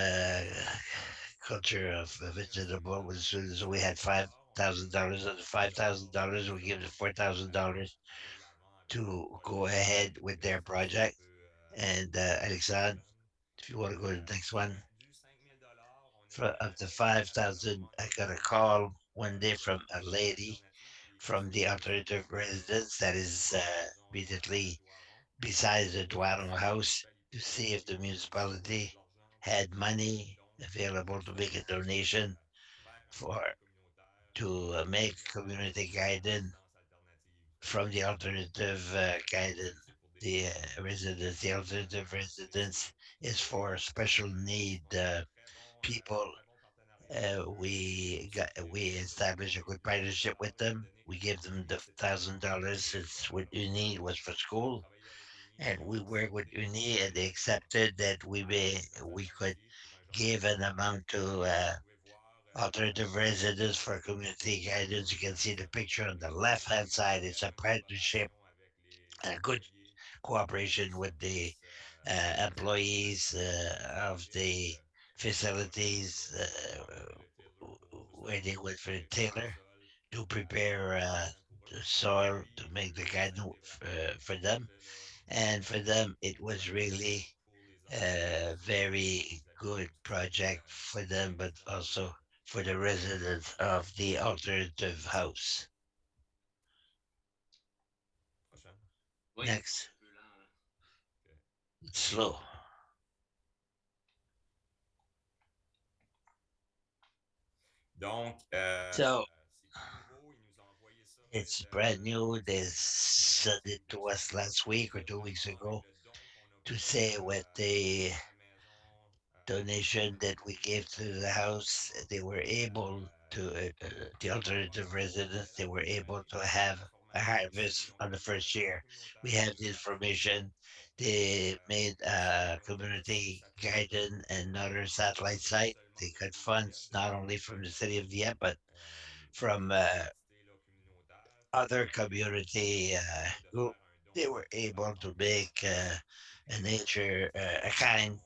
culture of vegetable with the students. So we had $5,000. Of the $5,000, we give the $4,000 to go ahead with their project. And Alexandre, if you want to go to the next one, of the 5,000, I got a call one day from a lady from the alternative residence that is immediately beside the Dwaro house to see if the municipality had money available to make a donation for to make community garden from the alternative garden. The residence, the alternative residence is for special need people. We established a good partnership with them. We gave them the $1,000 since what Uni was for school, and we worked with Uni, and they accepted that we could give an amount to alternative residents for community guidance. You can see the picture on the left hand side. It's a partnership and a good cooperation with the employees of the facilities where they went for the tailor to prepare the soil to make the garden for them. And for them, it was really a very good project for them, but also for the residents of the alternative house. Next, it's slow. So it's brand new. They sent it to us last week or 2 weeks ago to say what the donation that we gave to the house, they were able to, the alternative residents, they were able to have a harvest on the first year. We have the information. They made a community garden and another satellite site. They got funds not only from the city of Dieppe, but from other community group. They were able to make a nature, a kind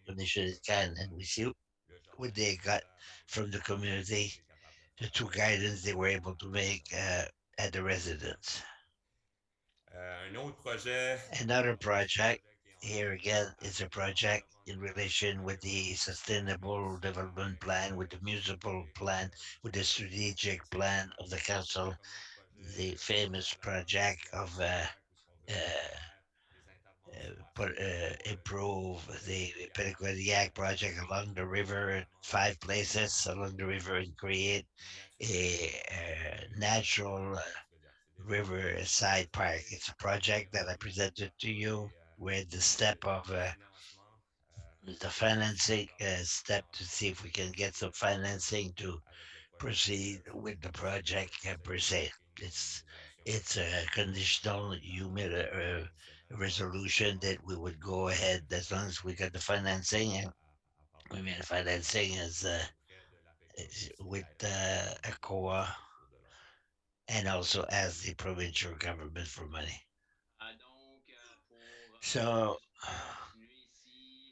donation in kind, and we see what they got from the community, the two guidance they were able to make at the residence. Another project, here again, is a project in relation with the sustainable development plan, with the municipal plan, with the strategic plan of the council, the famous project of improve the Pedagogic project along the river, 5 places along the river, and create a natural riverside park. It's a project that I presented to you with the step of the financing step to see if we can get some financing to proceed with the project per se. It's it's a conditional human resolution that we would go ahead as long as we got the financing, and we mean the financing is with ECOA and also ask the provincial government for money. So,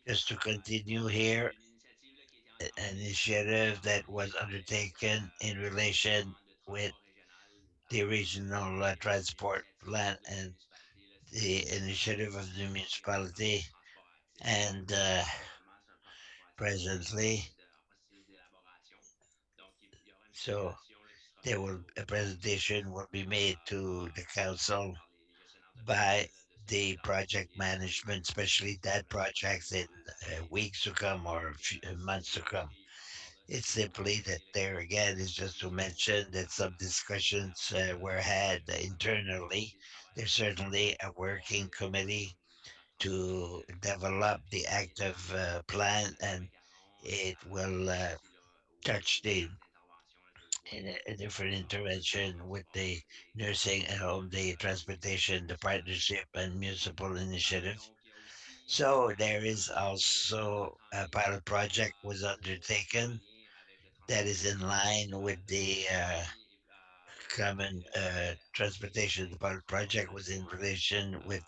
just to continue here, an initiative that was undertaken in relation with the regional transport plan and the initiative of the municipality, and presently, so there will a presentation will be made to the council by the project management, especially that projects in weeks to come or months to come. It's simply that there again is just to mention that some discussions were had internally. There's certainly a working committee to develop the active plan, and it will touch the in a different intervention with the nursing and home, the transportation, the partnership, and municipal initiative. So there is also a pilot project was undertaken that is in line with the common transportation. The pilot project was in relation with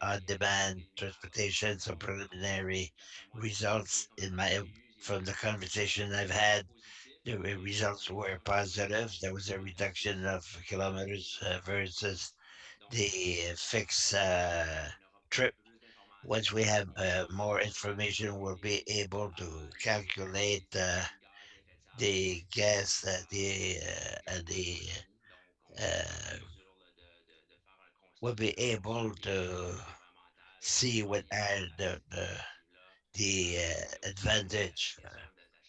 on-demand transportation. Some preliminary results in my from the conversation I've had, the results were positive. There was a reduction of kilometers versus the fixed trip. Once we have more information, we'll be able to calculate the gas, uh, we'll be able to see what are the advantage.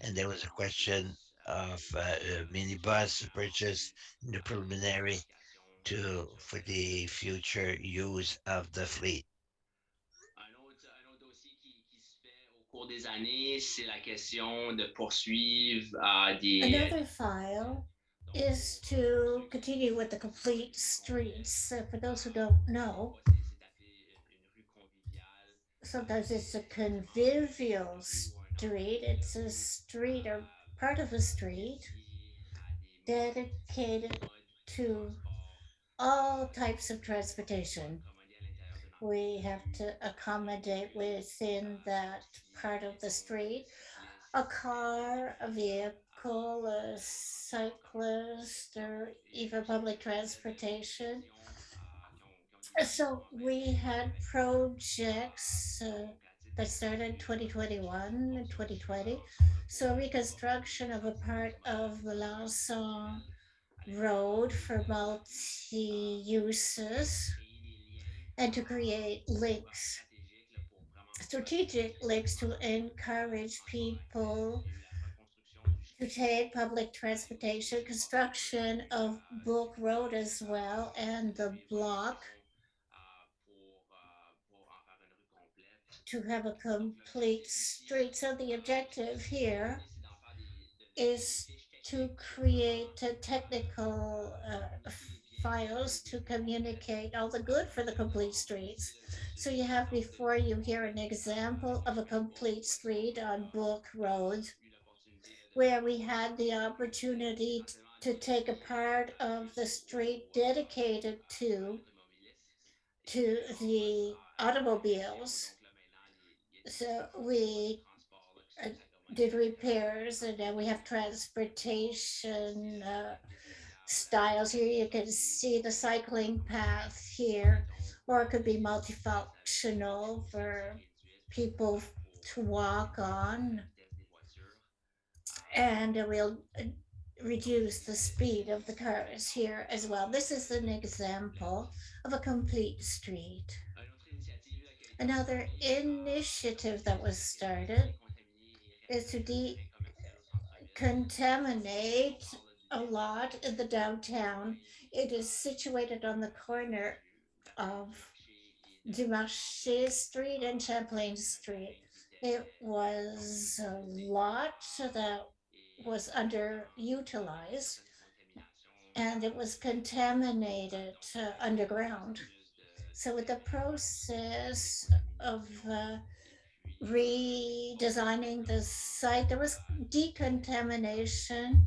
And there was a question of a minibus purchase in the preliminary to for the future use of the fleet. Another file is to continue with the complete streets. For those who don't know, sometimes it's a convivial street. It's a street or part of a street dedicated to all types of transportation. We have to accommodate within that part of the street a car, a vehicle, a cyclist, or even public transportation. So we had projects that started 2021 and 2020. So reconstruction of a part of Melanson Road for multi-uses and to create links, strategic links to encourage people to take public transportation, construction of Brook Road as well, and the block to have a complete street. So the objective here is to create a technical files to communicate all the good for the complete streets. So you have before you here an example of a complete street on Brook Road where we had the opportunity to take a part of the street dedicated to the automobiles. So we uh, did repairs, and then we have transportation styles here. You can see the cycling path here, or it could be multifunctional for people to walk on, and we'll reduce the speed of the cars here as well. This is an example of a complete street. Another initiative that was started is to decontaminate a lot in the downtown. It is situated on the corner of Dumarché Street and Champlain Street. It was a lot that was underutilized and it was contaminated underground. So, with the process of redesigning the site, there was decontamination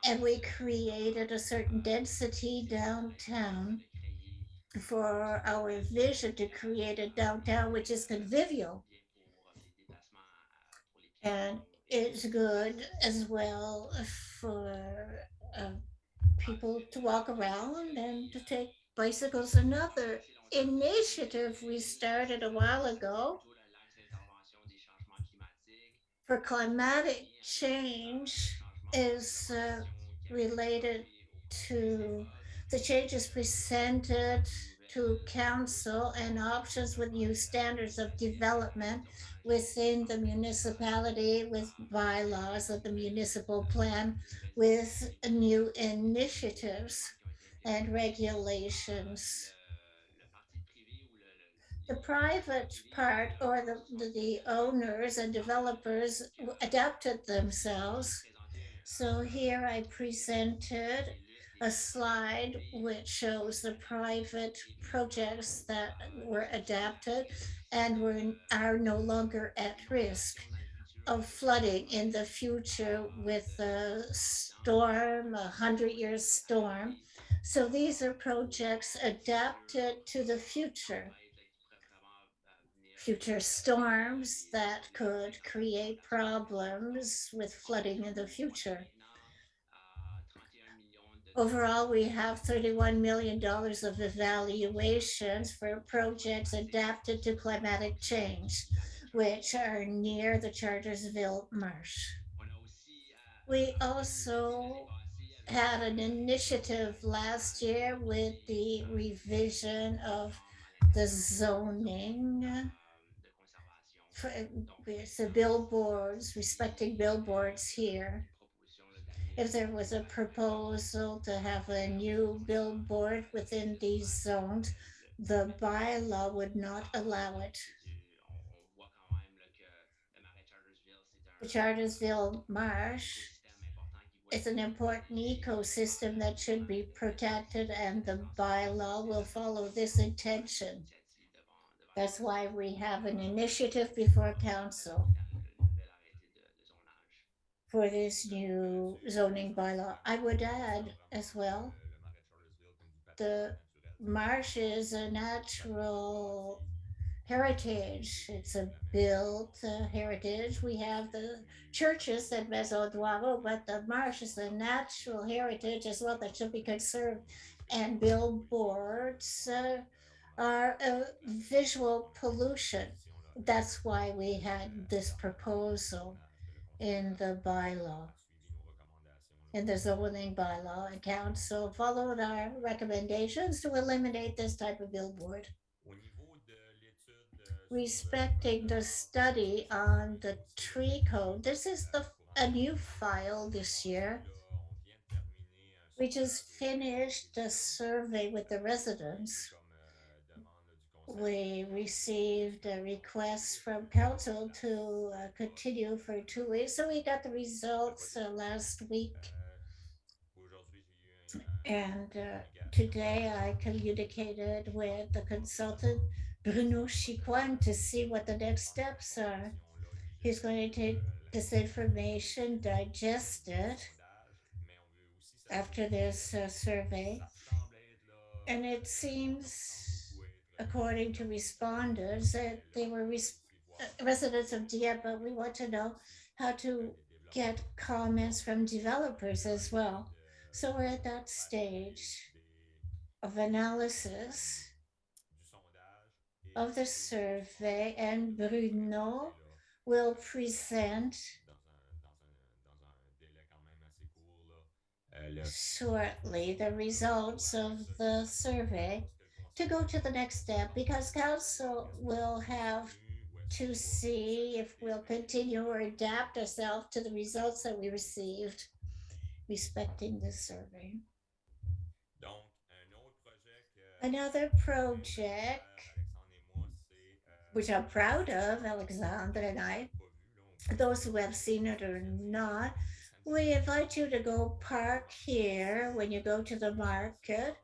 And we created a certain density downtown for our vision to create a downtown which is convivial and it's good as well for uh, people to walk around and to take bicycles. Another initiative we started a while ago for climatic change is related to the changes presented to council and options with new standards of development within the municipality with bylaws of the municipal plan with new initiatives and regulations. The private part or the owners and developers adapted themselves. So here I presented a slide which shows the private projects that were adapted and are no longer at risk of flooding in the future with a storm, 100-year storm. So these are projects adapted to the future storms that could create problems with flooding in the future. Overall, we have $31 million of evaluations for projects adapted to climatic change, which are near the Chartersville Marsh. We also had an initiative last year with the revision of the zoning for the billboards, respecting billboards here. If there was a proposal to have a new billboard within these zones, the bylaw would not allow it. The Chartersville Marsh is an important ecosystem that should be protected, and the bylaw will follow this intention. That's why we have an initiative before council for this new zoning bylaw. I would add as well, the marsh is a natural heritage. It's a built heritage. We have the churches at Maison Duavo, but the marsh is a natural heritage as well that should be conserved. And billboards are a visual pollution. That's why we had this proposal in the bylaw, in the zoning bylaw, and council followed our recommendations to eliminate this type of billboard. Respecting the study on the tree code, this is a new file this year. We just finished a survey with the residents. We received a request from council to continue for 2 weeks. So we got the results last week. And today I communicated with the consultant, Bruno Chiquan, to see what the next steps are. He's going to take this information, digest it after this survey. And it seems, according to respondents, that they were residents of Dieppe, but we want to know how to get comments from developers as well. So we're at that stage of analysis of the survey, and Bruno will present shortly the results of the survey to go to the next step, because council will have to see if we'll continue or adapt ourselves to the results that we received respecting this survey. Another project which I'm proud of, Alexandre and I, those who have seen it or not, we invite you to go park here when you go to the market.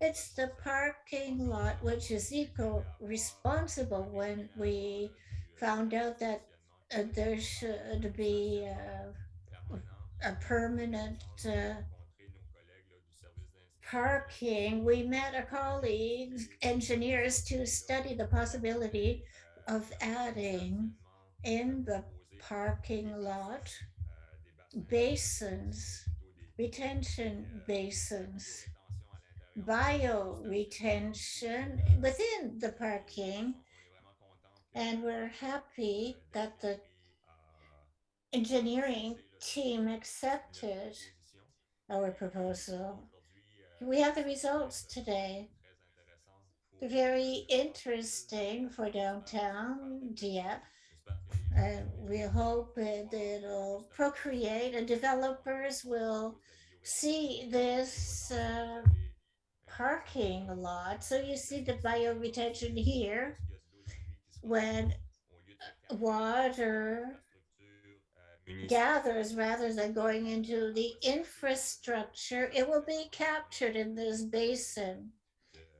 It's the parking lot which is eco-responsible. When we found out that there should be a permanent parking, we met our colleagues, engineers, to study the possibility of adding in the parking lot basins, retention basins, bio retention within the parking. And we're happy that the engineering team accepted our proposal. We have the results today. They're very interesting for downtown Dieppe. And we hope it'll procreate and developers will see this parking lot. So you see the bioretention here when water gathers rather than going into the infrastructure, it will be captured in this basin,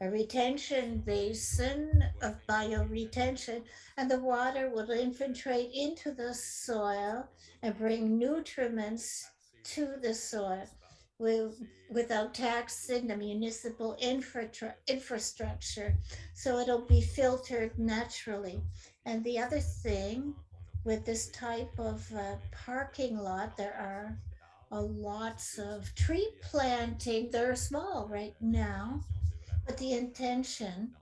a retention basin of bioretention, and the water will infiltrate into the soil and bring nutriments to the soil without taxing the municipal infrastructure. So it'll be filtered naturally. And the other thing with this type of parking lot, there are lots of tree planting. They're small right now, but the intention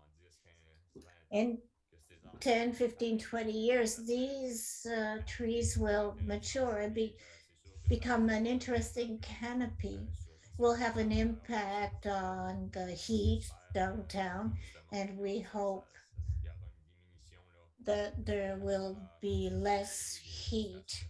in 10, 15, 20 years, these trees will mature and become an interesting canopy. Will have an impact on the heat downtown, and we hope that there will be less heat.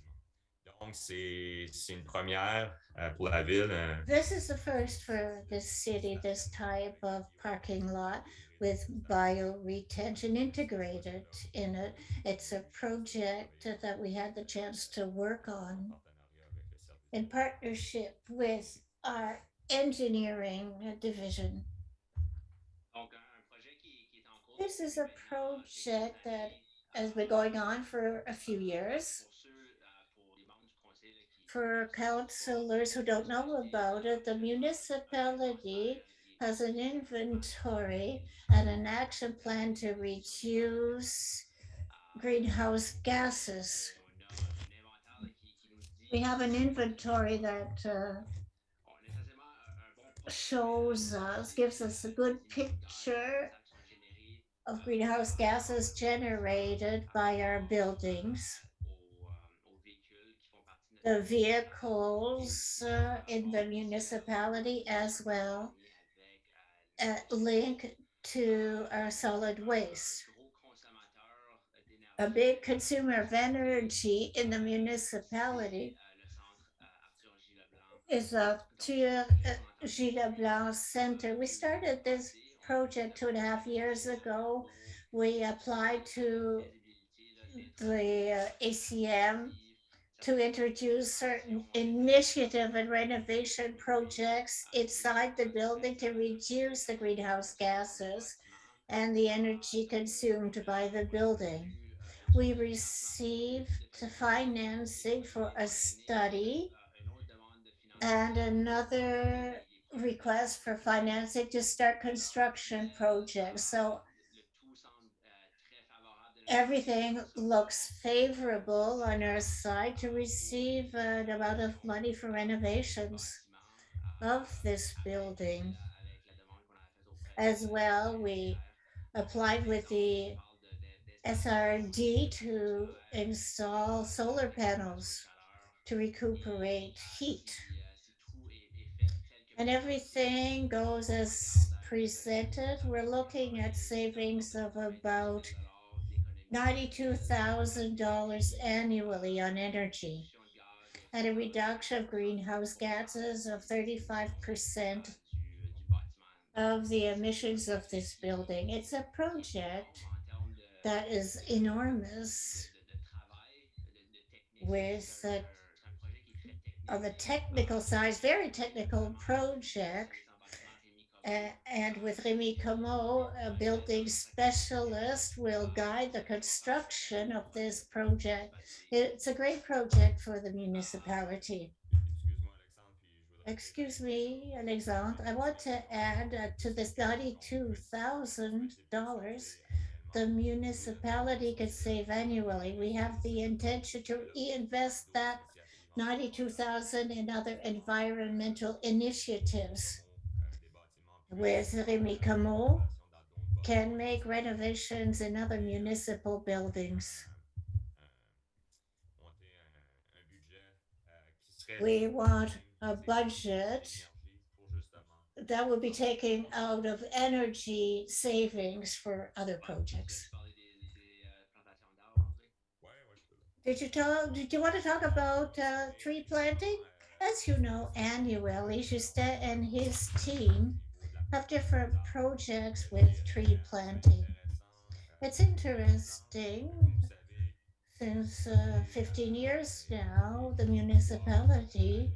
C'est une première pour la ville. This is the first for the city, this type of parking lot with bioretention integrated in it. It's a project that we had the chance to work on in partnership with our engineering division. This is a project that has been going on for a few years. For councillors who don't know about it, the municipality has an inventory and an action plan to reduce greenhouse gases. We have an inventory that shows us, gives us a good picture of greenhouse gases generated by our buildings, the vehicles in the municipality, as well link to our solid waste. A big consumer of energy in the municipality is the Gilles Blanc Center. We started this project 2.5 years ago. We applied to the ACM to introduce certain initiative and renovation projects inside the building to reduce the greenhouse gases and the energy consumed by the building. We received financing for a study and another request for financing to start construction projects. So everything looks favorable on our side to receive an amount of money for renovations of this building. As well, we applied with the SRD to install solar panels to recuperate heat. And everything goes as presented. We're looking at savings of about $92,000 annually on energy and a reduction of greenhouse gases of 35% of the emissions of this building. It's a project that is enormous with on the technical side, very technical project. And with Remy Como, a building specialist, will guide the construction of this project. It's a great project for the municipality. excuse me, Alexandre, I want to add to this $92,000 the municipality could save annually. We have the intention to reinvest that 92,000 in other environmental initiatives with Remy Camo can make renovations in other municipal buildings. We want a budget that will be taken out of energy savings for other projects. Did you want to talk about tree planting? As you know, annually, Justin and his team have different projects with tree planting. It's interesting. Since 15 years now, the municipality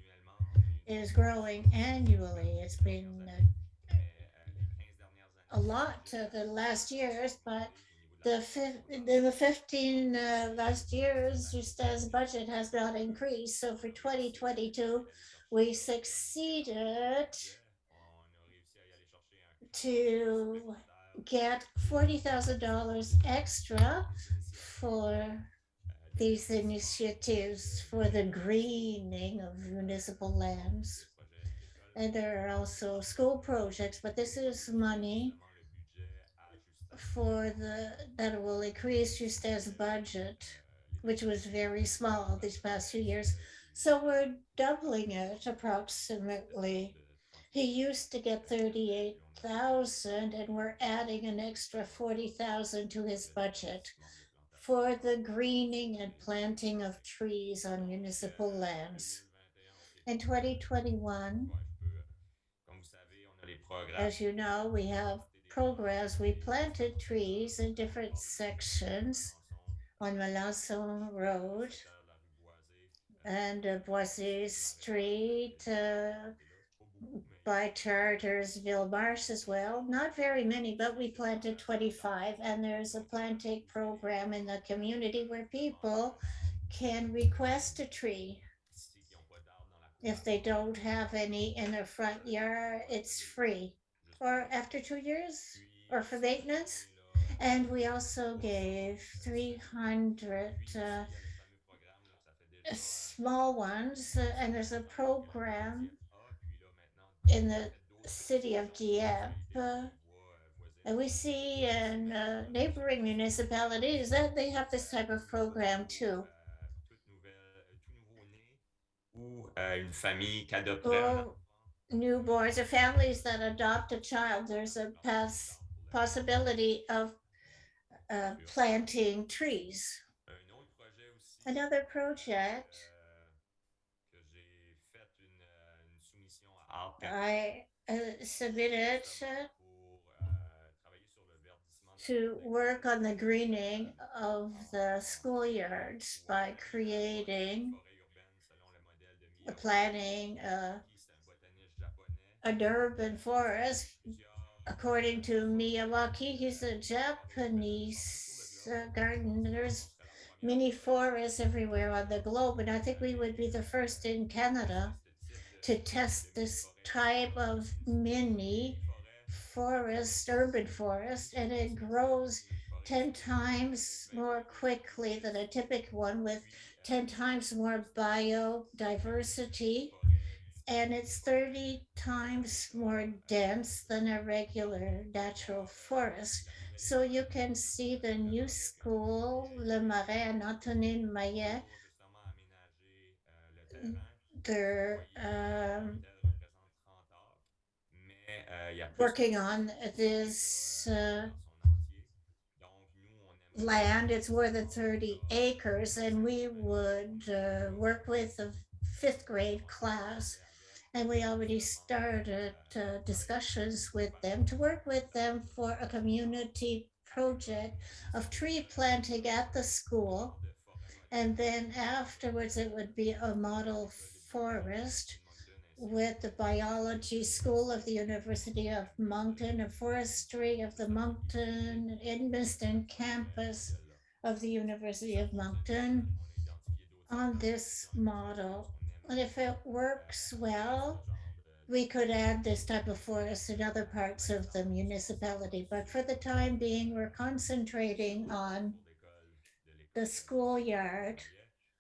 is growing annually. It's been a lot the last years, but the 15 last years, just as budget has not increased. So for 2022, we succeeded to get $40,000 extra for these initiatives for the greening of municipal lands. And there are also school projects, but this is money for the that will increase Justin's budget, which was very small these past 2 years. So we're doubling it approximately. He used to get 38,000, and we're adding an extra 40,000 to his budget for the greening and planting of trees on municipal lands. In 2021, as you know, we have programs. We planted trees in different sections on Melanson Road and Boisé Street, by Charters Ville Marsh as well. Not very many, but we planted 25. And there's a planting program in the community where people can request a tree. If they don't have any in their front yard, it's free. Or after 2 years, or for maintenance. And we also gave 300 small ones, and there's a program in the city of Dieppe. And we see in neighboring municipalities that they have this type of program too. Or newborns or families that adopt a child, there's a possibility of planting trees. Another project I submitted to work on the greening of the schoolyards by creating planning an urban forest. According to Miyawaki, he's a Japanese gardener. There's mini forests everywhere on the globe, and I think we would be the first in Canada to test this type of mini forest, urban forest, and it grows 10 times more quickly than a typical one with 10 times more biodiversity, and it's 30 times more dense than a regular natural forest. So you can see the new school, Le Marais and Antonin Maillet, they're working on this land. It's more than 30 acres, and we would work with a fifth grade class. And we already started discussions with them to work with them for a community project of tree planting at the school. And then afterwards, it would be a model forest with the biology school of the University of Moncton and forestry of the Moncton Edmiston campus of the University of Moncton on this model. And if it works well, we could add this type of forest in other parts of the municipality, but for the time being, we're concentrating on the schoolyard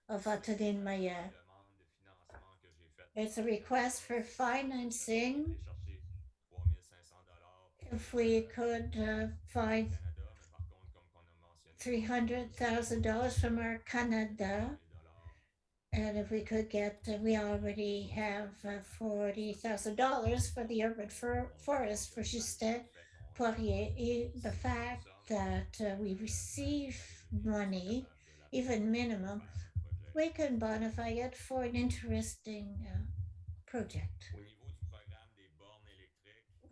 of Atadin Maya. It's a request for financing. If we could find $300,000 from our Canada, and if we could get, we already have $40,000 for the urban forest for Justin Poirier. The fact that we receive money, even minimum, we can bonify it for an interesting project.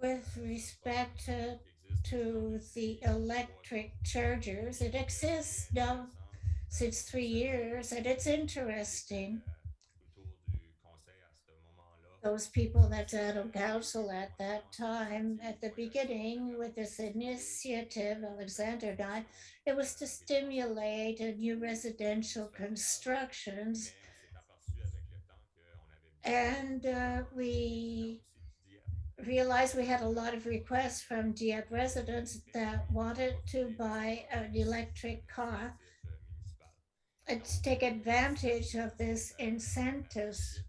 With respect to the electric chargers, it exists now since 3 years, and it's interesting. Those people that sat on council at that time, at the beginning, with this initiative, Alexander and I, it was to stimulate new residential constructions. And we realized we had a lot of requests from Dieppe residents that wanted to buy an electric car and to take advantage of this incentives.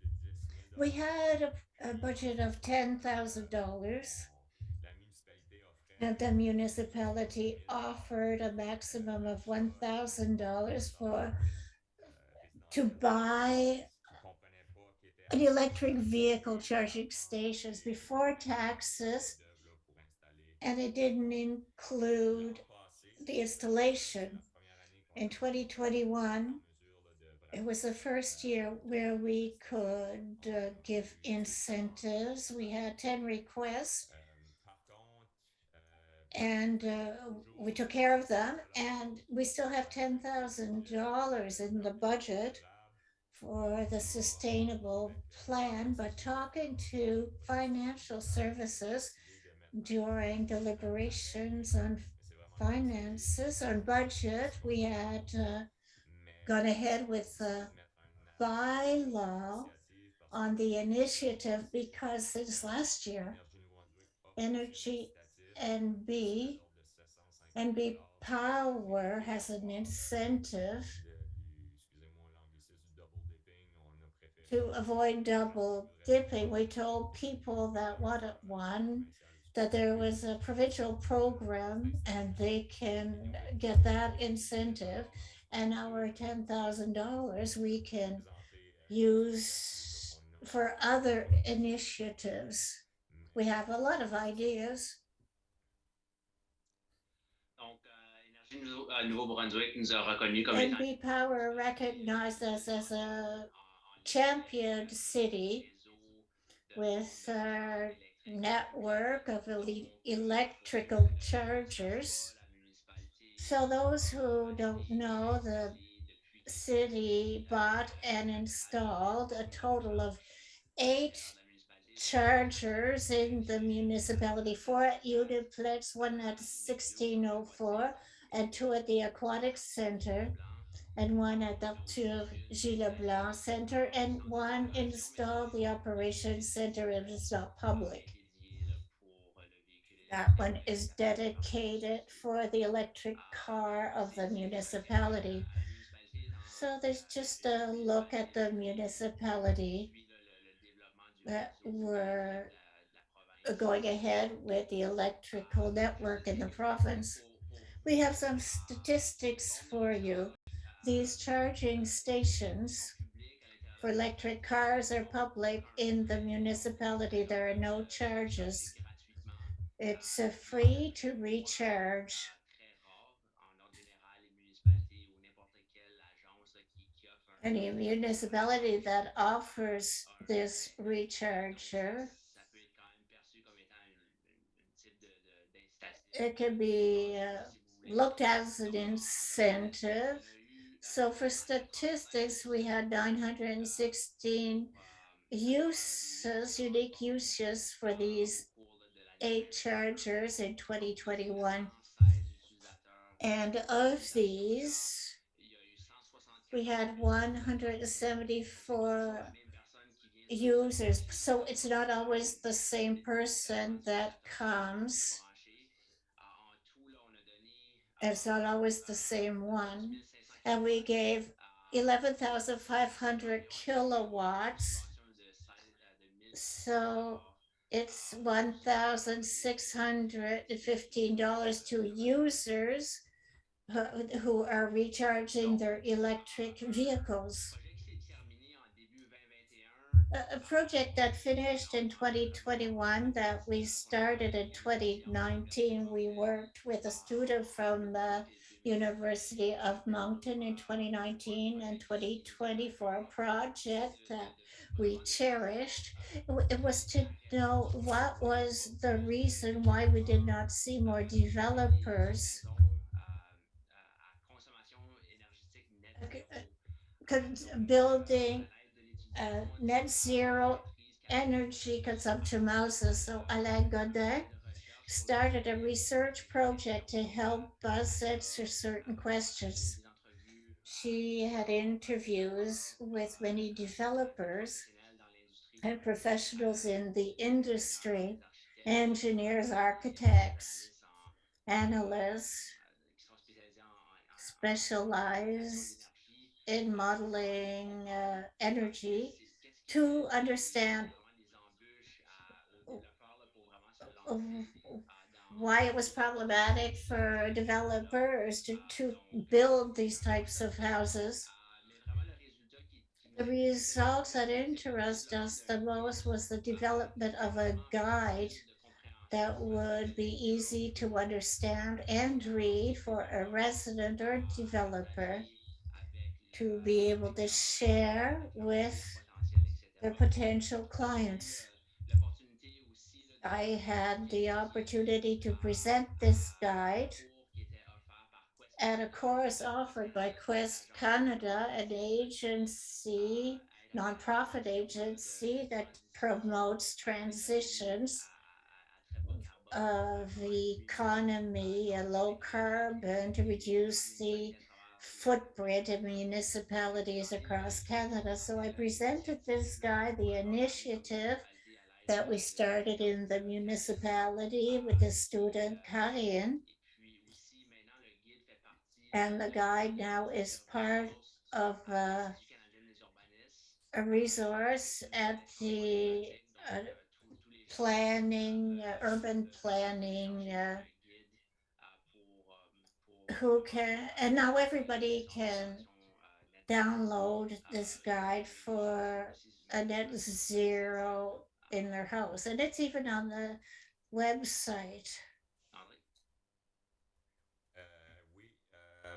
We had a budget of $10,000, and the municipality offered a maximum of $1,000 for to buy an electric vehicle charging stations before taxes, and it didn't include the installation. In 2021, it was the first year where we could give incentives. We had 10 requests, and we took care of them, and we still have $10,000 in the budget for the sustainable plan. But talking to financial services during deliberations on finances, on budget, we had gone ahead with the bylaw on the initiative because since last year, Energy NB Power has an incentive to avoid double dipping. We told people that wanted one that there was a provincial program and they can get that incentive, and our $10,000 we can use for other initiatives. We have a lot of ideas. NB Power recognized us as a champion city with a network of electrical chargers. So those who don't know, the city bought and installed a total of 8 chargers in the municipality, 4 at Uniplex, 1 at 1604, and 2 at the Aquatic Center, and 1 at Dr. Gilles Leblanc Center, and 1 installed the Operations Center, and it's not public. That one is dedicated for the electric car of the municipality. So there's just a look at the municipality that we're going ahead with the electrical network in the province. We have some statistics for you. These charging stations for electric cars are public in the municipality. There are no charges. It's free to recharge. Any municipality that offers this recharger, it can be looked at as an incentive. So for statistics, we had 916 uses, unique uses for these 8 chargers in 2021. And of these, we had 174 users. So it's not always the same person that comes. It's not always the same one. And we gave 11,500 kilowatts. So it's $1,615 to users who are recharging their electric vehicles. A project that finished in 2021 that we started in 2019. We worked with a student from the University of Moncton in 2019 and 2020 for a project that we cherished. It was to know what was the reason why we did not see more developers building net zero energy consumption houses. So Alain Godet started a research project to help us answer certain questions. She had interviews with many developers and professionals in the industry, engineers, architects, analysts, specialized in modeling energy to understand why it was problematic for developers to build these types of houses. The results that interest us the most was the development of a guide that would be easy to understand and read for a resident or developer to be able to share with their potential clients. I had the opportunity to present this guide at a course offered by Quest Canada, an agency, nonprofit agency that promotes transitions of the economy, a low carbon to reduce the footprint of municipalities across Canada. So I presented this guy the initiative that we started in the municipality with the student Karine. And the guide now is part of a resource at the uh, planning, urban planning, who can, and now everybody can download this guide for a net zero in their house. And it's even on the website. Oui,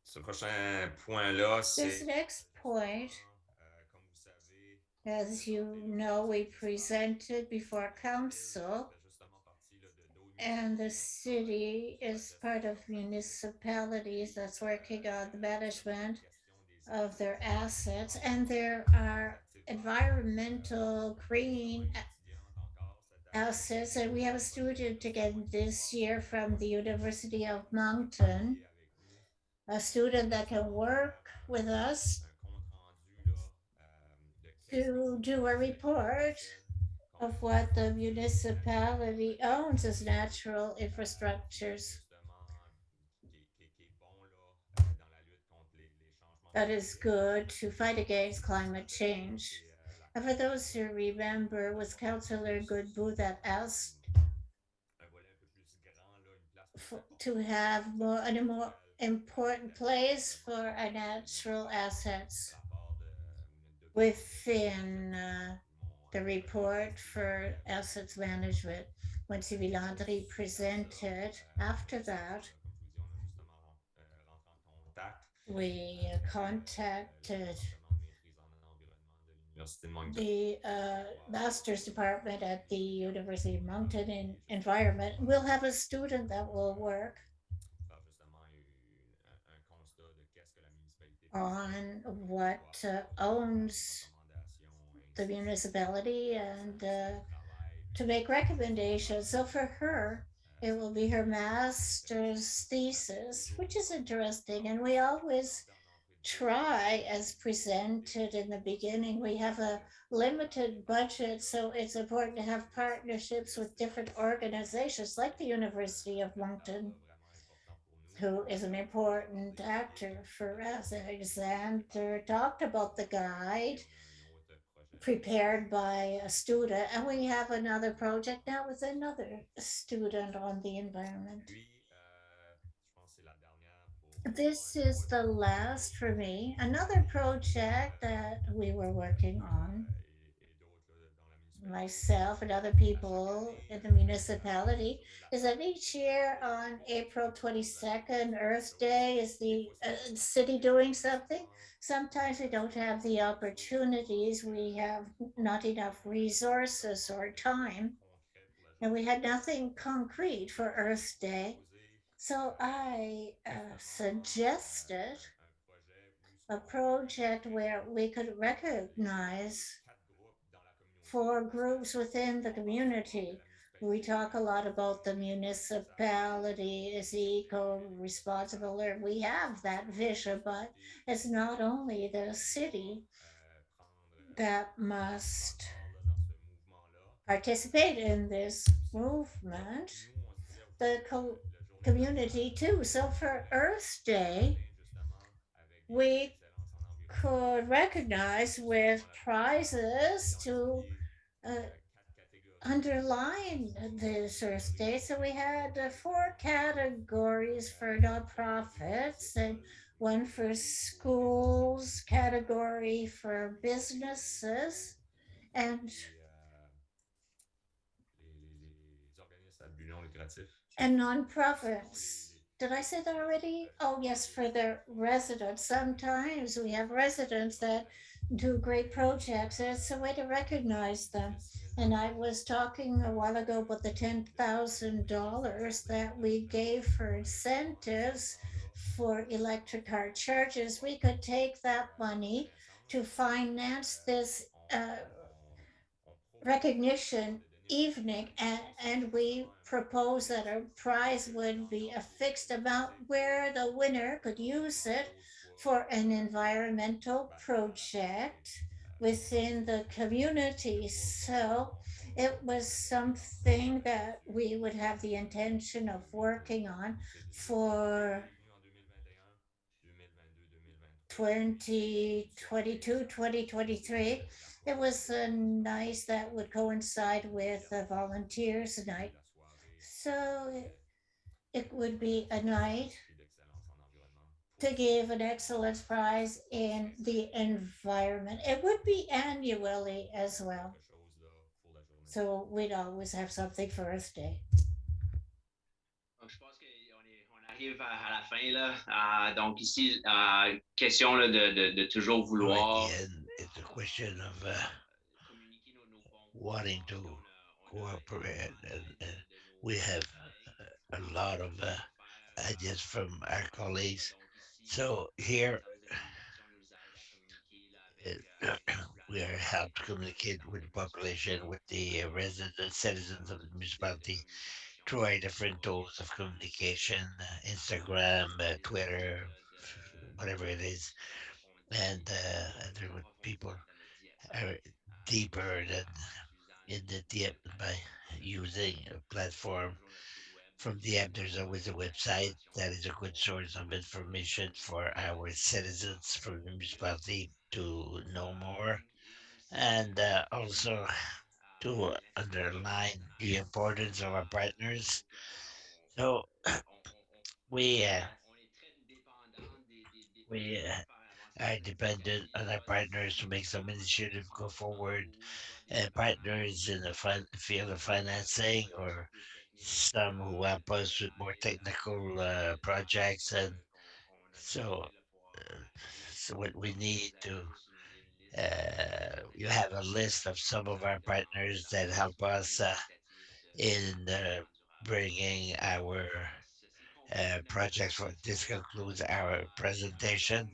ce prochain point-là, This c'est next point, comme vous savez, as you know, we presented before council, fait justement partie là, de d'autres and the municipalités city is part of municipalities that's working on the management des of their assets, and there are environmental green assets. And we have a student again this year from the University of Moncton, a student that can work with us to do a report of what the municipality owns as natural infrastructures that is good to fight against climate change. And for those who remember, it was Councillor Goodboo that asked to have a more important place for our natural assets within the report for assets management. When Sylvie Landry presented, after that, we contacted the master's department at the University of Moncton in environment. We'll have a student that will work on what owns the municipality and to make recommendations. So for her, it will be her master's thesis, which is interesting. And we always try, as presented in the beginning, we have a limited budget, so it's important to have partnerships with different organizations like the University of Moncton, who is an important actor for us. Alexander talked about the guide prepared by a student, and we have another project now with another student on the environment. This is the last for me. Another project that we were working on, myself and other people in the municipality, is that each year on April 22nd, Earth Day, is the city doing something. Sometimes we don't have the opportunities, we have not enough resources or time, and we had nothing concrete for Earth Day. So I suggested a project where we could recognize four groups within the community. We talk a lot about the municipality is eco responsible, or we have that vision, but it's not only the city that must participate in this movement, the community too. So for Earth Day, we could recognize with prizes to uh, underline this Earth Day. So we had four categories for nonprofits and one for schools, category for businesses, and nonprofits. Did I say that already? Oh, yes, for the residents. Sometimes we have residents that do great projects. It's a way to recognize them. And I was talking a while ago about the $10,000 that we gave for incentives for electric car charges. We could take that money to finance this recognition evening, and we propose that a prize would be a fixed amount where the winner could use it for an environmental project within the community. So it was something that we would have the intention of working on for 2022, 2023. It was nice that would coincide with the volunteers night. So it would be a night to give an excellence prize in the environment. It would be annually as well. So we'd always have something for Earth Day. Donc, je pense qu'on arrive à la fin, là. Donc, ici, question là, de toujours All right, vouloir the end, it's a question of communiquer nos wanting to cooperate, and we have a lot of ideas from our colleagues. So here we are helped to communicate with the population, with the resident citizens of the municipality through our different tools of communication, Instagram, Twitter, whatever it is, and there with people are deeper than in the Dieppe by using a platform. From the app, there's always a website that is a good source of information for our citizens from the municipality to know more, and also to underline the importance of our partners. So we uh, we are dependent on our partners to make some initiative go forward. Partners in the field of financing, or some who help us with more technical projects, and so so what we need to you have a list of some of our partners that help us in bringing our projects. For this concludes our presentation.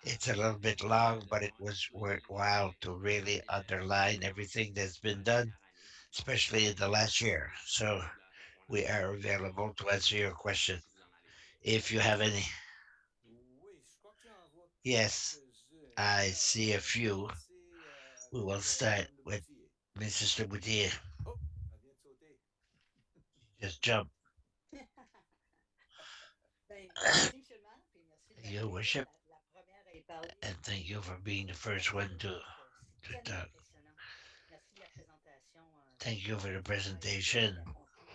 It's a little bit long, but it was worthwhile to really underline everything that's been done, especially in the last year. So we are available to answer your question if you have any. Yes, I see a few. We will start with Mr. Boutier. Oh, elle vient de sauter. Just jump. Ben, merci, Monsieur le maire, puis merci de Your m'appeler worship, la première à y parler. and thank you for being the Vous first avez one raison que c'est to tellement talk. impressionnant. Merci de la présentation. Thank you for the Le travail qui a été presentation. accompli,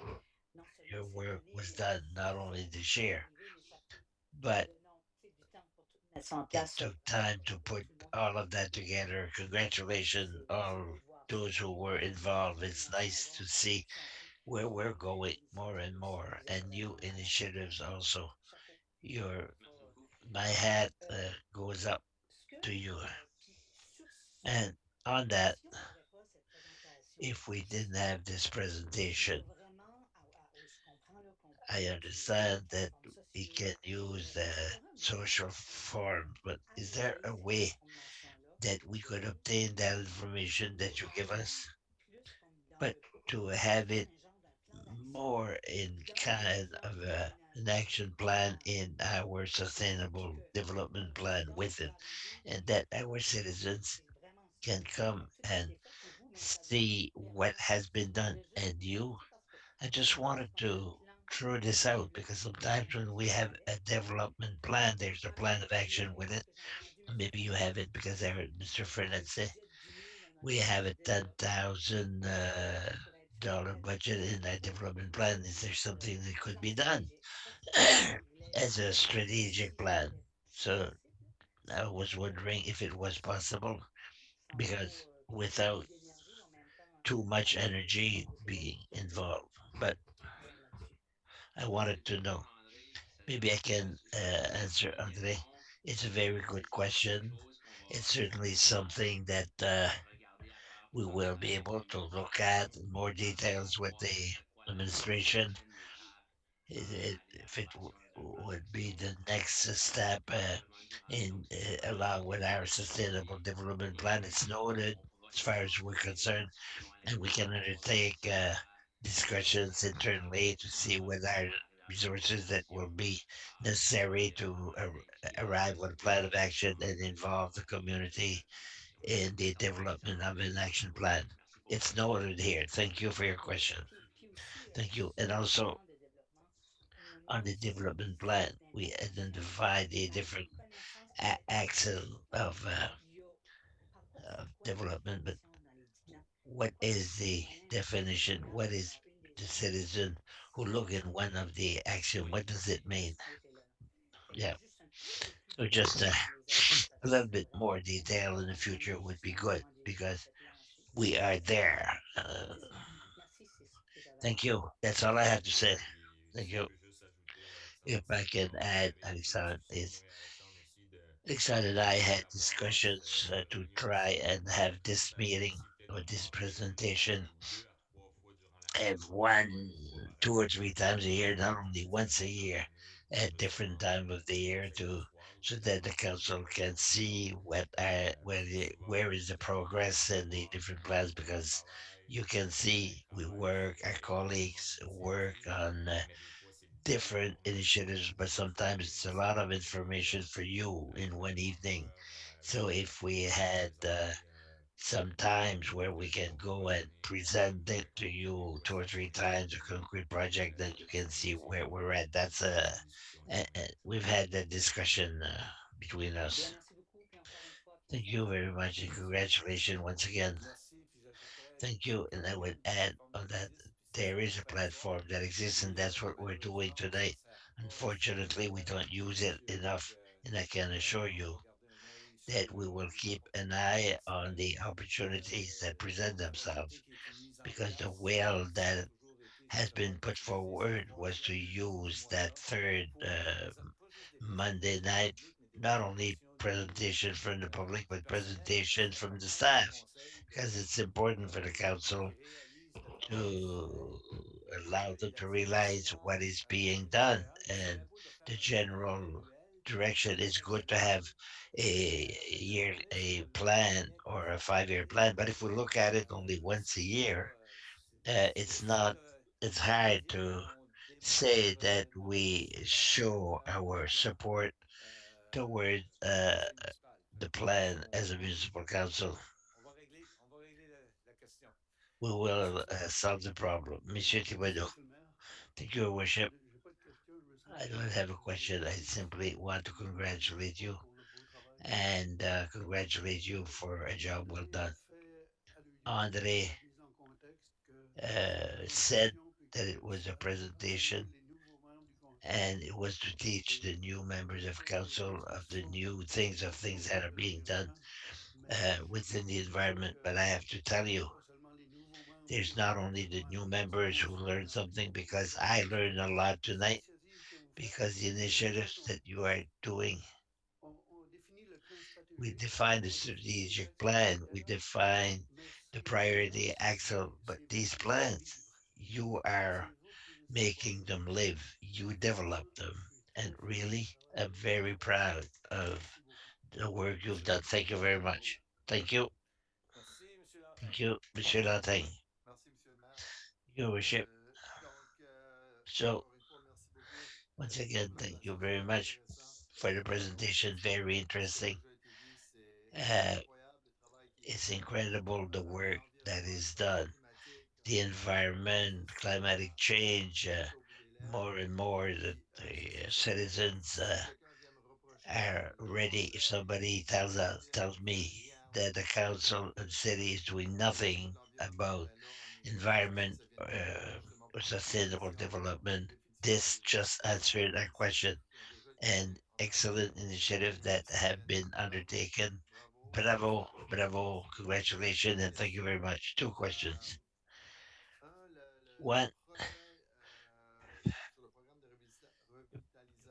non seulement Your cette work année, was mais done not ça only a this year, arrivé, mais ça a pris but du temps pour tout mettre ça en it place took pour time to put tout le monde. all of that together. Congratulations, C'est all de voir ça those who were grandir de involved. plus It's en plus, nice to avoir encore de see plus en plus where we're de nouvelles going more and initiatives aussi. more, Vous êtes and new vraiment à la initiatives pointe. also. Chapeau. Your Merci beaucoup. my hat Euh, goes up ce que, to you. puis sur And on that, si on n'avait pas cette présentation, if we didn't have this je presentation, veux vraiment, je comprends là, qu'on peut I utiliser understand la that forme we sociale, can use the mais est-ce qu'il y aurait un moyen social form, but is there d'améliorer a cette way information-là that we pour could obtain that information that you give l'avoir us, plus comme dans but le to have it un genre d'un plan d'action more in dans les kind plans of an d'aménagement action plan durable in our puis sustainable que development nos plan résidents with soient it, arrivés and puis that our parce que citizens c'est vraiment ça can come ce qui a and été fait puis vous mais ça a une see what différence has been je done. voulais juste And vous you, demander parce que I just souvent wanted lorsqu'on a un to plan throw this de out because développement sometimes comme when vous we en have avez a development plan, there's a plan of puis action with it. ce que j'ai entendu M. Maybe you have it because I heard Mr. le Fernand say budget de 10 000 we dans have a notre développement $10,000 pourrait être fait dollar budget in that development plan. Is there something that could plan be done stratégique ça c'est ce que je voulais as a savoir strategic si plan? c'était So possible là, I sans was trop wondering if it was possible sans trop because without beaucoup d'énergie mais en même temps too much je energy pense que c'est là being qu'il faut involved. But faire là-dessus. I Merci wanted to beaucoup, know. André. Maybe I can C'est une answer, bonne Andre. question. It's a very C'est good sûr que c'est quelque question. chose It's certainly qu'on va something that regarder à faire we will be probablement able plus to longtemps look avec at vous in more pour details with voir ça the serait quoi la administration. prochaine étape It, à if it l'élaboration d'un plan would be d'action the next step développement durable. in Donc, c'est sûr along with our que c'est sustainable noté development plan, et it's noted on pourra as far as we're commencer les concerned, discussions à and we can l'interne pour voir undertake c'est quoi discussions internally to see what our l'évaluation du plan resources that will d'action be necessary et to inclure arrive with a plan of action and involve the dans community le plan d'action. in the Ça va être development of an action noté. plan. Merci pour It's votre question. noted here. Thank you for your question. Puis aussi, Thank you. sur And le also plan de développement, on a on mis the development plan, différentes we interventions identify the dans different les connaissances qui avaient été axes développées. of Il y a, par rapport, of c'est quoi la development, but définition dans les 10 plans? what Quoi les is the citoyens definition? What regardables is dans une des the actions? citizen who look in one of the action? Oui, What does it mean? merci d'être là. Fait que Yeah. juste un petit peu plus de So just détails dans les actions, ça a little serait bit vraiment more bien detail in the parce qu'on future est would be justement good dans because cette lancée. we are there. C'est ça. Merci, c'est ce que j'avais à Thank dire. you. That's all I have to say. Puis Thank si je you. peux juste ajouter, Alexandre, If I aussi, can on add, avait eu des Alexander, discussions, is moi et Alexandre aussi, Alexander and I d'essayer had d'avoir discussions cette to try réunion-ci and ou cette have this meeting présentation-ci peut-être or this une presentation ou deux à trois fois durant l'année, have donc pas one, une fois par 2 or 3 times a année, year, not pour only que ça once a soit year, mentionné at different possiblement time of the au year conseil du to soir ou so quelque that chose the comme ça, council pour can voir un peu see what parce que where souvent is the vous êtes là, progress pour and the voir different plans notre because travail, you can comment on see we travaille, work, puis our éventuellement colleagues des work initiatives, on mais des fois c'est beaucoup different d'informations, initiatives, puis but des fois c'est sometimes peu it's a lot of d'initiatives information for you in pour one evening. voir So if we had présenter some times where we peut-être can pas go and mener present it très to concret, mais you où est-ce two or que ça three peut times a mener, concrete project, then you ça can peut see aussi where faire we're at. partie That's des discussions intérieures. we've had that discussion between Bien, us. merci beaucoup. Puis encore une fois, puis Thank ça you reste very une much and présentation. congratulations once again. Merci, puis j'ajouterais, Thank c'est you. quand And I même would une add plateforme on qui that existe, puis c'est there ça la is a plateforme. platform that exists, and Et that's what we're doing malheureusement, ça tonight. sert pas assez Unfortunately, we don't use it sur enough, and I can assure on you va garder un œil that sur we will les keep an opportunités eye qui se on donnent. the opportunities that present La volonté themselves qui a été mise en because the place, will ça a that toujours été has justement been put d'utiliser ces forward trois was to semaines, ces deux use that mois-là third pour pas juste des Monday présentations night, publiques, mais des not only présentations presentation from the public, du but personnel, parce que presentation c'est from the important pour le staff, conseil because it's important for the council qu'ils réalisent la tendance to allow et them la to realize direction what is being done. générale. C'est And bien beau de faire the un bilan general annuel, puis de direction is good to have perfectionner cette year promesse a de plan bien or a gouverner. 5-year plan. But if we look at it only once a C'est year, pas, c'est it's difficile not. de It's de hard dire to qu'on say démontre that qu'on est we super show dans le our plan. support toward the plan as a municipal council. on va régler la question. We Merci, will Monsieur le maire. solve the problem. Monsieur Merci, Thibodeau, Monsieur le maire. thank you, Your Worship. J'ai pas de question, je veux I don't simplement have a vous question. I remercier simply want to de votre congratulate you pour le beau travail que vous and faites. congratulate you for a job well André a done. fait allusion à Andre la mise en contexte que c'est une said présentation puis that it que was a ça enseignait presentation les nouveaux membres du conseil and it was to teach the new members of council of the new things that are being done mais within the c'est sûr environment. But I que have to tell c'est you, pas seulement les nouveaux membres qui there's vont not only the vraiment new avoir members who l'expérience learn something, qui because vont I bénéficier learned a lot des tonight, initiatives que vous faites. because the Et en fait, initiatives that you are doing, on définit le plan we stratégique, define the on définit les strategic axes plan, we prioritaires, define mais the les plans, priority axle, but c'est vous these qui les faites plans, vivre. you are C'est vous qui les making imposez. them live. You Et develop vraiment, je them. suis And très fier du really, travail I'm que vous very faites. proud of Merci beaucoup. the work you've done. Thank you very much. Thank you. Merci, Monsieur Thank Lantin. you, Monsieur Lantin. Merci, Monsieur le maire. Your worship. Donc, So, encore une fois, merci beaucoup once pour cette again, thank you présentation very très much intéressante. for the Donc, presentation. Very ce qui a interesting. déjà été dit, c'est Uh, incroyable le travail qui est it's fait. incredible the work that L'environnement, le is changement done. climatique, The les environment, citoyens climatic change, poussent au bout des lèvres. more and more that Puis, c'est the sûr que citizens si quelqu'un vient me reprocher are le ready. If conseil somebody tells fait me rien that the council and city is doing au niveau nothing de l'environnement, about ben là, environment ça vient de prouver justement or pourquoi c'est sustainable si important. Donc, development, définitivement this des just initiatives answered that question. qui ont déjà été And entamées excellent initiative et that qui s'en have viennent been d'autres. Bravo, undertaken. bravo, Bravo, félicitations. bravo, congratulations, Deux and thank you very questions. much. Two Euh, questions. un, le One projet sur le programme de revitalisation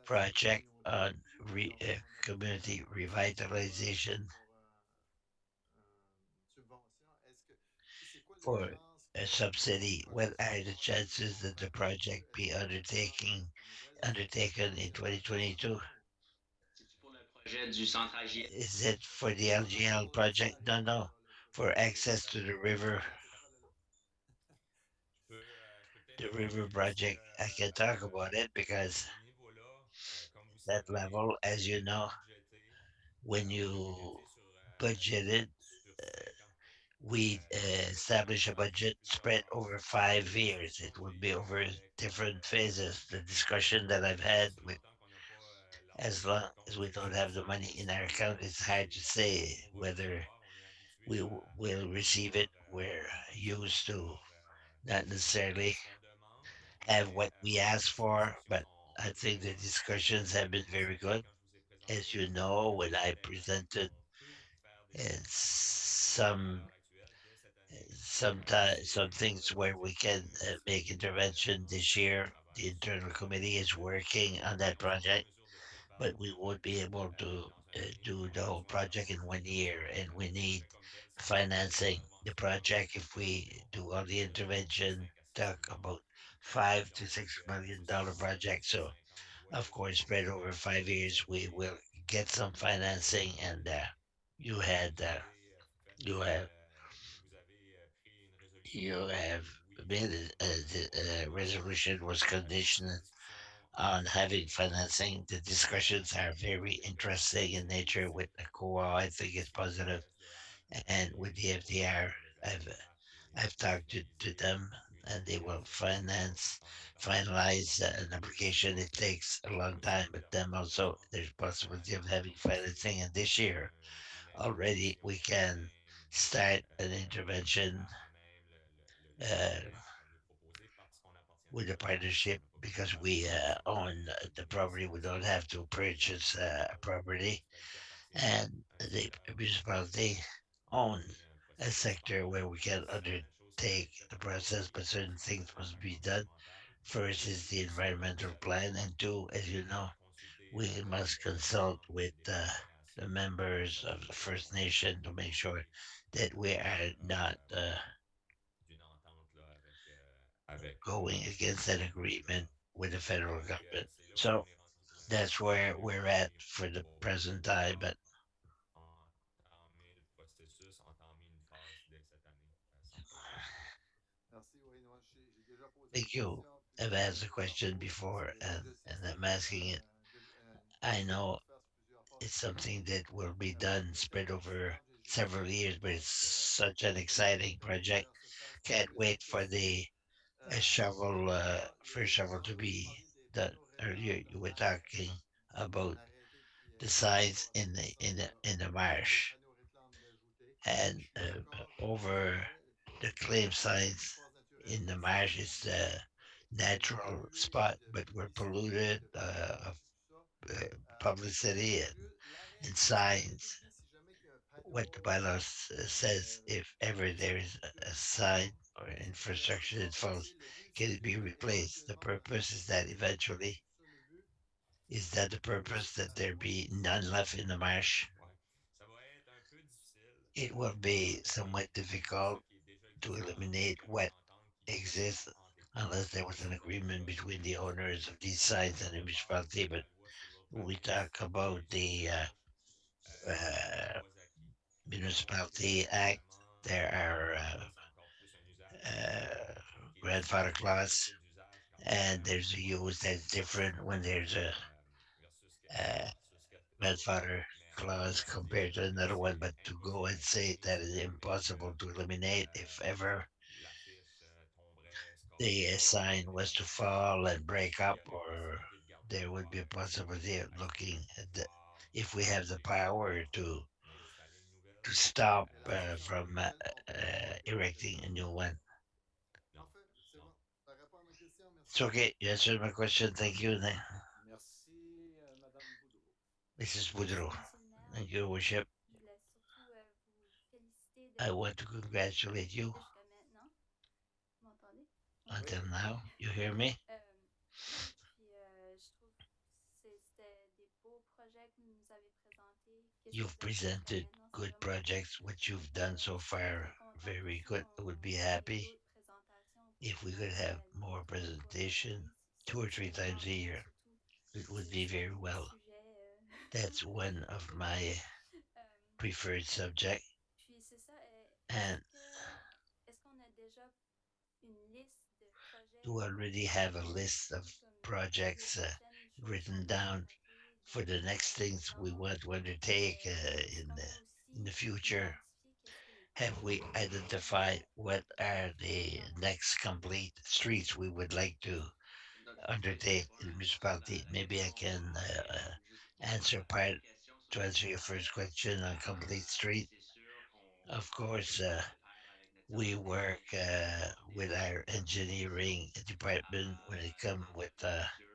project on communautaire. Donc, on a besoin community d'un budget revitalization pour une subvention. C'est quoi les for chances a que le subsidy. projet What soit are the commencé chances en that the 2022? project Est-ce be que ça prend undertaken une in subvention 2022? ou C'est-tu pour le projet du centre AGS? Is it for the non, non, LGL pour le project? centre No, AGS, no, là, le for projet de access to the river, revitalisation. Je peux peut-être the en river parler parce que project. I can talk about it à because ce niveau-là, comme vous that savez, level, ça a as you été know, budgété. when On l'a you budgété budgeted, sur 5 ans. we establish a Ça a pris budget plusieurs spread phases. over Puis les 5 years. discussions It que would j'ai be eues over avec different phases. The avec discussion that I've l'autorité, had aussi with, longtemps qu'on n'a pas l'argent as sur long le compte, as we c'est don't have the difficile de money in our décider account, it's si hard to say on va whether recevoir. On est habitué we will à receive it. avoir We're des propositions. used to Alors, not necessarily on demande, have mais what we ask les for, discussions but sont I think toujours the discussions have been very considérées good. quand je vous ai As présenté you know, when sur le I terrain presented qu'on peut faire des interventions à some l'heure actuelle, dès cette année. some things where we can make intervention this year. The internal committee is working on that project, but we won't be able to do the whole project in 1 year, and we need financing the project. If we do all the intervention, talk about $5 to $6 million project. So, of course, spread over 5 years, we will get some financing, and you had you have you have made the resolution was conditioned on having financing. The discussions are very interesting in nature with the COA. I think it's positive, and with the FDR, I've I've talked to them, and they will finalize an application. It takes a long time, but them also there's possibility of having financing. And this year already we can start an intervention uh, with a partnership because we own the property. We don't have to purchase a property, and the municipality own a sector where we can undertake the process, but certain things must be done. First is the environmental plan, and two, as you know, we must consult with the members of the First Nation to make sure that we are not d'une entente là, avec going against an agreement with the federal Donc, government. c'est là où on So est rendu pour l'instant. that's On where a we're at été for the pour present time. But entamer le processus, entamer une phase dès cette année, sans problème. Merci. Oui, moi, j'ai déjà posé la thank you. question, I've puis asked the question bravo, parce before, que je sais que and ça a I'm été asking it. une I décision know de faire sur plusieurs It's something that will be done spread over several years, but it's such an exciting project. Can't wait for the shovel, first shovel to be done. Earlier, you were talking about the signs in the marsh and over the claim signs in the marsh is the natural spot, but we're polluted of uh, publicity and signs. What the bylaws says, if ever there is a sign or infrastructure that falls, can it be replaced? The purpose is that eventually, is that the purpose that there be none left in the marsh? Ouais. Ça va être un peu difficile It will be somewhat d'éliminer ce difficult qui est déjà to existant, vu eliminate qu'il y a une what entente qui prévoit exists entre les unless there was an municipalités de agreement between the replacer owners of these les sites and the boulevards municipality. où But la loi sur when we l'urbanisme talk et about les the usages sont uh, pas acquis. Donc, Municipality Act, évidemment, there are là, c'est encore plus un usage qui est grandfather différent, une clause, modalité d'usage quand même and différente there's a use that's different when there's a uh, versus d'autres. grandfather Mais clause ceci dit, compared to another one. c'est But to go impossible and say that d'interdire is si jamais impossible to eliminate if ever l'affiche tomberait, se the casserait ou sign was to indépendamment, fall and break il y up, aurait une or possibilité de garder there would l'endroit be a même si on possibility of looking acceptait de at the, pouvoir if we have the changer power l'endroit, mais installer une nouvelle. to stop Mais la session from virtuelle complète pas toutes vos erecting a questions. new one. Non, Parfait, c'est non. bon. Ça répond à ma question. It's Merci. okay. You answered my question. Thank you, Merci, Madame Boudreau. Mrs. Merci, Boudreau. Monsieur le maire. Thank you, Your Worship. Je voulais surtout vous féliciter I de want to votre travail congratulate you jusqu'à maintenant. Vous m'entendez? Oui. until now. You hear me? Oui, puis je trouve que c'était des beaux projets que vous nous avez présentés. Qu'est-ce que You've vous avez fait jusqu'à presented maintenant? C'est good vraiment beau. projects. What you've done so Je serais très far, contente very aussi good. I would be qu'on ait happy d'autres présentations pour if we vraiment could have évaluer more 3 fois par presentation année. Ça, 2 or 3 times a vraiment bien, year. surtout It would c'est be c'est un very de mes well. sujets That's one of my préférés. preferred subject. Puis c'est ça, And est-ce qu'on a déjà une liste de projets you already have a list of prévus comme les projects prochaines choses qu'on written veut down développer for dans the les next prochaines things we années? want to Puis undertake est-ce in qu'on a in the aussi future. identifié qu'est-ce que les Have we prochaines identified what are activités the dans la next complete streets we would like to Donc, je vais undertake répondre in the à municipality? la Maybe I question can en anglais. Juste pour answer répondre à ta part question sur to les answer your first projets, question on complete street. c'est sûr qu'on Of travaille course, de pair avec notre we service work d'ingénierie pour with our développer nos engineering solutions. department when it comes Donc, with bien sûr,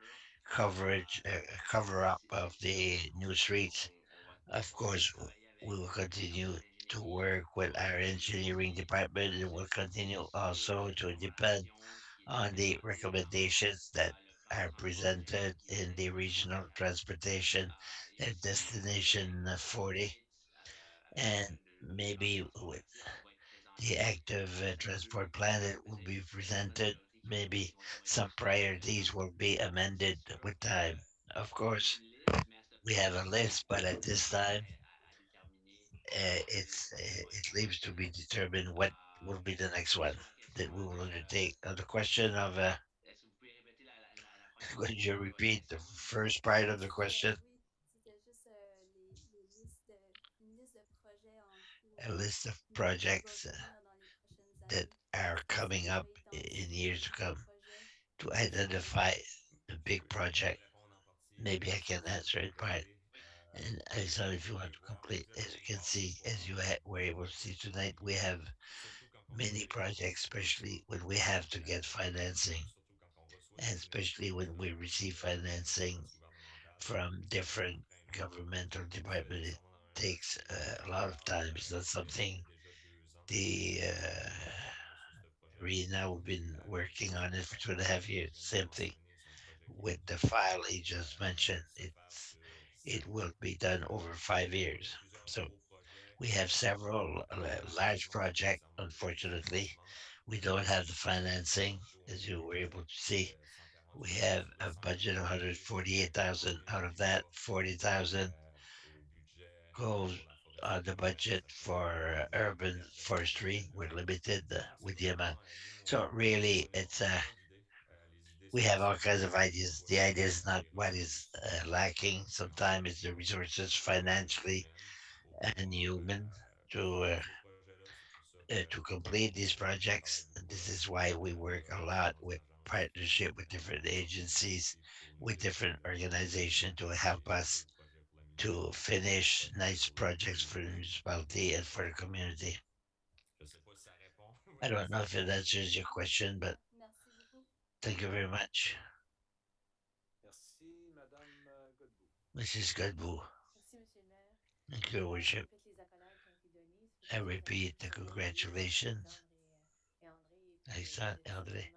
coverage, cover up of c'est the sûr new streets. qu'on va Of continuer à course, travailler avec we will nos continue départements to d'ingénierie work with our et engineering aussi department, and se will baser continue sur also to depend l'information qui était on the présentée également recommendations that dans le plan de are transport direct presented qui in était the présenté regional à la Ville. transportation Et at aussi, je dirais destination que 40, peut-être and le plan de maybe transport with actif qui va être the présenté active un petit peu, transport plan that will be peut-être certaines presented. priorités Maybe qui vont être some modifiées priorities également. will be C'est amended sûr with time. Of qu'on a course, une liste, mais à ce we have a point-ci, list, but at this ça time, est à déterminer quels sont les projets qui vont être it leaves to be mentionnés. determined what will be the next one Sur la question that we will avec undertake. The question of est-ce que vous pouvez répéter la première could you portion de votre repeat the question? first part of the question? Oui, c'était juste les listes une liste de projets en cours A list of qui va projects venir dans les prochaines that années. are Est-ce que c'est coming déjà up in years identifié to des come projets to qui sont identify the big Je peux project. répondre en partie Maybe I can si vous answer me it part. permettez. Oui. And Oui, so, if you vous want allez to voir complete, plusieurs as you can boulevard ce see, as soir you dans were les able to see projets tonight, we immobiliers, have surtout quand on many reçoit les projects, financements, especially when we have to get financing, surtout quand on reçoit and des especially financements when we différents receive des financing instances gouvernementales. from Ça different prend un an. governmental Si vous êtes departments. It nécessairement dans un takes dossier a lot of immobilier, time. It's not ça fait something déjà 2 ans the qu'on est sur ce projet-là. Really now we've been Même working chose on it avec for la two and a file half que je years. viens de Same thing mentionner. C'est un projet with qui the file he va just mentioned. se faire sur It 7 will ans. be done over five Il y a years. plusieurs So gros projets we have several large qui n'ont pas projects. nécessairement le Unfortunately, financement. we don't have the Comme financing, tantôt, on as a you were able indiqué to see. We 148 000 have sur les a budget of 148 000 148,000. Out of n'arrivent that, pas 40,000 au budget goes pour la on foresterie the urbaine. budget Ça fait for urban peut-être forestry. We're limited 10 à with 15 the amount. Nous, So really, on a it's plein d'idées. Les idées we have all kinds of ideas. The idea is not what is lacking. Sometimes it's the resources financially and human to complete these projects. And this is why we work a lot with partnership with different agencies, with different organizations to help us to finish nice projects for the municipality and for the community. I don't know if it answers your question, but Merci beaucoup. thank you very much, Merci, Madame Godbout. Mrs. Godbout. Merci, Monsieur le maire. Thank you, Your Je Worship. répète les accolades qui ont été données. Ça I fait plaisir repeat the d'appuyer sur congratulations, Alexandre et André. Et puis, Alexandre, vous êtes André.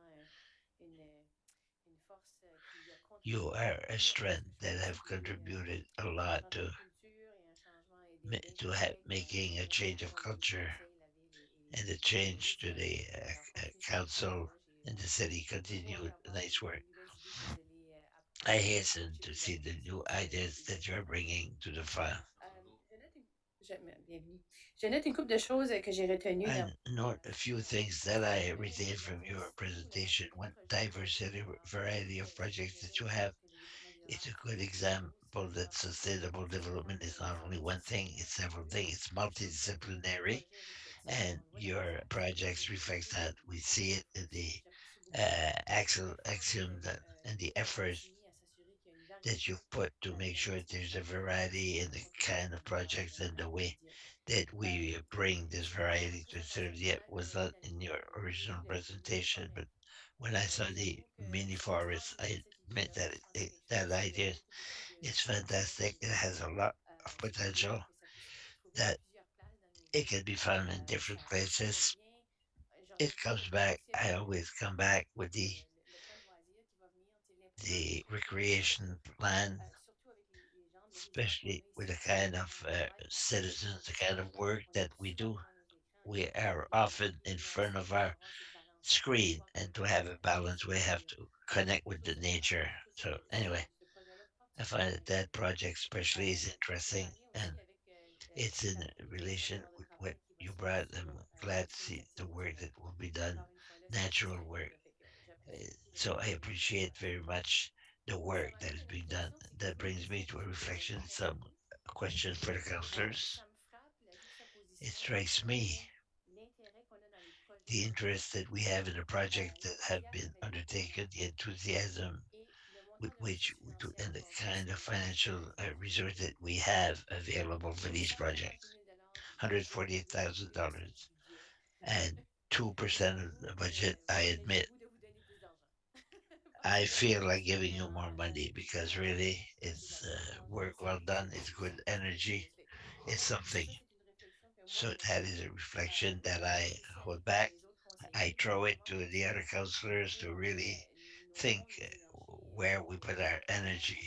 certainement une force qui a You contribué are a beaucoup à ce strength que that ce have pays contributed a un lot changement de culture et un changement et des belles collègues making a à change travers of le culture conseil, la ville and the et les change to décideurs the alors continuez comme ça. council and the city J'ai hâte continued d'avoir nice work. les nouvelles idées que vous allez I approcher hasten to les see the new ideas et that you're bringing to the file. bienvenue. Je note une couple de choses que j'ai retenues I dans note a few things that I retained from your presentation. One diversity, variety of projects that you have. It's a good example that sustainable development is not only one thing, it's several things. It's multidisciplinary, and your projects reflect that. We see it in the axiom that, and the effort that you've put to make sure there's a variety in the kind of projects and the way that we bring this variety to serve. Yet was not in your original presentation, but when I saw the mini forest, I admit that that idea is fantastic. It has a lot of potential that it can be found in different places. It comes back. I always come back with the recreation plan, especially with the kind of citizens, the kind of work that we do. We are often in front of our screen, and to have a balance, we have to connect with the nature. So anyway, I find that that project especially is interesting, and it's in relation with what you brought. I'm glad to see the work that will be done, natural work. So I appreciate very much the work that is being done. That brings me to a reflection, some question for the counselors. It strikes me the interest that we have in the project that have been undertaken, the enthusiasm with which we do, and the kind of financial resource that we have available for these projects. $148,000 and 2% of the budget, I admit. I feel like giving you more money because really it's work well done, it's good energy, it's something. So that is a reflection that I hold back. I throw it to the other counselors to really think where we put our energy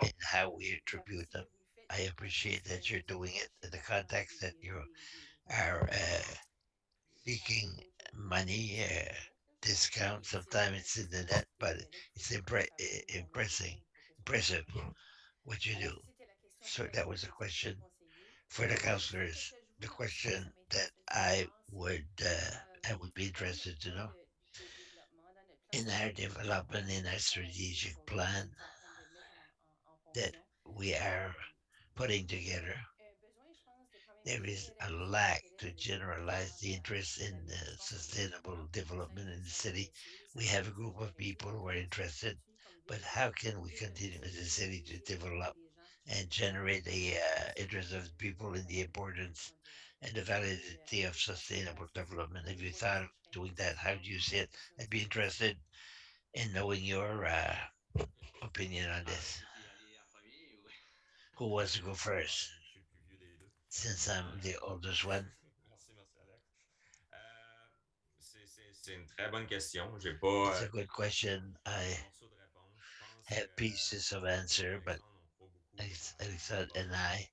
and how we attribute them. I appreciate that you're doing it in the context that you are seeking money, discount. Sometimes it's in the net, but it's impressive what you do. So that was a question for the counselors. The question that I would be interested to know in our development, in our strategic plan that we are putting together. There is a lack to generalize the interest in sustainable development in the city. We have a group of people who are interested, but how can we continue as a city to develop and generate the interest of people in the importance and the validity of sustainable development? Have you thought of doing that? How do you see it? I'd be interested in knowing your opinion on Ah, this. qui peut y aller en premier ou... Who wants to go first? Je suis le plus vieux des deux. Since I'm the oldest one. Merci, Alex. C'est une très bonne question. J'ai pas It's a good question. I morceau de réponse. Je pense que have pieces of answer, but Alexandre, on croit beaucoup en Alexandre and bottom-up.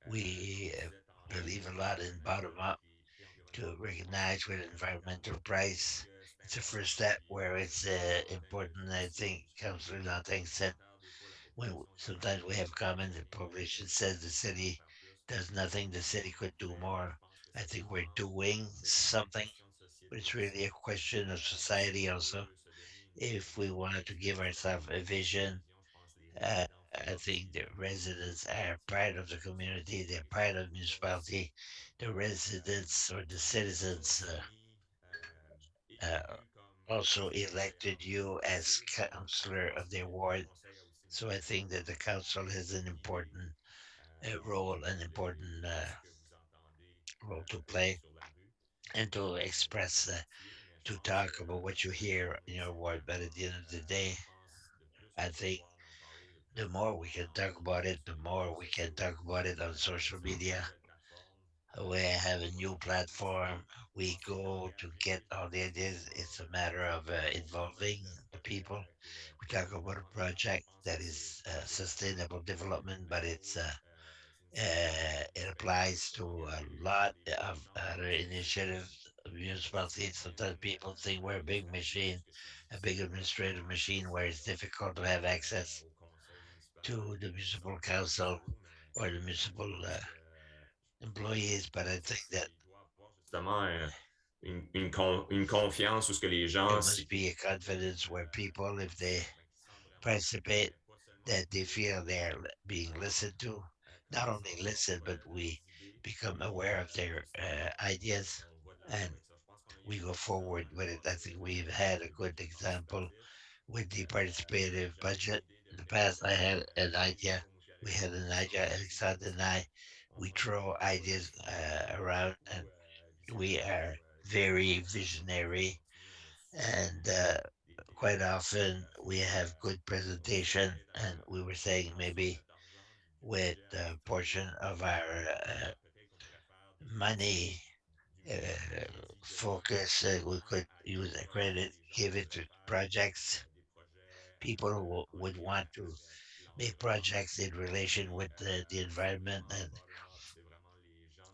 we Comme tu disais tantôt, believe a lot in bottom up prix to environnemental. Je pense que recognize with c'est une étape environmental importante parce price. que c'est It's a first important. step Puis where it's on rappelle que important. I aussi, think souvent, Councillor les Dantin said commentaires, des fois, la when population dit sometimes we have on comments, fait the rien, population le says the gouvernement devrait en city faire plus. does nothing, the En city could do fait, je more. pense que I ça think we're dépend doing c'est une something, question de but société it's really aussi. a question of Si society on also. veut se donner if we wanted to give ourselves a vision, uh, I think the residents are part of the community, they're part of the municipality. The residents or the citizens uh, also elected you as councillor of their ward. So I think that the council has an important role, an important role to play, and to express, to talk about what you hear in your ward. But at the end of the day, I think the more we can talk about it, the more we can talk about it on social media. We have a new platform. We go to get all the ideas. It's a matter of involving the people. We talk about a project that is sustainable development, but it applies to a lot of other initiatives of municipalities. Sometimes people think we're a big machine, a big administrative machine where it's difficult to have access to the municipal council or the municipal employees. But I think that Justement une confiance où ce que les there gens, must be a confidence where people, if they participate, that they feel they're being listened to. Not only listen, but we become aware of their ideas and we go forward with it. I think we've had a good example with the participative budget. In the past, I had an idea. We had an idea, Alexander and I. We throw ideas around, and we are very visionary. And quite often, we have good presentation. And we were saying maybe with a portion of our money focus, we could use a credit, give it to projects. People who would want to make projects in relation with the environment, and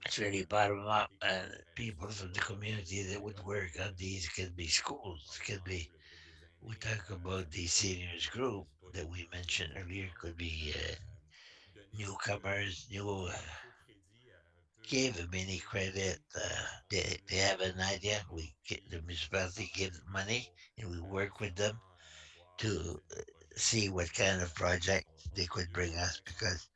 it's really bottom up. And people from the community that would work on these can be schools, can be. We talk about the seniors group that we mentioned earlier, could be newcomers, new. Give a mini credit. They have an idea. We get the municipality gives money, and we work with them to see what kind of project they could bring us, because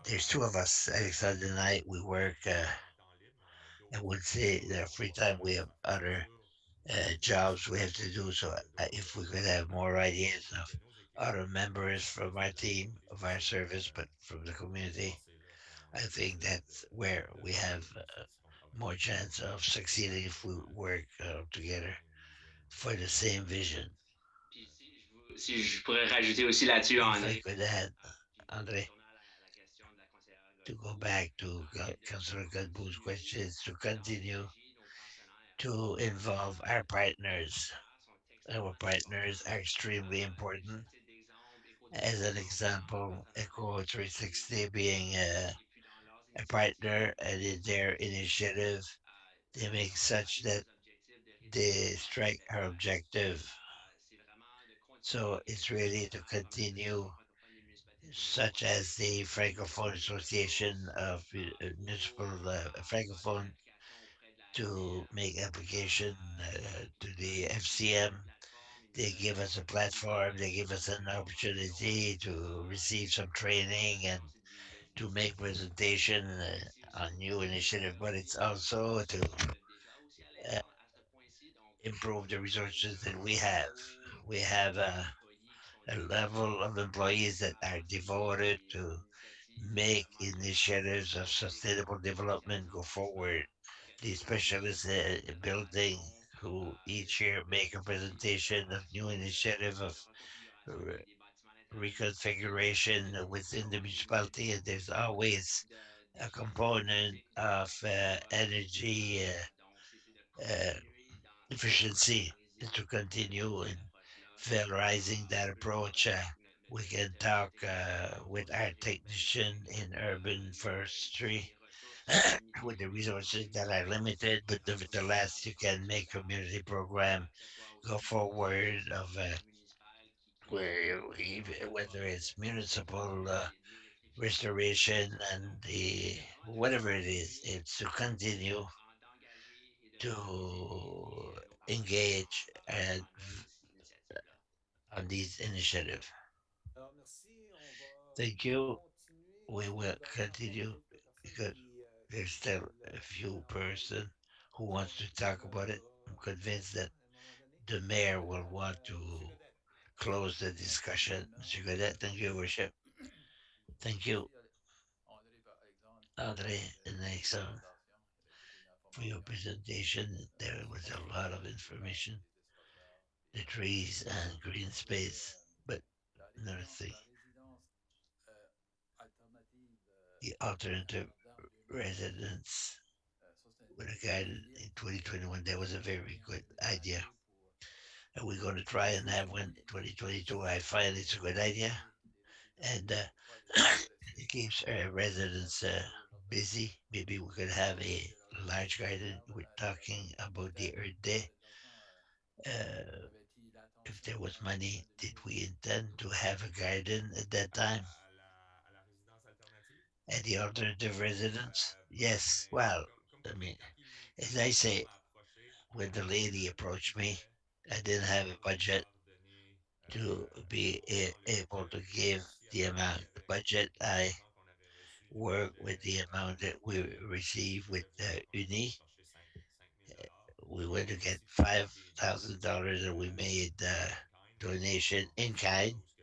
there's two of us, Alexander and I. We work. I would say in our free time we have other jobs we have to do. So if we could have more ideas of other members from our team of our service, but from the community, I think that's where we have more chance of succeeding if we work together for the same vision. Puis si je pourrais rajouter aussi là-dessus, If I André, could add, puis Andre, retournant à la question de la conseillère to go Godbout, back to c'est de Councillor Godbout's continuer questions, to continue d'engager nos pensionnaires. to involve our partners. Partenaires sont Our extrêmement partners importants. are extremely important. Juste à titre d'exemple, Éco As an 360 example, faisant partie de Echo notre stratégie, 360 being et puis dans leurs a initiatives, partner, and in their initiative, they make sont such parmi that nos objectifs de réduction they des gaz à strike effet de our serre. objective. C'est vraiment de So continuer it's ce really qu'on to fait avec l'Association continue, francophone des municipalités du such as Nouveau-Brunswick, the Francophone de Association référence of aux Municipal procès Francophone, d'application auprès de la to FCM, make application to qui the nous donne FCM. une plateforme, ils nous They donnent give us a l'opportunité platform, de they give us recevoir an des formations, opportunity to receive some training and présence des to make initiatives. presentation C'est aussi on pour new continuer de initiative, but it's développer nos also to ressources déjà aussi uh, à ce point-ci. Donc, improve the on a resources déjà that un we have. niveau We have d'employés qui sont a dédiés level of employees that à are poursuivre devoted les to initiatives de make développement durable initiatives of auprès des sustainable différents development spécialistes go en assainissement. forward. Que ce The soit specialists des building formations, who des each year make a des presentation of new formations initiative of de reconfiguration re- des bâtiments à l'intérieur des municipalités, reconfiguration within the municipality, d'économisation and there's always a d'équipement component énergétique, of d'économie. energy Donc, c'est de uh, continuer dans cette efficiency, and to résilience continue in approche-là. valorizing that On peut le voir approach. avec notre We can directeur talk technique en with our foresterie urbaine technician avec in urban forestry les ressources limitées with the qu'on a dans resources les that are municipalités. limited, but On est capable nevertheless, de you can continuer make ça, community program que ce soit go aussi forward of au municipal where qui we, lance des whether projets it's municipal de bien réfléchis. restoration and C'est the vraiment whatever it is, it's to continue d'engager et de valoriser to nos partenaires engage en and faisant œuvre de ces initiatives-là. on these initiatives. Alors merci, on va Thank you. continuer. We Il will y a encore continue quelques personnes because there's qui still veulent a few intervenir. person who Nous wants allons to continuer talk le about it. I'm débat convinced that à un moment donné. the mayor will want Monsieur to Godet. close the Merci, discussion. Monsieur le maire. Mr. Godet, thank you, Your worship. Thank you, Merci, André, par exemple, Andre and de votre Nixon, présentation. Il y avait beaucoup for your d'informations presentation. There sur was les a lot of arbres, les arbres, information, les espaces verts. the trees and green On avait space, but another thing, la résidence alternative the à alternative jardin en 2021. residence Ça, with a c'est une guide bonne idée. in 2021. That was a Ça very vient good de idea. déménager pour And we're going to try and have one in 2022. I find it's a good idea. les résidents And pour faire des it exercices, keeps residents aller au jardin, busy. Maybe we could have a visiter le jardin, large visiter les garden. arbres, We're aller au jardin talking about the botanique. Earth Day. Dans le fond, Uh, avait-il if l'intention there de was faire ça money, en did we 2022? intend to have a garden at that time? À la résidence alternative? At the alternative residence? Yes. Ben, Well, comme I mean, quand as la I maison say, m'a approché, when the lady il approached me, disait I didn't have a budget vouloir donner to be autant le able budget to give aussi the amount. appuyer The avec budget les I montants qu'on avait reçus du work with budget the amount that we receive with Uni. chercher 5 000 We went to mais get aussi des $5,000 and we made donation in kind, donation en in plusieurs fois kind, où ce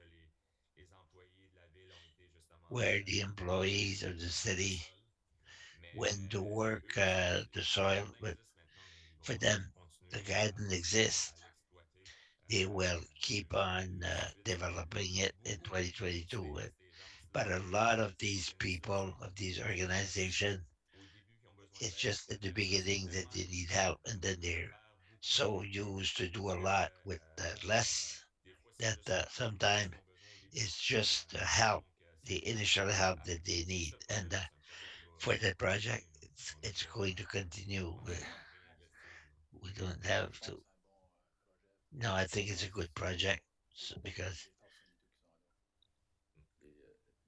que les employés de la ville ont été justement where the employees of the préparer le city sol. went to Mais work eux, the le soil, jardin but existe maintenant, mais ils for vont them, the continuer garden exists. à l'exploiter They will dans keep on 2018. developing it in Beaucoup, beaucoup 2022. des gens But a là lot of des these people, organisations of these qui investissent organizations, au début, qui ont besoin it's d'aide. just at the Mais ça, c'est beginning that tellement they need limité help, and then de they're faire beaucoup so used to do a que lot with less des fois, c'est that juste l'appui sometimes qu'ils ont besoin au début. it's just the help, Donc, the initial help that they puis need. ce And projet-là, c'est un projet qui va for that project, continuer. Là. On n'a it's pas, going to continue. on n'a pas à réinvestir. Là. We don't Moi, have je pense to. que c'est un bon projet. No, I think it's a Parce good que project les because tâches sont qui sont là. Les résidents.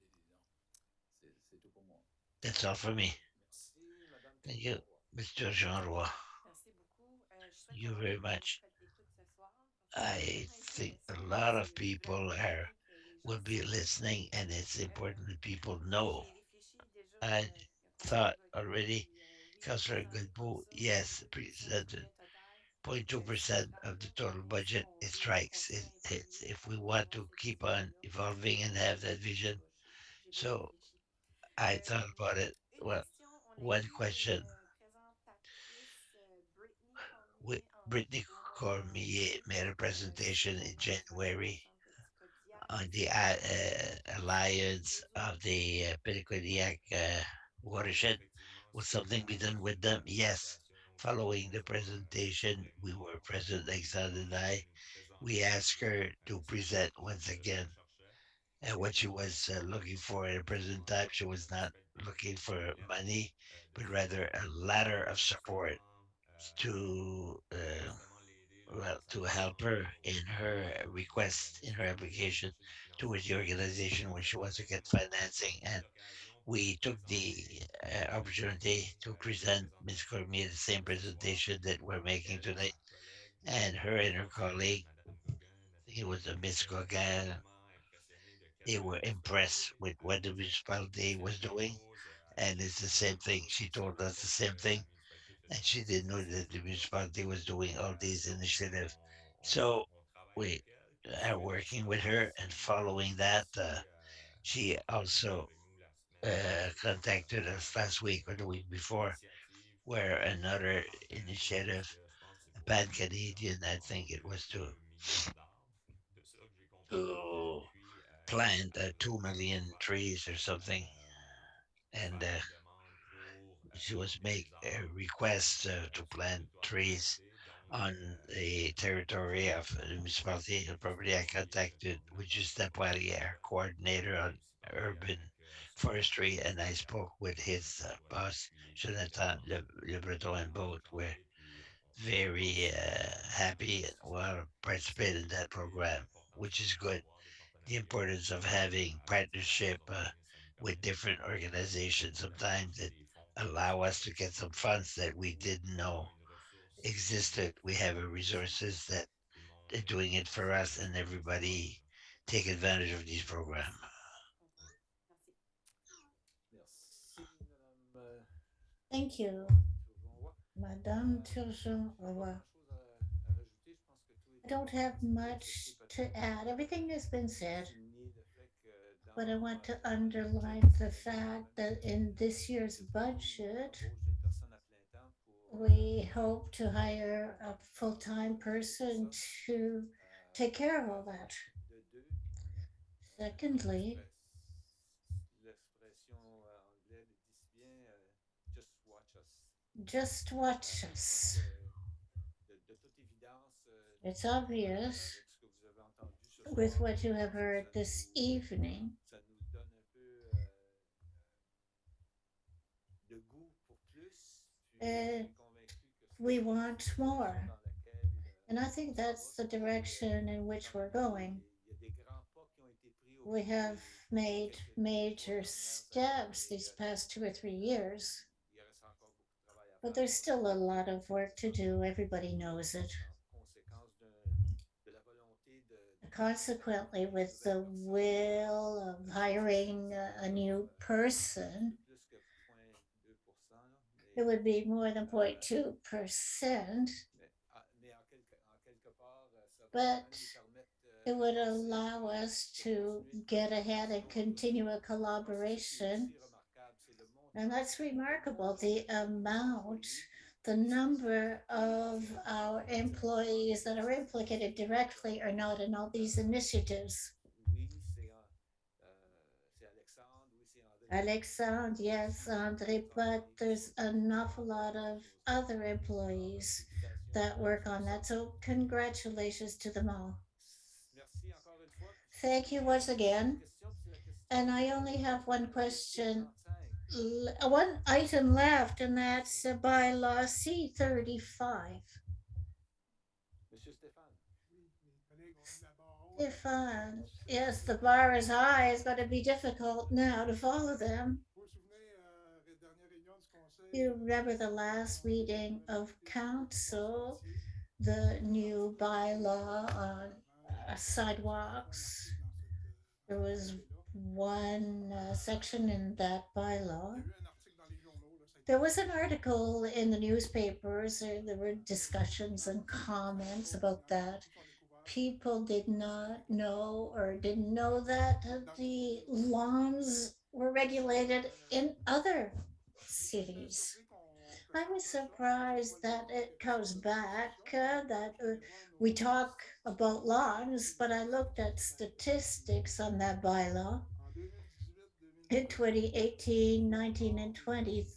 C'est tout pour moi. that's all for me. Merci, Madame Thank you, Jean-Roy. Mr. Jean Roy. Merci beaucoup. Je souhaite Thank you avoir very une bonne much. écoute ce soir parce que c'est I vraiment think a intéressant. lot of Je voulais people are m'assurer que les gens will be sachent. listening, and it's important that people know. J'ai réfléchi déjà, I conseiller thought Godbout, already, puis oui, Councillor présenté comme Goodbout, ça, yes, une réduction du presented budget total, c'est 0.2% stable, of the là, total mais si budget on is veut strikes. continuer à It's évoluer if par we rapport want à to ce keep on système-là, evolving and have that en vision. tout cas, j'ai bien So réfléchi. I thought about it. Une Well, question, on a one eu question. présentatrice, Brittany Cormier, Brittany au mois de Cormier janvier, made a sur presentation in l'Alliance January nationale du Petite-Codillac. on the Est-ce alliance qu'eux of autres, the Pidicodiac Oui, watershed. effectivement, Was suite something be done with suite à them? la Yes. présentation aussi de Following the François presentation, we Gagnon, were President on Alexandre lui and a demandé I. de nous We présenter asked her to ce qu'elle present once again recherchait. what she was looking for at the Nous avons present time. abordé She was not l'aspect looking d'une for lettre money, de but rather soutien a ladder of pour support to justement l'aider well, dans sa to help demande her in auprès her de la request, in her municipalité d'aller application chercher du towards the financement. organization where she Ça wants nous to a get également financing. donné And l'occasion we de took the présenter opportunity to la present Ms. présentation Cormier the same de ce soir. presentation that we're making Elle et tonight. sa collègue, And her and her colleague, Madame Gauguin, I think it was a Miss étaient Gauguin, tellement impressionnés de ce they que la were impressed municipalité with what the faisait. municipality C'est la was même doing. chose And avec it's the same thing. d'autres She told initiatives. us the Peut-être same que la thing. municipalité ne And faisait pas she ces didn't know that the initiatives-là. municipality was doing all these Donc, initiatives. So on travaille we avec elle. Puis are suite à working ça, with her, and following that, she elle a communiqué also avec nous la semaine passée contacted concernant us last week or the week une autre before, initiative where another pan canadien parce initiative, que je pense que c'est a pour pan Canadian, I think it was 2 millions d'arbres, de ça que j'ai compris. to Puis plant elle 2 million va trees or something. And faire une demande pour she was planter make des a arbres request to sur le plant territoire trees canadien. Donc, on the territory of the municipality. The property I contacted, which is our coordinator on urban forestry, and I spoke with his boss, Jonathan Le Breton, and both were very happy and want to participate in that program, which is good. The importance of having partnership with different organizations sometimes that allow us to get some funds that we didn't know existed. We have resources that doing it for us and everybody take advantage of these programs. Merci, Madame. Thank you, Turgeon-Roy. Madame Je n'ai Turgeon-Roy. pas grand-chose à rajouter. Je pense que tout I était don't déjà have dit. much Excepté to peut-être add. Everything has been said, souligner le fait que but I dans want to le underline budget the de cette année, fact that in this year's nous prévoyons budget, l'embauche d'une personne à plein temps pour we hope to hire a full-time person ça. to take care of all that. De deux, Secondly, l'expression anglaise dit si bien, just watch us. just watch Je pense us. que de toute évidence, It's obvious avec ce que vous avez entendu ce soir, with what you have ça heard this evening. ça nous donne un peu de goût pour plus. Puis je suis convaincu que c'est We la want direction more. dans laquelle And I think that's the direction in which we're going. il y a des grands pas qui ont été pris au We cours have des made quelques major 3 dernières steps années, these mais past 2 or 3 years, il reste encore beaucoup de travail à but faire. there's still a lot of work to do. Everybody knows it. En conséquence de la volonté de Consequently, with the will of hiring a new person, plus que 0,2%, là, it would be more than 0.2%, mais en quelque part, ça va but quand même nous permettre it would d'avancer, allow us to get ahead and continue a collaboration. And that's remarkable, the amount, the number of our employees that are implicated directly or not in all these initiatives. Oui, c'est Alexandre, oui, c'est André. Alexandre, yes, Andre, but there's an awful lot of other employees that work on that. So congratulations to them all. Merci encore une fois. Thank you once again. And I only have one question, one item left, and that's bylaw C35. Monsieur Stéphane. Stefan, yes, the bar is high. It's going to be difficult now to follow them. You remember the last meeting of council, the new bylaw on sidewalks. There was one section in that bylaw. There was an article in the newspapers. There were discussions and comments about that. People did not know or didn't know that the lawns were regulated in other cities. I was surprised that it comes back, that we talk about lawns, but I looked at statistics on that bylaw. In 2018, 19, and 20,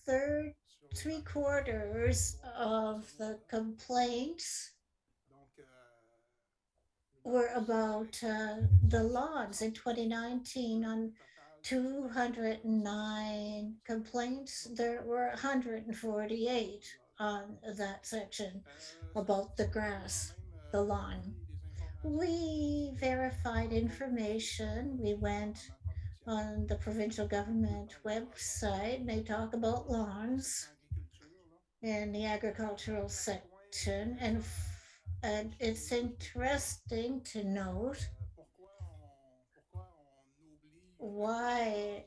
three-quarters of the complaints were about the lawns. In 2019, on 209 complaints, there were 148 on that section about the grass, the lawn. We verified information. We went on the provincial government website, and they talk about lawns in the agricultural section, and it's interesting to note why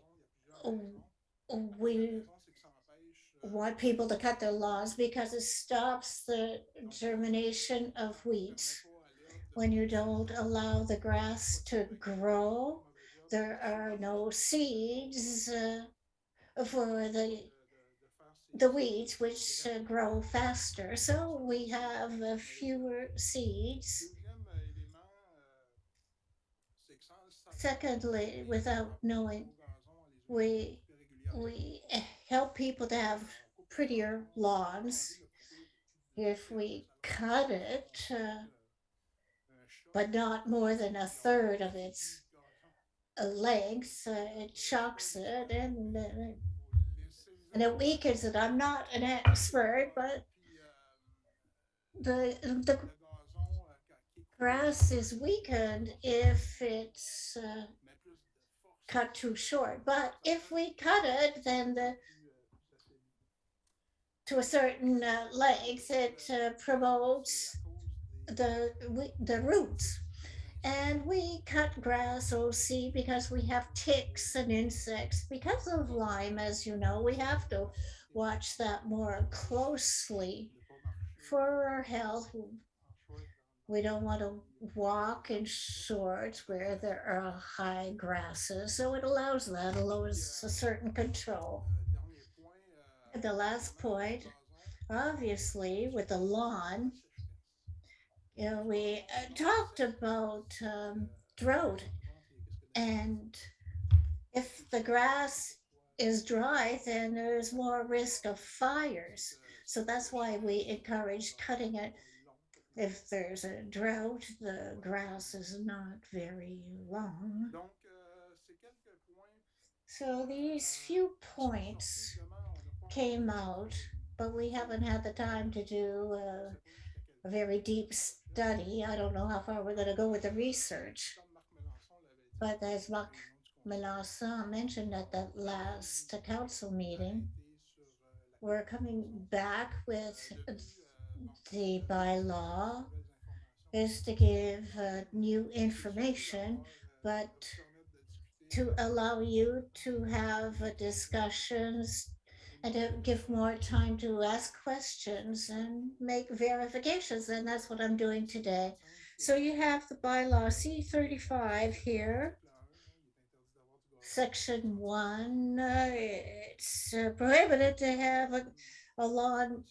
we want people to cut their lawns, because it stops the germination of weeds. When you don't allow the grass to grow, there are no seeds for the weeds, which grow faster. So we have fewer seeds. Secondly, without knowing, we help people to have prettier lawns. If we cut it, but not more than a third of its length, it shocks it and it weakens it. I'm not an expert, but the grass is weakened if it's cut too short. But if we cut it, then to a certain length, it promotes the roots. And we cut grass OC because we have ticks and insects. Because of Lyme, as you know, we have to watch that more closely for our health. We don't want to walk in shorts where there are high grasses, so it allows a certain control. And the last point, obviously, with the lawn, we talked about drought, and if the grass is dry, then there's more risk of fires. So that's why we encourage cutting it. If there's a drought, the grass is not very long. So these few points came out, but we haven't had the time to do a very deep study. I don't know how far we're going to go with the research. But as Marc Melanson mentioned at that last council meeting, we're coming back with the bylaw is to give new information, but to allow you to have discussions and to give more time to ask questions and make verifications. And that's what I'm doing today. So you have the bylaw C35 here, section 1. It's prohibited to have a lawn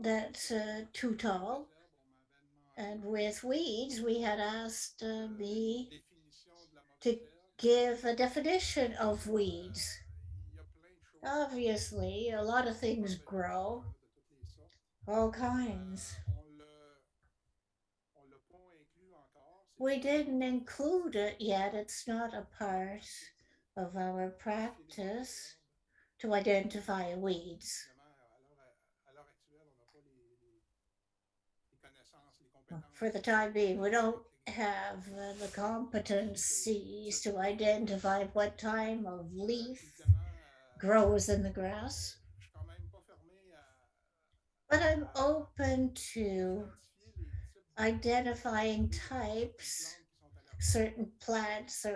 that's too tall. And with weeds, we had asked me to give a definition of weeds. Obviously, a lot of things grow, all kinds. We didn't include it yet. It's not a part of our practice to identify weeds. For the time being, we don't have the competencies to identify what time of leaf grows in the grass. But I'm open to identifying types, certain plants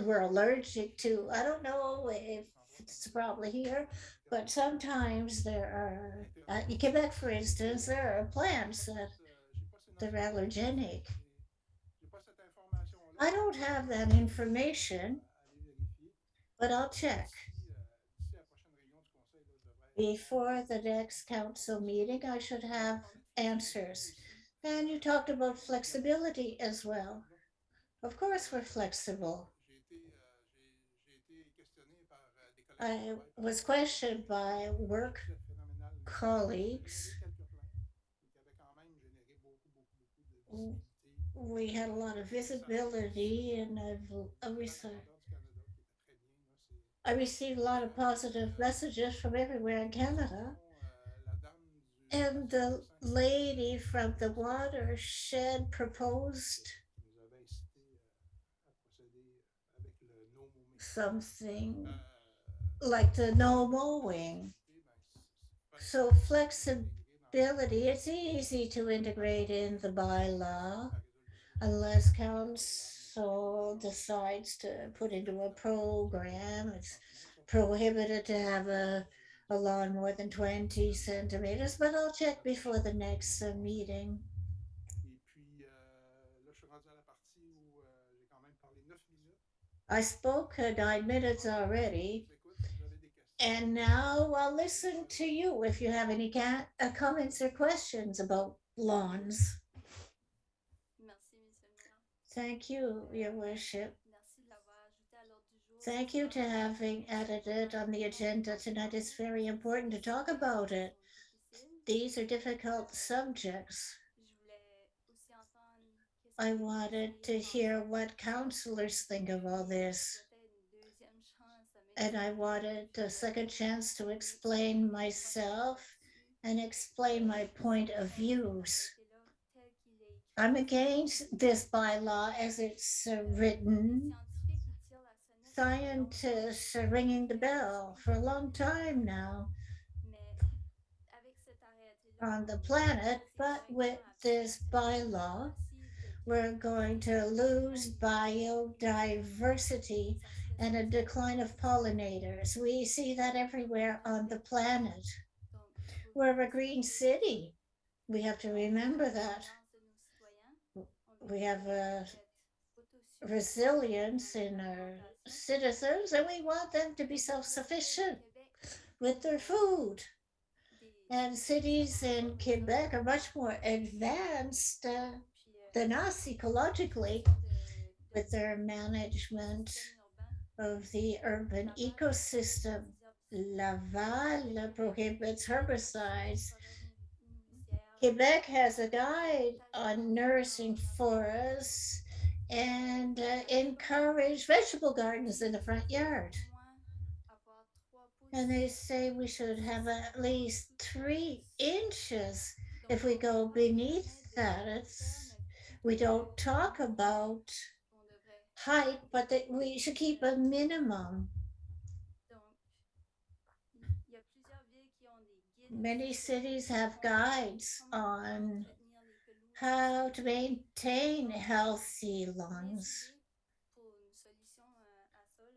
we're allergic to. I don't know if it's probably here, but sometimes there are, in Quebec, for instance, there are plants that are allergenic. I don't have that information, but I'll check. Before the next council meeting, I should have answers. And you talked about flexibility as well. Of course, we're flexible. I was questioned by work colleagues. We had a lot of visibility, and I received a lot of positive messages from everywhere in Canada. And the lady from the watershed proposed something like the no mowing. So flexibility, it's easy to integrate in the bylaw unless council decides to put into a program. It's prohibited to have a lawn more than 20 centimeters, but I'll check before the next meeting. I spoke 9 minutes already, and now I'll listen to you if you have any comments or questions about lawns. Thank you, Your Worship. Thank you to having added it on the agenda tonight. It's very important to talk about it. These are difficult subjects. I wanted to hear what counselors think of all this. And I wanted a second chance to explain myself and explain my point of views. I'm against this bylaw as it's written. Scientists are ringing the bell for a long time now. on the planet, but with this bylaw, we're going to lose biodiversity and a decline of pollinators. We see that everywhere on the planet. We're a green city. We have to remember that. We have a resilience in our citizens, and we want them to be self sufficient with their food. And cities in Quebec are much more advanced than us ecologically with their management of the urban ecosystem. Laval prohibits herbicides. Quebec has a guide on nourishing forests and encourage vegetable gardens in the front yard. And they say we should have at least 3 inches. If we go beneath that, we don't talk about height, but that we should keep a minimum. Many cities have guides on how to maintain healthy lungs.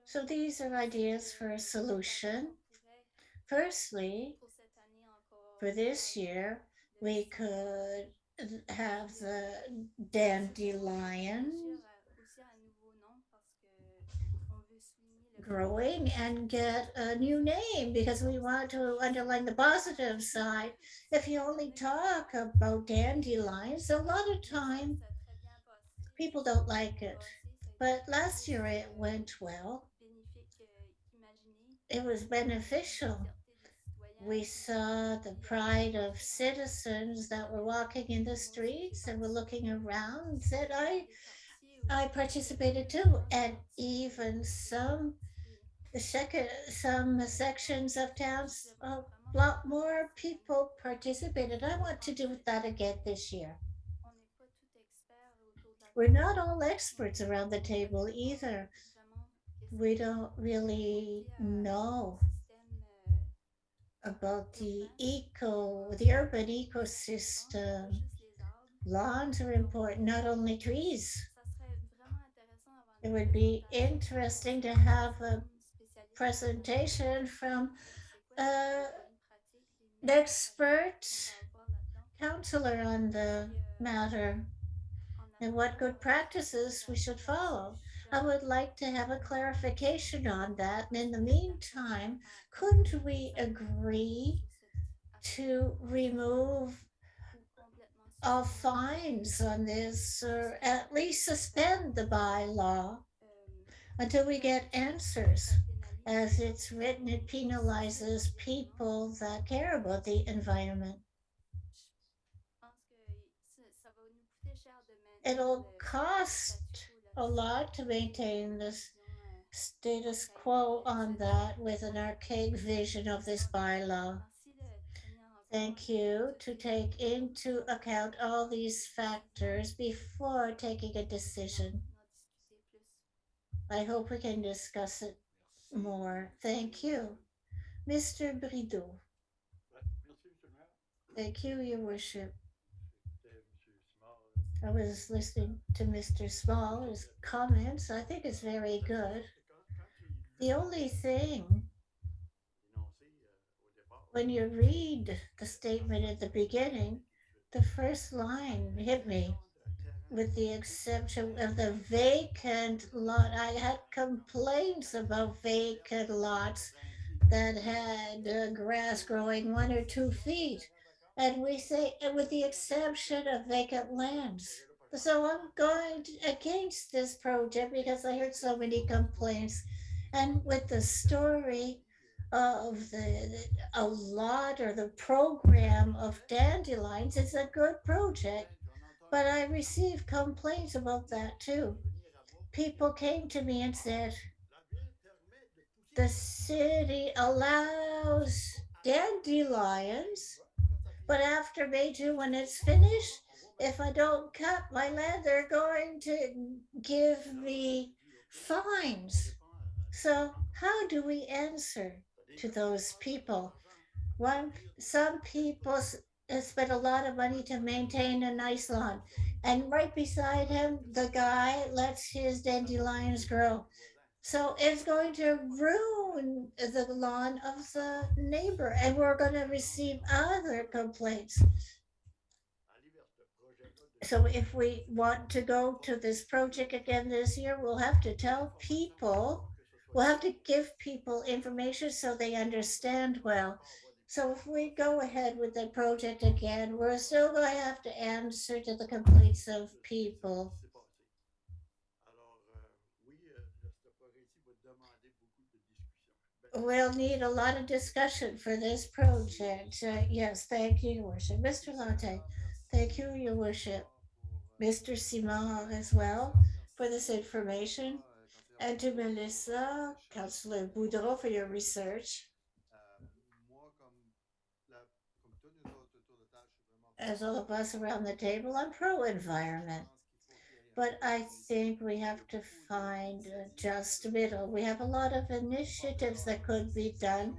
So these are ideas for a solution. Firstly, for this year, we could have the dandelion growing and get a new name because we want to underline the positive side. If you only talk about dandelions, a lot of time people don't like it. But last year it went well. It was beneficial. We saw the pride of citizens that were walking in the streets and were looking around and said, I participated too. And even some sections of towns, a lot more people participated. I want to do that again this year. We're not all experts around the table either. We don't really know about the urban ecosystem. Lawns are important, not only trees. It would be interesting to have a presentation from an expert counselor on the matter and what good practices we should follow. I would like to have a clarification on that. And in the meantime, couldn't we agree to remove all fines on this, or at least suspend the bylaw until we get answers? As it's written, it penalizes people that care about the environment. It'll cost a lot to maintain this status quo on that with an archaic vision of this bylaw. Thank you to take into account all these factors before taking a decision. I hope we can discuss it more. Thank you. Mr. Brideau. Thank you, Your Worship. I was listening to Mr. Small's comments. I think it's very good. The only thing, when you read the statement at the beginning, the first line hit me. With the exception of the vacant lot, I had complaints about vacant lots that had grass growing 1 or 2 feet. And we say, with the exception of vacant lands. So I'm going against this project because I heard so many complaints. And with the story of a lot or the program of dandelions, it's a good project. But I received complaints about that too. People came to me and said, the city allows dandelions, but after May 2, when it's finished, if I don't cut my land, they're going to give me fines. So, how do we answer to those people? Some people spent a lot of money to maintain a nice lawn. And right beside him, the guy lets his dandelions grow. So it's going to ruin the lawn of the neighbor, and we're going to receive other complaints. So if we want to go to this project again this year, we'll have to tell people, we'll have to give people information so they understand well. So if we go ahead with the project again, we're still going to have to answer to the complaints of people. We'll need a lot of discussion for this project. Yes, thank you, Your Worship. Mr. Latte, thank you, Your Worship. Mr. Simon as well for this information. And to Melissa, Councillor Boudreau for your research. As all of us around the table, I'm pro-environment. But I think we have to find just middle. We have a lot of initiatives that could be done.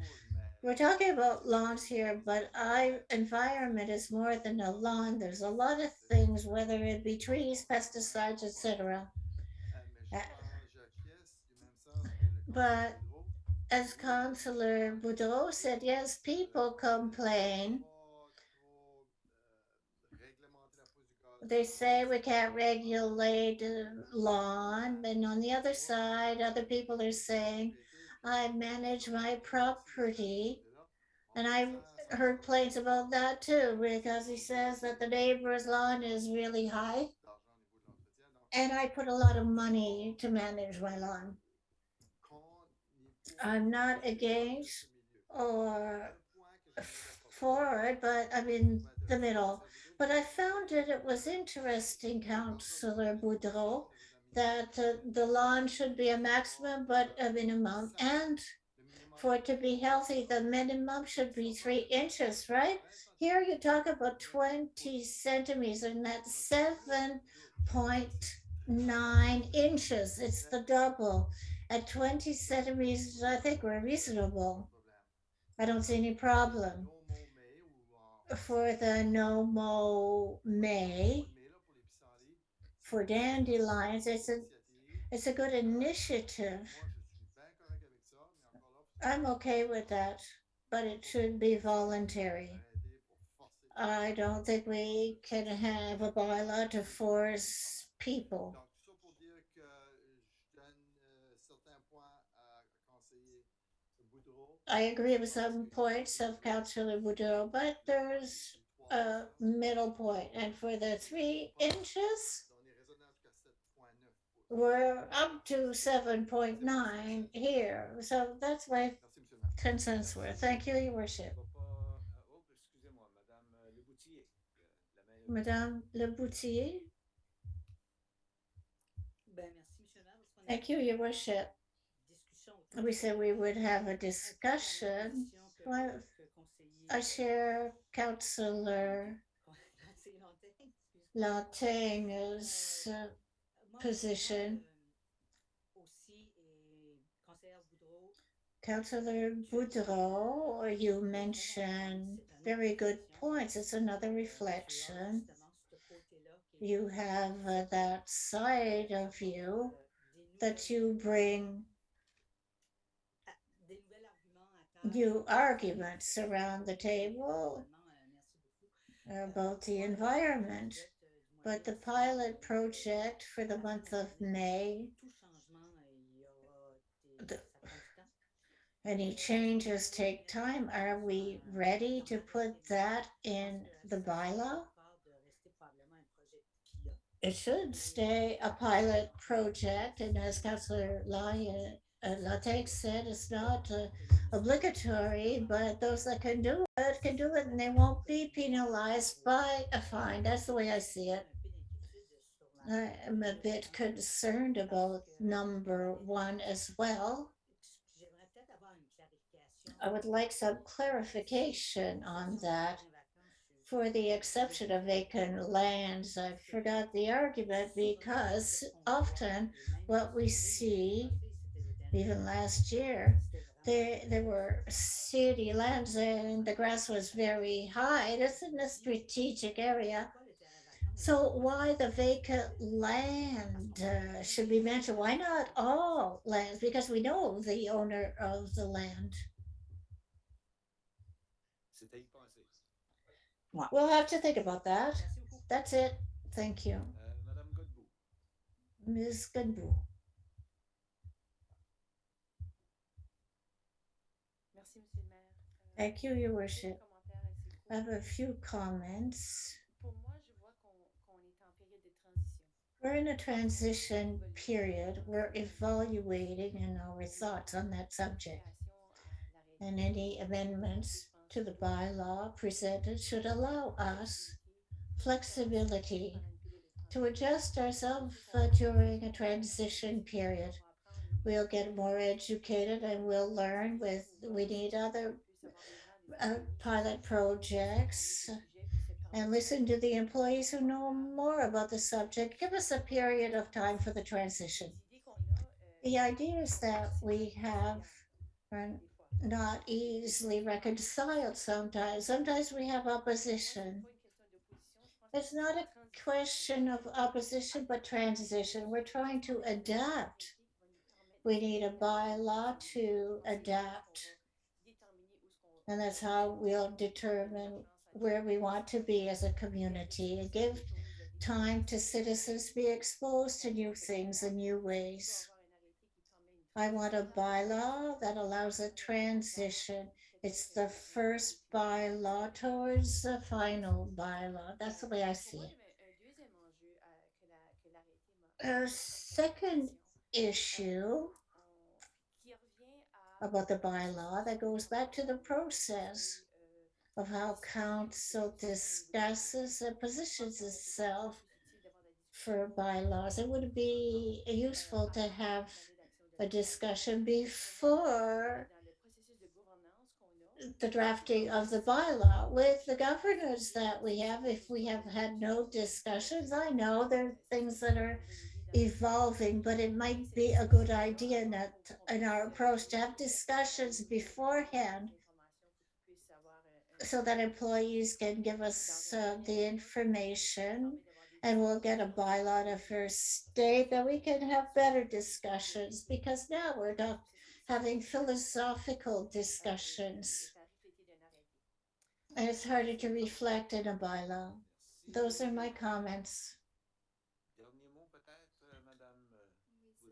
We're talking about lawns here, but environment is more than a lawn. There's a lot of things, whether it be trees, pesticides, etc. But as Councillor Boudreau said, yes, people complain. They say we can't regulate lawn, and on the other side, other people are saying, I manage my property. And I heard complaints about that too, because he says that the neighbor's lawn is really high. And I put a lot of money to manage my lawn. I'm not against or for it, but I'm in the middle. But I found it was interesting, Councillor Boudreau, that the lawn should be a maximum but a minimum. And for it to be healthy, the minimum should be 3 inches, right? Here you talk about 20 centimeters, and that's 7.9 inches. It's the double. At 20 centimeters, I think we're reasonable. I don't see any problem. For the no mow May, for dandelions, it's a good initiative. I'm okay with that, but it should be voluntary. I don't think we can have a bylaw to force people. I agree with some points of Councillor Boudreau, but there's a middle point. And for the 3 inches, we're up to 7.9 here. So that's my 10 cents worth. Thank you, Your Worship. Madame Le Boutier. Thank you, Your Worship. We said we would have a discussion. Well, I share Councillor Lanting's position. Councillor Boudreau, you mentioned very good points. It's another reflection. You have that side of you that you bring new arguments around the table about the environment. But the pilot project for the month of May, any changes take time. Are we ready to put that in the bylaw? It should stay a pilot project, and as Councillor Latex said, it's not obligatory, but those that can do it, and they won't be penalized by a fine. That's the way I see it. I am a bit concerned about number 1 as well. I would like some clarification on that. For the exception of vacant lands, I forgot the argument because often what we see, even last year, there were city lands and the grass was very high. It is in a strategic area. So why the vacant land should be mentioned? Why not all lands? Because we know the owner of the land. C'est à y penser. We'll have to think about that. That's it. Thank you. Madame Godbout. Ms. Gunbu. Merci, Monsieur le maire. Thank you, Your Quelques Worship. commentaires assez I have courts. a few comments. Pour moi, je vois qu'on est en période de transition. We're in a transition period. We're evaluating in our thoughts on that subject. And any amendments to the bylaw presented should allow us flexibility to adjust ourselves during a transition period. We'll get more educated and we'll learn we need other pilot projects and listen to the employees who know more about the subject. Give us a period of time for the transition. The ideas that we have are not easily reconciled sometimes. Sometimes we have opposition. It's not a question of opposition, but transition. We're trying to adapt. We need a bylaw to adapt. And that's how we'll determine where we want to be as a community and give time to citizens be exposed to new things and new ways. I want a bylaw that allows a transition. It's the first bylaw towards the final bylaw. That's the way I see it. A second issue about the bylaw that goes back to the process of how council discusses and positions itself for bylaws. It would be useful to have a discussion before the drafting of the bylaw with the governors that we have. If we have had no discussions, I know there are things that are evolving, but it might be a good idea in our approach to have discussions beforehand so that employees can give us the information and we'll get a bylaw to first state that we can have better discussions because now we're not having philosophical discussions. And it's harder to reflect in a bylaw. Those are my comments. Dernier mot peut-être, Madame Boudreau.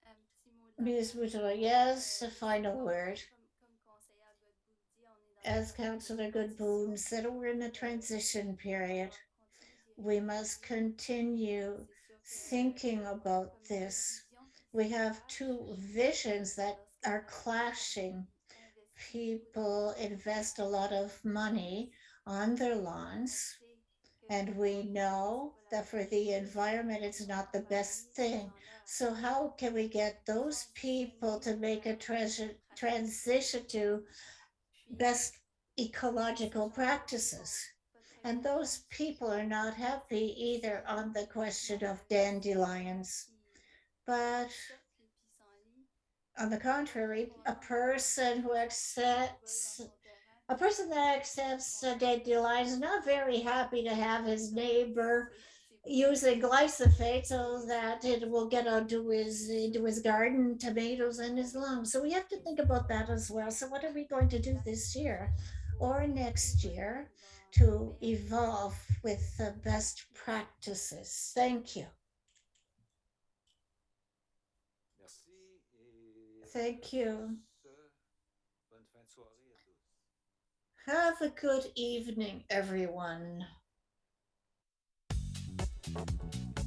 Un petit mot de la Ms. fin. Boudreau, yes, a final word. Comme conseillère Godbout dit, on est dans As Councillor Goodboon said, we're in a transition period. We must continue thinking about this. We have two visions that are clashing. People invest a lot of money on their lawns, and we know that for the environment, it's not the best thing. So, how can we get those people to make a transition to best ecological practices? And those people are not happy either on the question of dandelions. But on the contrary, a person that accepts dandelions is not very happy to have his neighbor using glyphosate so that it will get into his garden, tomatoes and his lungs. So we have to think about that as well. So what are we going to do this year or next year to evolve with the best practices? Thank you. Merci et Thank you. Bonne fin de soirée à tous. Have a good evening, everyone.